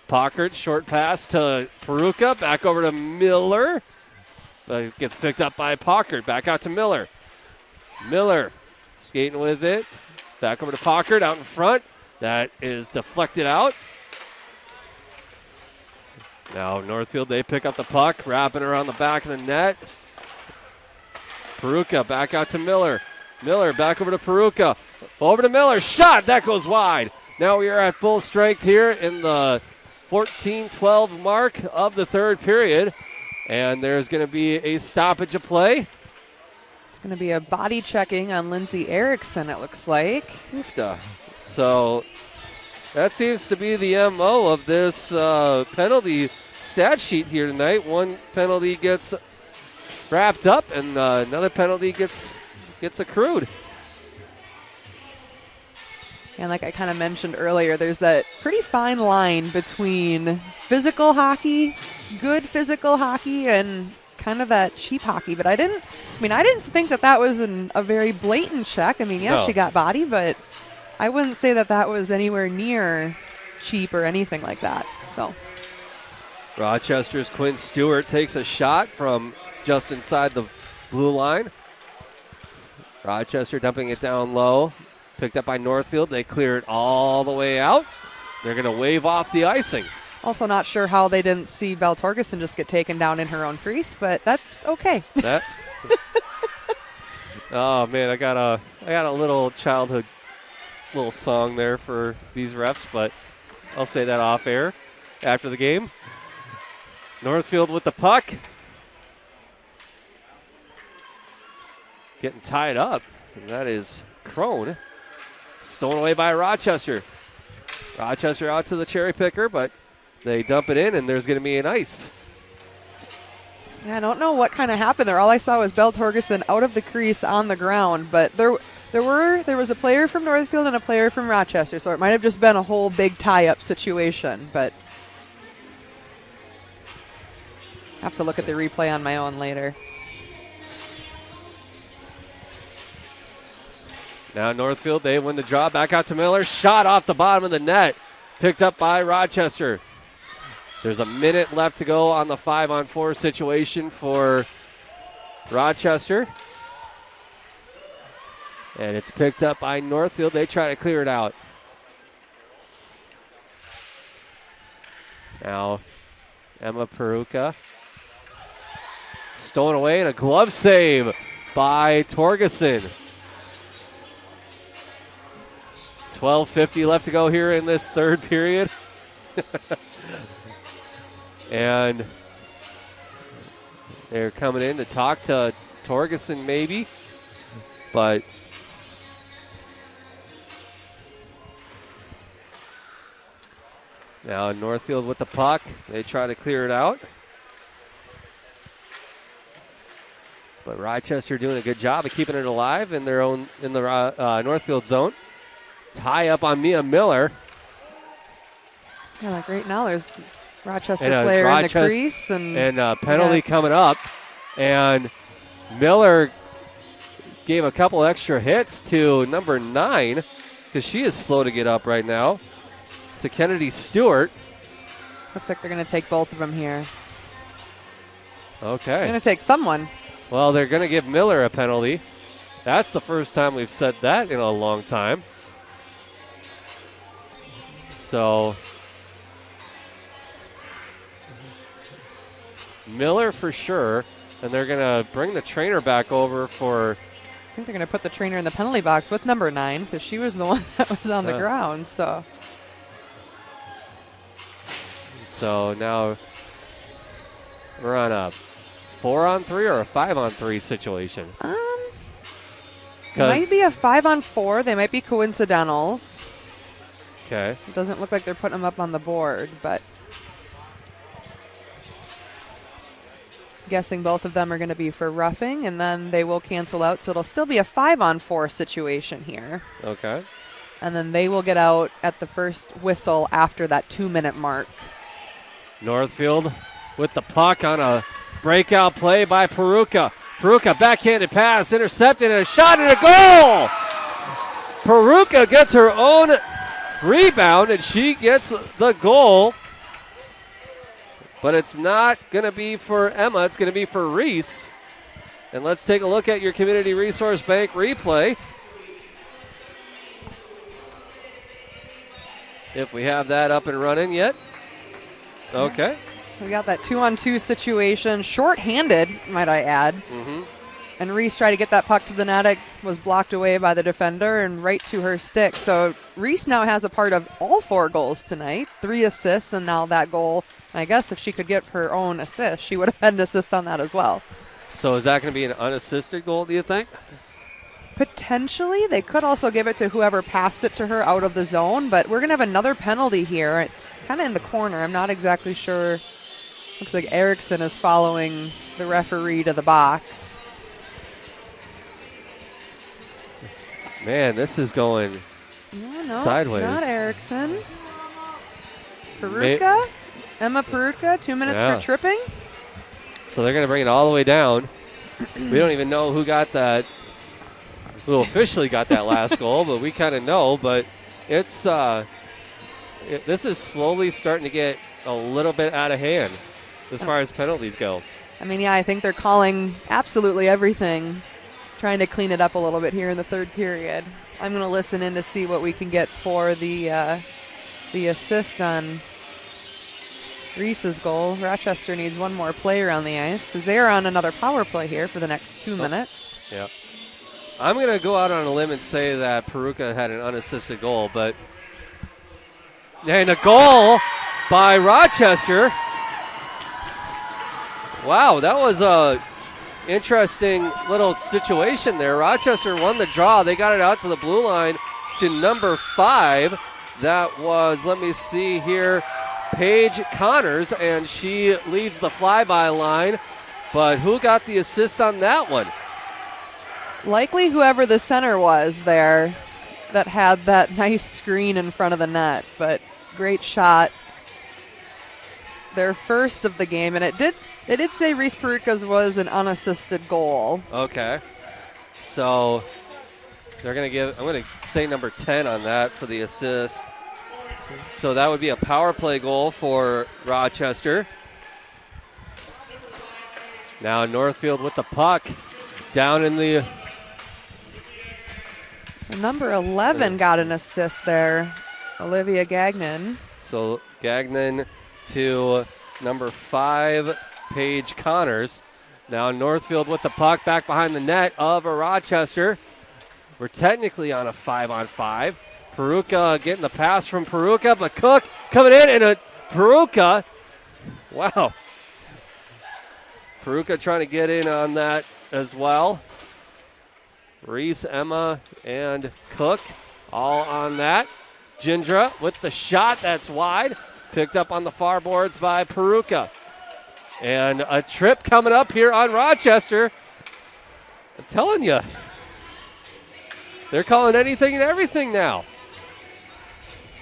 Pockert, short pass to Peruka. Back over to Miller. But gets picked up by Pockert. Back out to Miller. Miller skating with it. Back over to Pockert out in front. That is deflected out. Now Northfield, they pick up the puck, wrapping around the back of the net. Peruka back out to Miller. Miller back over to Peruka. Over to Miller. Shot. That goes wide. Now we are at full strength here in the 14-12 mark of the third period. And there's going to be a stoppage of play. It's going to be a body checking on Lindsay Erickson, it looks like. Oofda. So that seems to be the MO of this penalty stat sheet here tonight. One penalty gets wrapped up, and another penalty gets accrued. And like I kind of mentioned earlier, there's that pretty fine line between physical hockey, good physical hockey, and kind of that cheap hockey. But I didn't think that was a very blatant check. I mean, yeah, she got body, but I wouldn't say that was anywhere near cheap or anything like that. So Rochester's Quinn Stewart takes a shot from just inside the blue line. Rochester dumping it down low. Picked up by Northfield. They clear it all the way out. They're going to wave off the icing. Also not sure how they didn't see Belle Torgerson just get taken down in her own crease, but that's okay. That. Oh man, I got a little childhood little song there for these refs, but I'll say that off air after the game. Northfield with the puck. Getting tied up. And that is Crone. Stolen away by Rochester. Rochester out to the cherry picker, but they dump it in, and there's going to be an ice. Yeah, I don't know what kind of happened there. All I saw was Belle Torgerson out of the crease on the ground, but there was a player from Northfield and a player from Rochester, so it might have just been a whole big tie-up situation, but I have to look at the replay on my own later. Now Northfield, they win the draw. Back out to Miller. Shot off the bottom of the net. Picked up by Rochester. There's a minute left to go on the 5-on-4 situation for Rochester. And it's picked up by Northfield. They try to clear it out. Now Emma Peruka. Stolen away and a glove save by Torgerson. 12:50 left to go here in this third period. And they're coming in to talk to Torgerson maybe. But now Northfield with the puck. They try to clear it out. But Rochester doing a good job of keeping it alive in the Northfield zone. Tie up on Mia Miller. Yeah, like right now there's Rochester player in the crease. And a penalty coming up. And Miller gave a couple extra hits to number 9 because she is slow to get up right now. To Kennedy Stewart. Looks like they're going to take both of them here. Okay. They're going to take someone. Well, they're going to give Miller a penalty. That's the first time we've said that in a long time. So Miller for sure, and they're going to bring the trainer back over for... I think they're going to put the trainer in the penalty box with number 9 because she was the one that was on the ground. So now we're on a 4-on-3 or a 5-on-3 situation. It might be a 5-on-4. They might be coincidentals. Okay. It doesn't look like they're putting them up on the board, but guessing both of them are going to be for roughing, and then they will cancel out, so it'll still be a 5-on-4 situation here. Okay. And then they will get out at the first whistle after that 2-minute mark. Northfield with the puck on a breakout play by Peruka. Peruka backhanded pass, intercepted, and a shot and a goal! Peruka gets her own rebound, and she gets the goal. But it's not going to be for Emma. It's going to be for Reese. And let's take a look at your Community Resource Bank replay. If we have that up and running yet. Okay. So we got that 2-on-2 situation. Short-handed, might I add. Mm-hmm. And Reese tried to get that puck to the net. It was blocked away by the defender and right to her stick. So Reese now has a part of all 4 goals tonight. 3 assists and now that goal. I guess if she could get her own assist, she would have had an assist on that as well. So is that going to be an unassisted goal, do you think? Potentially. They could also give it to whoever passed it to her out of the zone, but we're going to have another penalty here. It's kind of in the corner. I'm not exactly sure. Looks like Erickson is following the referee to the box. Man, this is going sideways. Not Erickson. Peruka? Emma Peruka, 2 minutes for tripping. So they're going to bring it all the way down. We don't even know who got that, who officially got that last goal, but we kind of know. But it's this is slowly starting to get a little bit out of hand as far as penalties go. I mean, yeah, I think they're calling absolutely everything, trying to clean it up a little bit here in the third period. I'm going to listen in to see what we can get for the assist on Reese's goal. Rochester needs one more player on the ice because they are on another power play here for the next 2 minutes. Yeah. I'm going to go out on a limb and say that Peruka had an unassisted goal, and a goal by Rochester. Wow, that was a interesting little situation there. Rochester won the draw. They got it out to the blue line to number 5. That was, let me see here, Paige Connors, and she leads the flyby line. But who got the assist on that one? Likely whoever the center was there that had that nice screen in front of the net, but great shot. Their first of the game, and they did say Reese Peruka's was an unassisted goal. Okay. So they're going to I'm going to say number 10 on that for the assist. So that would be a power play goal for Rochester. Now Northfield with the puck down in the... So number 11 got an assist there, Olivia Gagnon. So Gagnon to number 5, Paige Connors. Now Northfield with the puck back behind the net of Rochester. We're technically on a 5-on-5. Peruka getting the pass from Peruka, but Cook coming in, and Peruka, wow. Peruka trying to get in on that as well. Reese, Emma, and Cook all on that. Gindra with the shot, that's wide. Picked up on the far boards by Peruka. And a trip coming up here on Rochester. I'm telling you, they're calling anything and everything now.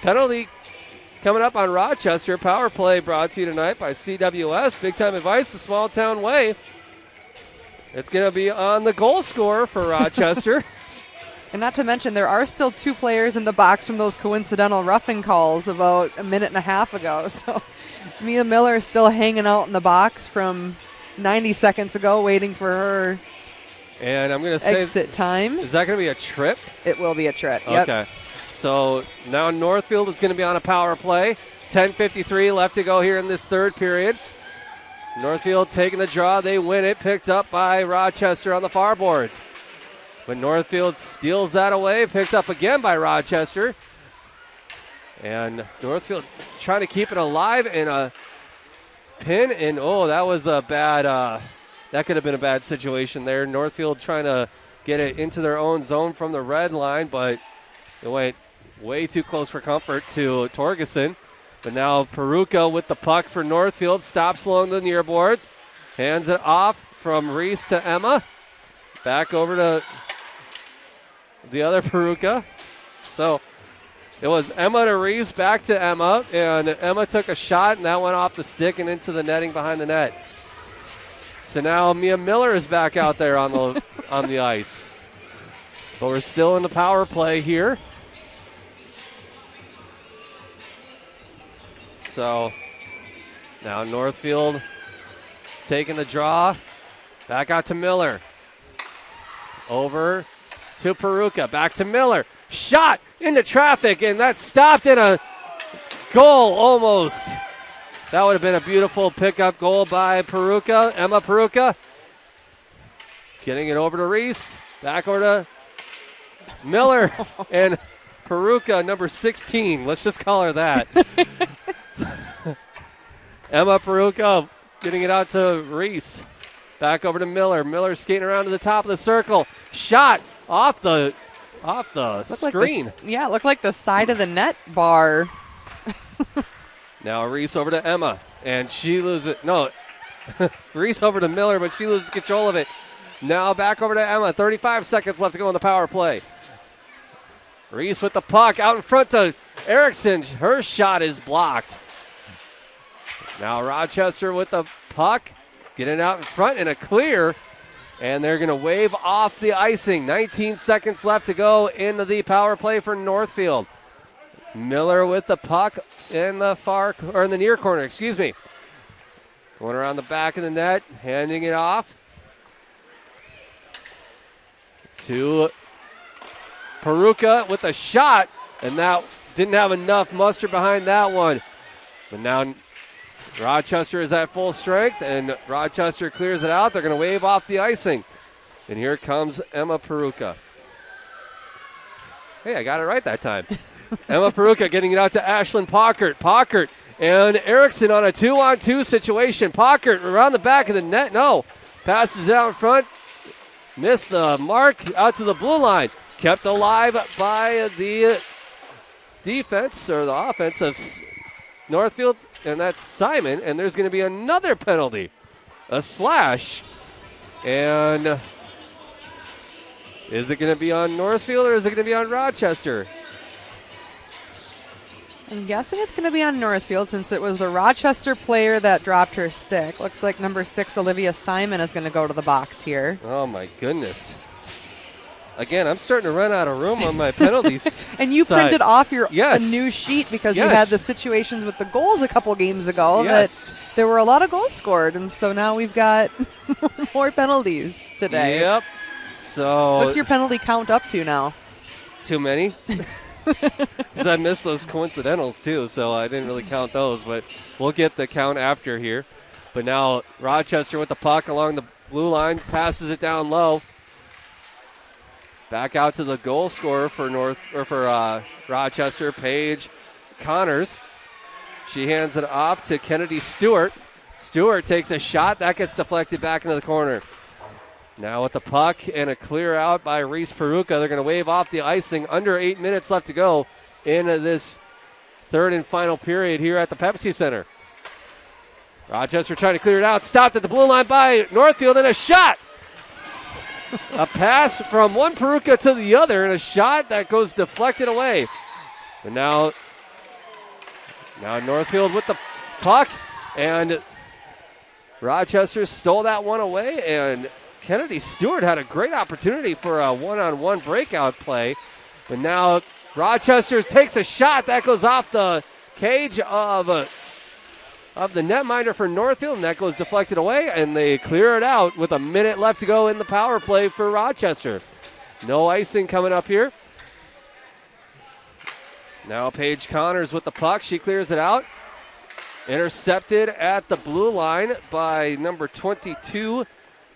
Penalty coming up on Rochester. Power play brought to you tonight by CWS. Big time advice the small town way. It's going to be on the goal scorer for Rochester. And not to mention, there are still 2 players in the box from those coincidental roughing calls about a minute and a half ago. So Mia Miller is still hanging out in the box from 90 seconds ago, waiting for her and I'm going to say exit time. Is that going to be a trip? It will be a trip. Yep. Okay. So now Northfield is going to be on a power play. 10:53 left to go here in this third period. Northfield taking the draw. They win it. Picked up by Rochester on the far boards. But Northfield steals that away. Picked up again by Rochester. And Northfield trying to keep it alive in a pin. And, that was a bad, that could have been a bad situation there. Northfield trying to get it into their own zone from the red line, but it went way too close for comfort to Torgerson. But now Peruka with the puck for Northfield. Stops along the near boards. Hands it off from Reese to Emma. Back over to the other Peruka. So it was Emma to Reese, back to Emma. And Emma took a shot, and that went off the stick and into the netting behind the net. So now Mia Miller is back out there on the ice. But we're still in the power play here. So now Northfield taking the draw. Back out to Miller. Over to Peruka. Back to Miller. Shot into traffic, and that's stopped in a goal almost. That would have been a beautiful pickup goal by Peruka. Emma Peruka. Getting it over to Reese. Back over to Miller. And Peruka, number 16. Let's just call her that. Emma Peruka getting it out to Reese. Back over to Miller. Miller skating around to the top of the circle. Shot off the screen. It looked like the side of the net bar. Now Reese over to Emma, and she loses it. No, Reese over to Miller, but she loses control of it. Now back over to Emma. 35 seconds left to go in the power play. Reese with the puck out in front to Erickson. Her shot is blocked. Now Rochester with the puck. Getting out in front in a clear. And they're going to wave off the icing. 19 seconds left to go into the power play for Northfield. Miller with the puck in the near corner, Going around the back of the net, handing it off to Peruka with a shot, and that didn't have enough muster behind that one. But now Rochester is at full strength, and Rochester clears it out. They're going to wave off the icing. And here comes Emma Peruka. Hey, I got it right that time. Emma Peruka getting it out to Ashlyn Pockert. Pockert and Erickson on a 2-on-2 situation. Pockert around the back of the net. No. Passes it out in front. Missed the mark out to the blue line. Kept alive by the defense or the offense of Northfield, and that's Simon. And there's going to be another penalty. A slash. And is it going to be on Northfield or is it going to be on Rochester? I'm guessing it's going to be on Northfield since it was the Rochester player that dropped her stick. Looks like number 6, Olivia Simon, is going to go to the box here. Oh, my goodness. Again, I'm starting to run out of room on my penalties. And you side. printed off a Yes. new sheet because Yes. we had the situations with the goals a couple games ago Yes. that there were a lot of goals scored. And so now we've got more penalties today. Yep. So What's your penalty count up to now? Too many? Because I missed those coincidentals too, so I didn't really count those. But we'll get the count after here. But now Rochester with the puck along the blue line, passes it down low. Back out to the goal scorer for Rochester, Paige Connors. She hands it off to Kennedy Stewart. Stewart takes a shot. That gets deflected back into the corner. Now with the puck and a clear out by Reese Peruka. They're going to wave off the icing. Under 8 minutes left to go in this third and final period here at the Pepsi Center. Rochester trying to clear it out. Stopped at the blue line by Northfield, and a shot. A pass from one Peruka to the other, and a shot that goes deflected away. And now Northfield with the puck, and Rochester stole that one away, and Kennedy Stewart had a great opportunity for a one-on-one breakout play. But now Rochester takes a shot that goes off the cage of the netminder for Northfield, and that goes deflected away, and they clear it out with a minute left to go in the power play for Rochester. No icing coming up here. Now Paige Connors with the puck. She clears it out. Intercepted at the blue line by number 22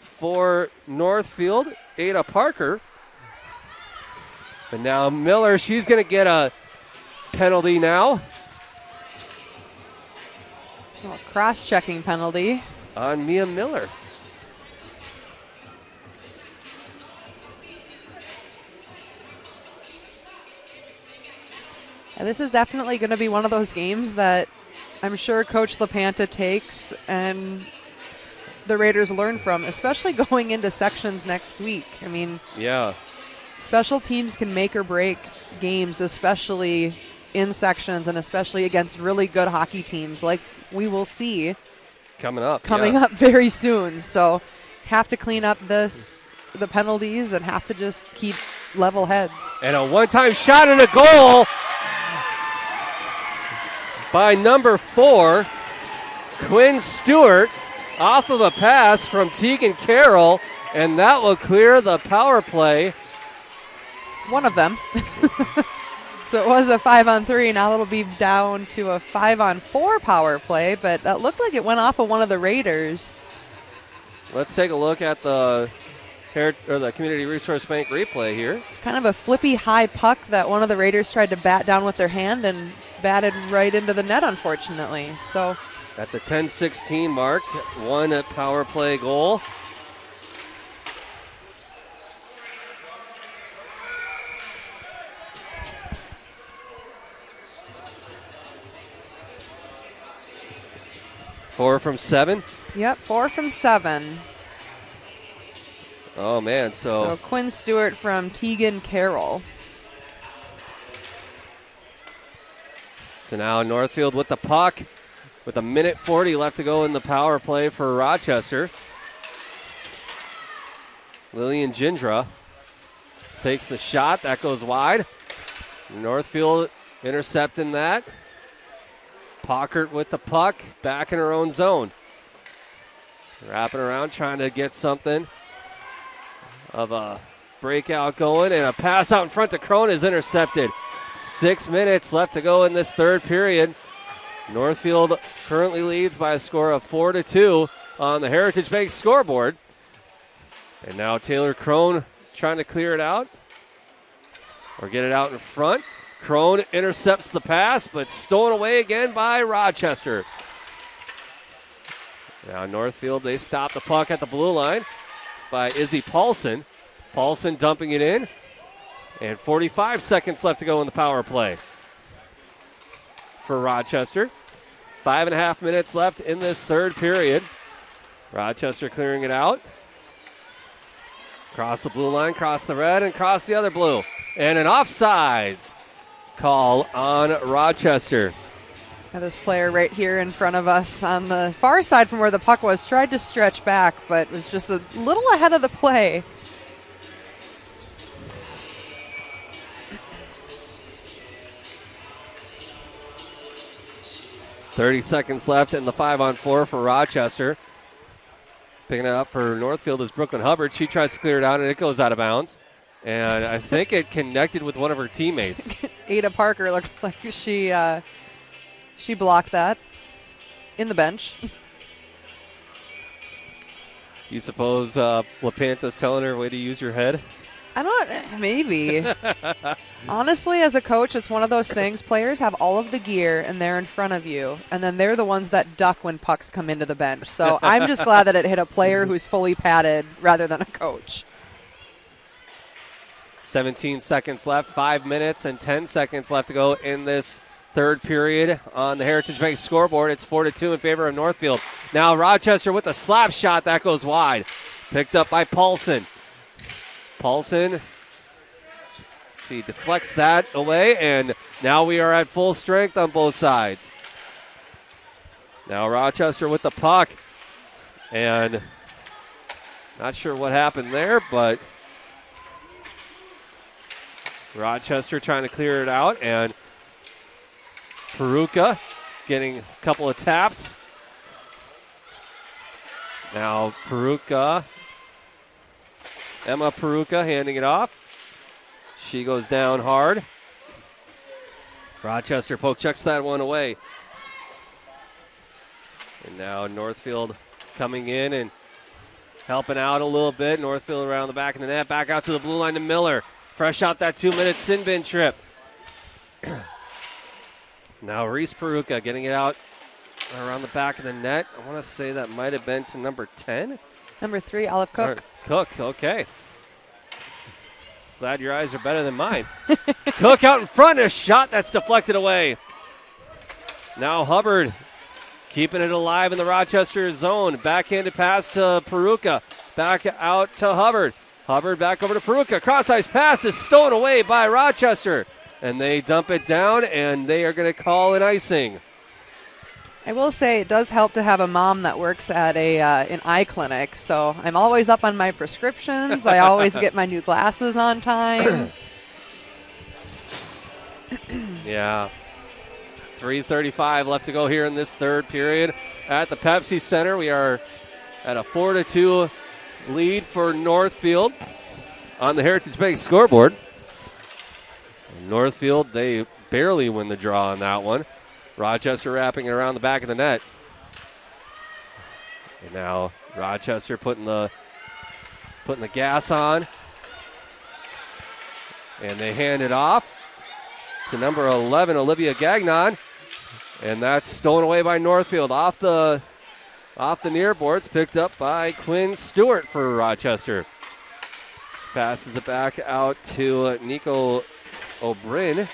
for Northfield, Ada Parker. And now Miller, she's going to get a penalty now. Oh, cross-checking penalty on Mia Miller. And this is definitely going to be one of those games that I'm sure Coach LaPanta takes and the Raiders learn from, especially going into sections next week. I mean, yeah, special teams can make or break games, especially in sections and especially against really good hockey teams like we will see coming up very soon. So have to clean up the penalties and have to just keep level heads. And a one-time shot and a goal by number 4, Quinn Stewart, off of a pass from Tegan Carroll, and that will clear the power play. One of them. So it was a 5-on-3. Now it'll be down to a 5-on-4 power play, but that looked like it went off of one of the Raiders. Let's take a look at the Community Resource Bank replay here. It's kind of a flippy high puck that one of the Raiders tried to bat down with their hand and batted right into the net, unfortunately. So at the 10-16 mark, one power play goal. Four from 7? Yep, 4 from 7. Oh, man, So Quinn Stewart from Tegan Carroll. So now Northfield with the puck with a minute 40 left to go in the power play for Rochester. Lillian Gindra takes the shot. That goes wide. Northfield intercepting that. Pockert with the puck, back in her own zone. Wrapping around, trying to get something of a breakout going, and a pass out in front to Crone is intercepted. 6 minutes left to go in this third period. Northfield currently leads by a score of 4-2 on the Heritage Bank scoreboard. And now Taylor Crone trying to clear it out or get it out in front. Crone intercepts the pass, but stolen away again by Rochester. Now Northfield, they stop the puck at the blue line by Izzy Paulson. Paulson dumping it in. And 45 seconds left to go in the power play for Rochester. 5.5 minutes left in this third period. Rochester clearing it out. Cross the blue line, cross the red, and cross the other blue. And an offsides call on Rochester. Now this player right here in front of us on the far side from where the puck was tried to stretch back, but was just a little ahead of the play. .30 seconds left in the 5-on-4 for Rochester. Picking it up for Northfield is Brooklyn Hubbard. She tries to clear it out, and it goes out of bounds. And I think it connected with one of her teammates. Ada Parker looks like she blocked that in the bench. You suppose LaPanta's telling her way to use your head? I don't, maybe. Honestly, as a coach, it's one of those things. Players have all of the gear, and they're in front of you, and then they're the ones that duck when pucks come into the bench. So I'm just glad that it hit a player who's fully padded rather than a coach. 17 seconds left, 5 minutes and 10 seconds left to go in this third period on the Heritage Bank scoreboard. It's 4-2 in favor of Northfield. Now Rochester with a slap shot that goes wide. Picked up by Paulson. Paulson, she deflects that away, and now we are at full strength on both sides. Now Rochester with the puck, and not sure what happened there, but Rochester trying to clear it out, and Peruka getting a couple of taps. Now Emma Peruka handing it off. She goes down hard. Rochester poke checks that one away. And now Northfield coming in and helping out a little bit. Northfield around the back of the net. Back out to the blue line to Miller. Fresh out that 2-minute sin bin trip. Now Reese Peruka getting it out around the back of the net. I want to say that might have been to number 10. Number 3, Olive Cook. Cook, okay. Glad your eyes are better than mine. Cook out in front, a shot that's deflected away. Now Hubbard keeping it alive in the Rochester zone. Backhanded pass to Peruka. Back out to Hubbard. Hubbard back over to Peruka. Cross-ice pass is stolen away by Rochester. And they dump it down, and they are going to call an icing. I will say it does help to have a mom that works at an eye clinic. So I'm always up on my prescriptions. I always get my new glasses on time. Yeah. 3:35 left to go here in this third period at the Pepsi Center. We are at a 4-2 lead for Northfield on the Heritage Bank scoreboard. Northfield, they barely win the draw on that one. Rochester wrapping it around the back of the net. And now Rochester putting the gas on. And they hand it off to number 11, Olivia Gagnon. And that's stolen away by Northfield off the near boards, picked up by Quinn Stewart for Rochester. Passes it back out to Nico O'Brien.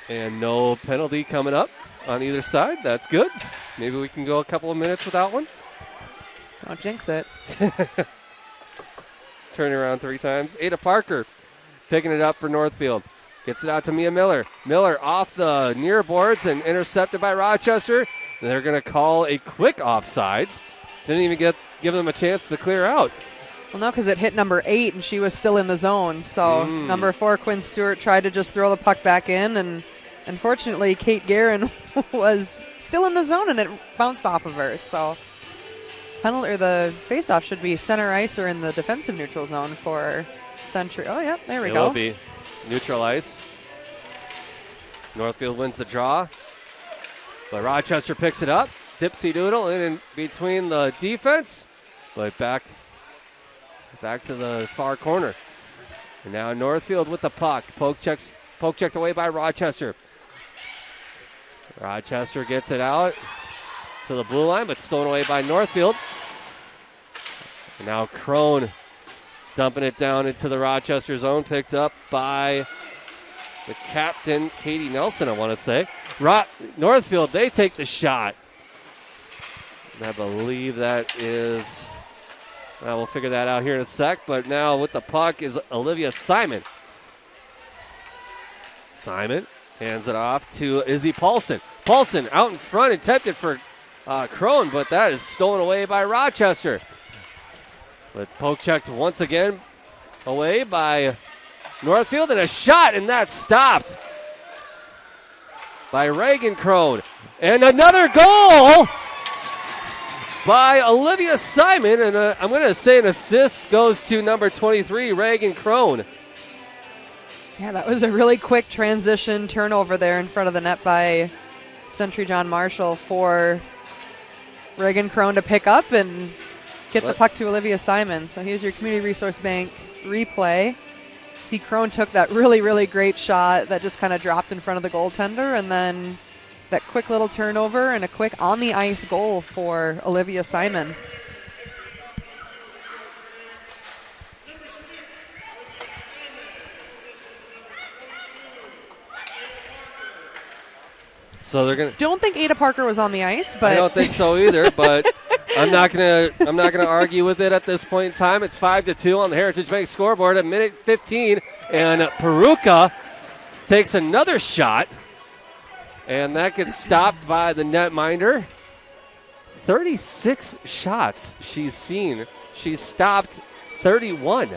And no penalty coming up on either side. That's good. Maybe we can go a couple of minutes without one. Don't jinx it. Turning around 3 times. Ada Parker picking it up for Northfield. Gets it out to Mia Miller. Miller off the near boards and intercepted by Rochester. And they're going to call a quick offsides. Didn't even give them a chance to clear out. Well, no, because it hit number 8 and she was still in the zone. So number 4, Quinn Stewart, tried to just throw the puck back in, and unfortunately, Kate Guerin was still in the zone and it bounced off of her. So the faceoff should be center ice or in the defensive neutral zone for Century. Oh, yeah, there we go. It will be neutral ice. Northfield wins the draw. But Rochester picks it up. Dipsy Doodle in between the defense. But back to the far corner. And now Northfield with the puck. Poke checked away by Rochester. Rochester gets it out to the blue line, but stolen away by Northfield. And now Crone dumping it down into the Rochester zone, picked up by the captain, Katie Nelson, I want to say. Northfield, they take the shot. And I believe that is, we'll figure that out here in a sec, but now with the puck is Olivia Simon. Simon hands it off to Izzy Paulson. Paulson out in front, intended for Crone, but that is stolen away by Rochester. But poke checked once again away by Northfield, and a shot, and that's stopped by Reagan Crone. And another goal by Olivia Simon, and I'm going to say an assist goes to number 23, Reagan Crone. Yeah, that was a really quick transition turnover there in front of the net by Century John Marshall for Reagan Crone to pick up and get the puck to Olivia Simon. So here's your Community Resource Bank replay. See, Crone took that really, really great shot that just kind of dropped in front of the goaltender, and then that quick little turnover and a quick on-the-ice goal for Olivia Simon. So they're gonna. Don't think Ada Parker was on the ice, but I don't think so either. But I'm not gonna argue with it at this point in time. It's 5-2 on the Heritage Bank scoreboard at minute 15, and Peruka takes another shot, and that gets stopped by the netminder. 36 shots she's seen. She's stopped 31.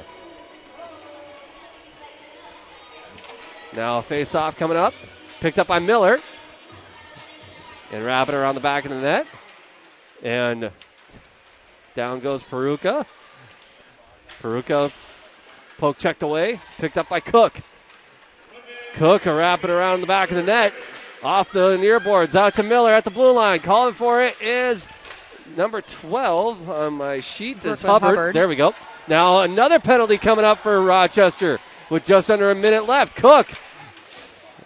Now a face-off coming up, picked up by Miller. And wrapping around the back of the net. And down goes Peruka. Peruka poke checked away. Picked up by Cook. Cook wrapping around the back of the net. Off the near boards. Out to Miller at the blue line. Calling for it is number 12 on my sheet. Is Hubbard. There we go. Now another penalty coming up for Rochester with just under a minute left. Cook.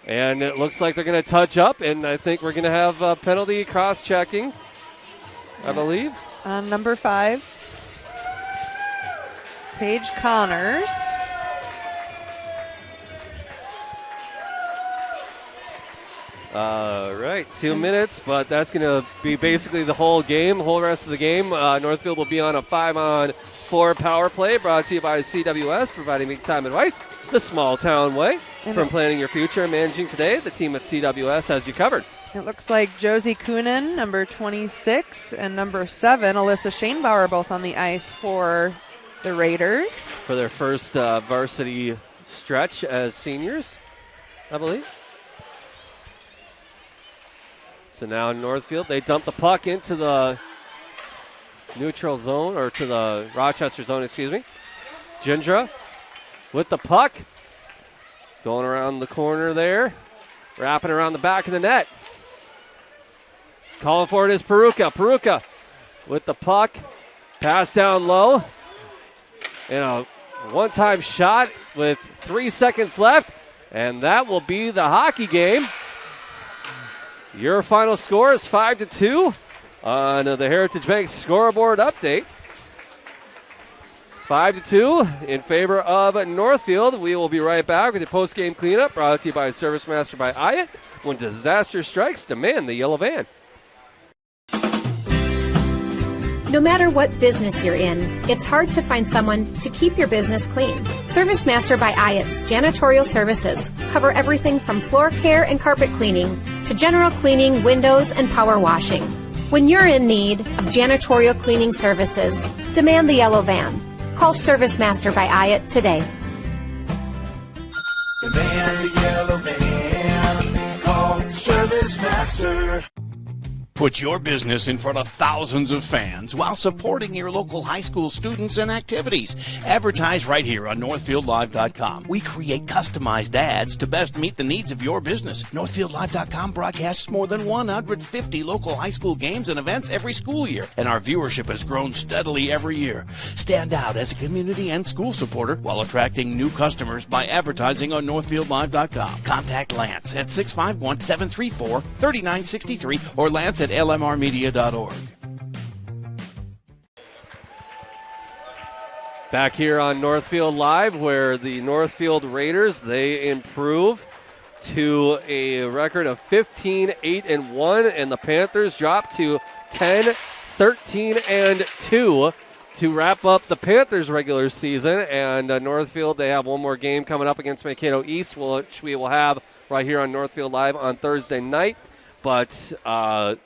And it looks like they're going to touch up, and I think we're going to have a penalty cross-checking, I believe. On number 5, Paige Connors. All right, 2 minutes, but that's going to be basically the whole game, the whole rest of the game. Northfield will be on a 5-on-4 power play brought to you by CWS, providing big time advice the small town way. From planning your future and managing today, the team at CWS has you covered. It looks like Josie Coonan, number 26, and number 7, Alyssa Schoenbauer, both on the ice for the Raiders. For their first varsity stretch as seniors, I believe. So now Northfield, they dump the puck into the neutral zone, or to the Rochester zone, excuse me. Gindra with the puck. Going around the corner there. Wrapping around the back of the net. Calling for it is Peruka. Peruka with the puck. Pass down low. And a one-time shot with 3 seconds left. And that will be the hockey game. Your final score is 5-2 on the Heritage Bank scoreboard update. 5-2 in favor of Northfield. We will be right back with your post-game cleanup brought to you by Service Master by Hyatt. When disaster strikes, demand the yellow van. No matter what business you're in, it's hard to find someone to keep your business clean. Service Master by Hyatt's janitorial services cover everything from floor care and carpet cleaning to general cleaning, windows, and power washing. When you're in need of janitorial cleaning services, demand the yellow van. Call Service Master by Hyatt today. Demand the yellow van. Call Service Master. Put your business in front of thousands of fans while supporting your local high school students and activities. Advertise right here on NorthfieldLive.com. We create customized ads to best meet the needs of your business. NorthfieldLive.com broadcasts more than 150 local high school games and events every school year, and our viewership has grown steadily every year. Stand out as a community and school supporter while attracting new customers by advertising on NorthfieldLive.com. Contact Lance at 651-734-3963 or Lance at lmrmedia.org. Back here on Northfield Live, where the Northfield Raiders, they improve to a record of 15-8-1, and the Panthers drop to 10-13-2 to wrap up the Panthers' regular season. And Northfield, they have one more game coming up against Mankato East, which we will have right here on Northfield Live on Thursday night. But the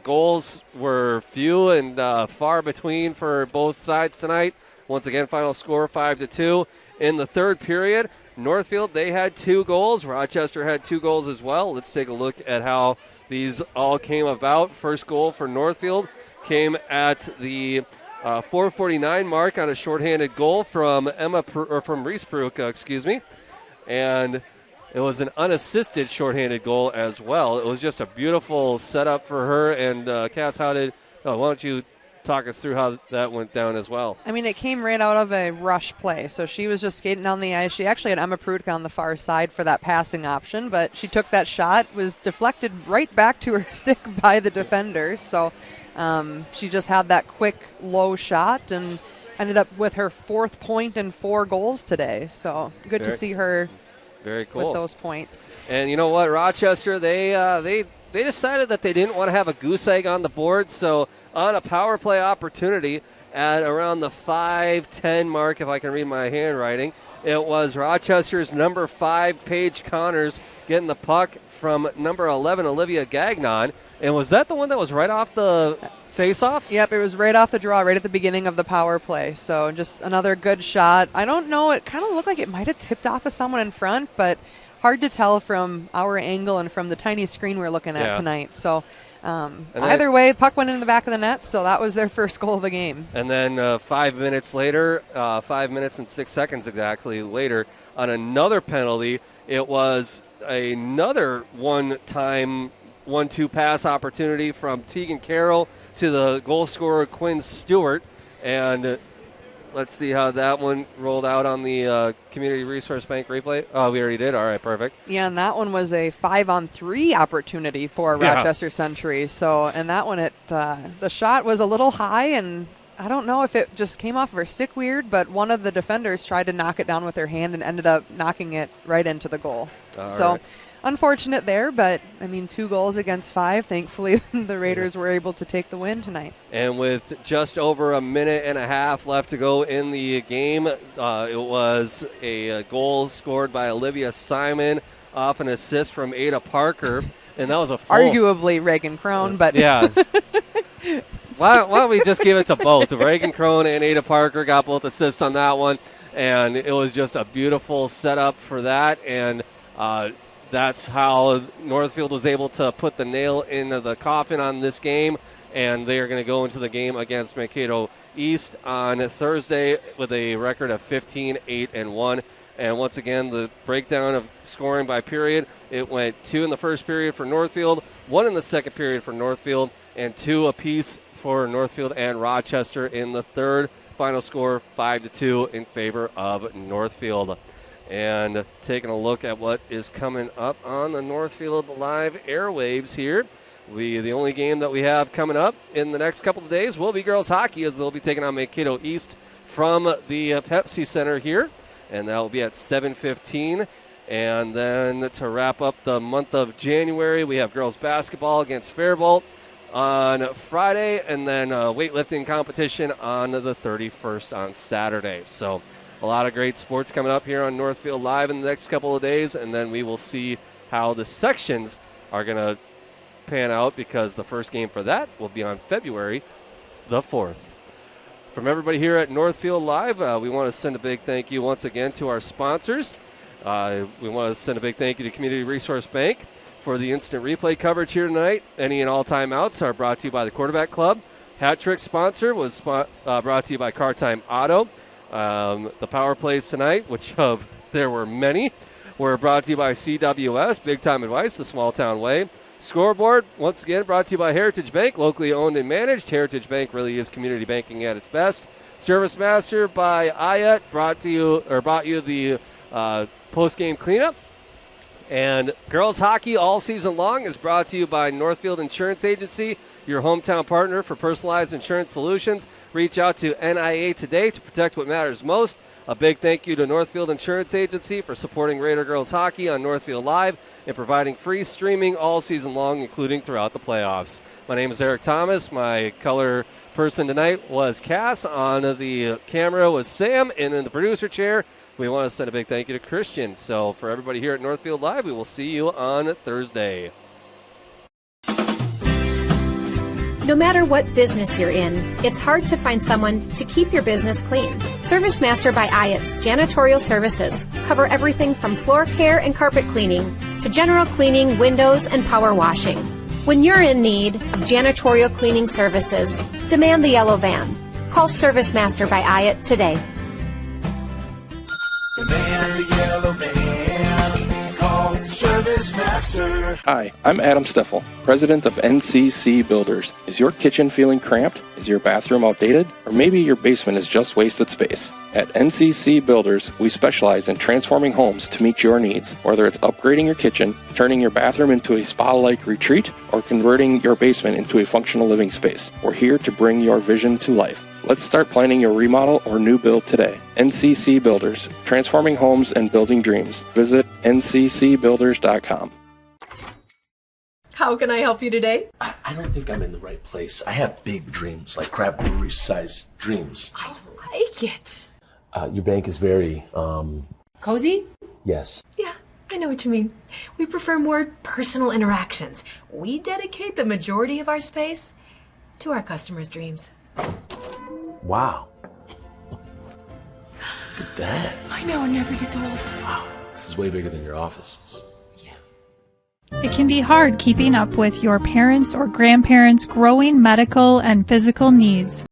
goals were few and far between for both sides tonight. Once again, final score 5-2. In the third period, Northfield, they had 2 goals. Rochester had 2 goals as well. Let's take a look at how these all came about. First goal for Northfield came at the 4:49 mark on a shorthanded goal from Reese Pruick, and it was an unassisted shorthanded goal as well. It was just a beautiful setup for her. And Cass, why don't you talk us through how that went down as well? I mean, it came right out of a rush play. So she was just skating down the ice. She actually had Emma Pruitt on the far side for that passing option, but she took that shot, was deflected right back to her stick by the defender. So she just had that quick, low shot and ended up with her 4th point and 4 goals today. So good to see her. Very cool. With those points. And you know what? Rochester, they decided that they didn't want to have a goose egg on the board. So on a power play opportunity at around the 5:10 mark, if I can read my handwriting, it was Rochester's number 5, Paige Connors, getting the puck from number 11, Olivia Gagnon. And was that the one that was right off the face-off? Yep, it was right off the draw, right at the beginning of the power play. So just another good shot. I don't know, it kind of looked like it might have tipped off of someone in front, but hard to tell from our angle and from the tiny screen we're looking at tonight. So either way, puck went in the back of the net, so that was their first goal of the game. And then 5 minutes later, 5 minutes and 6 seconds exactly later, on another penalty, it was another one-time 1-2 pass opportunity from Tegan Carroll to the goal scorer Quinn Stewart. And let's see how that one rolled out on the Community Resource Bank replay. Oh, we already did? All right, perfect. Yeah, and that one was a 5-on-3 opportunity for Rochester Century. So, and that one, the shot was a little high, and I don't know if it just came off of her stick weird, but one of the defenders tried to knock it down with her hand and ended up knocking it right into the goal. Right. Unfortunate there, but, 2 goals against 5. Thankfully, the Raiders were able to take the win tonight. And with just over a minute and a half left to go in the game, it was a goal scored by Olivia Simon off an assist from Ada Parker, and that was a full... Arguably Reagan Crone, but... Yeah. Why don't we just give it to both? Reagan Crone and Ada Parker got both assists on that one, and it was just a beautiful setup for that, and... that's how Northfield was able to put the nail into the coffin on this game, and they are going to go into the game against Mankato East on Thursday with a record of 15-8-1. And once again, the breakdown of scoring by period, it went 2 in the first period for Northfield, 1 in the second period for Northfield, and 2 apiece for Northfield and Rochester in the third. Final score 5-2 in favor of Northfield. And taking a look at what is coming up on the Northfield Live airwaves here. The only game that we have coming up in the next couple of days will be girls hockey, as they'll be taking on Mankato East from the Pepsi Center here. And that will be at 7:15. And then to wrap up the month of January, we have girls basketball against Faribault on Friday, and then weightlifting competition on the 31st on Saturday. So a lot of great sports coming up here on Northfield Live in the next couple of days, and then we will see how the sections are going to pan out, because the first game for that will be on February the 4th. From everybody here at Northfield Live, we want to send a big thank you once again to our sponsors. We want to send a big thank you to Community Resource Bank, for the instant replay coverage here tonight. Any and all timeouts are brought to you by the Quarterback Club. Hat Trick sponsor was brought to you by Car Time Auto. The power plays tonight, which there were many, were brought to you by CWS, Big Time Advice, the Small Town Way. Scoreboard, once again, brought to you by Heritage Bank, locally owned and managed. Heritage Bank really is community banking at its best. Service Master by Ayat brought you the post-game cleanup. And girls hockey all season long is brought to you by Northfield Insurance Agency, your hometown partner for personalized insurance solutions. Reach out to NIA today to protect what matters most. A big thank you to Northfield Insurance Agency for supporting Raider girls hockey on Northfield Live and providing free streaming all season long, including throughout the playoffs. My name is Eric Thomas. My color person tonight was Cass. On the camera was Sam, and in the producer chair, we want to send a big thank you to Christian. So for everybody here at Northfield Live, we will see you on Thursday. No matter what business you're in, it's hard to find someone to keep your business clean. Service Master by Ayat's janitorial services cover everything from floor care and carpet cleaning to general cleaning, windows, and power washing. When you're in need of janitorial cleaning services, demand the yellow van. Call Service Master by Ayat today. Demand the yellow van. Call Service Master. Hi, I'm Adam Steffel, president of NCC Builders. Is your kitchen feeling cramped? Is your bathroom outdated? Or maybe your basement is just wasted space? At NCC Builders, we specialize in transforming homes to meet your needs. Whether it's upgrading your kitchen, turning your bathroom into a spa-like retreat, or converting your basement into a functional living space, we're here to bring your vision to life. Let's start planning your remodel or new build today. NCC Builders, transforming homes and building dreams. Visit nccbuilders.com. How can I help you today? I don't think I'm in the right place. I have big dreams, like craft brewery-sized dreams. I like it. Your bank is very, Cozy? yes. Yeah, I know what you mean. We prefer more personal interactions. We dedicate the majority of our space to our customers' dreams. Wow. Look at that. I know, it never gets old. Wow, this is way bigger than your office. It can be hard keeping up with your parents' or grandparents' growing medical and physical needs.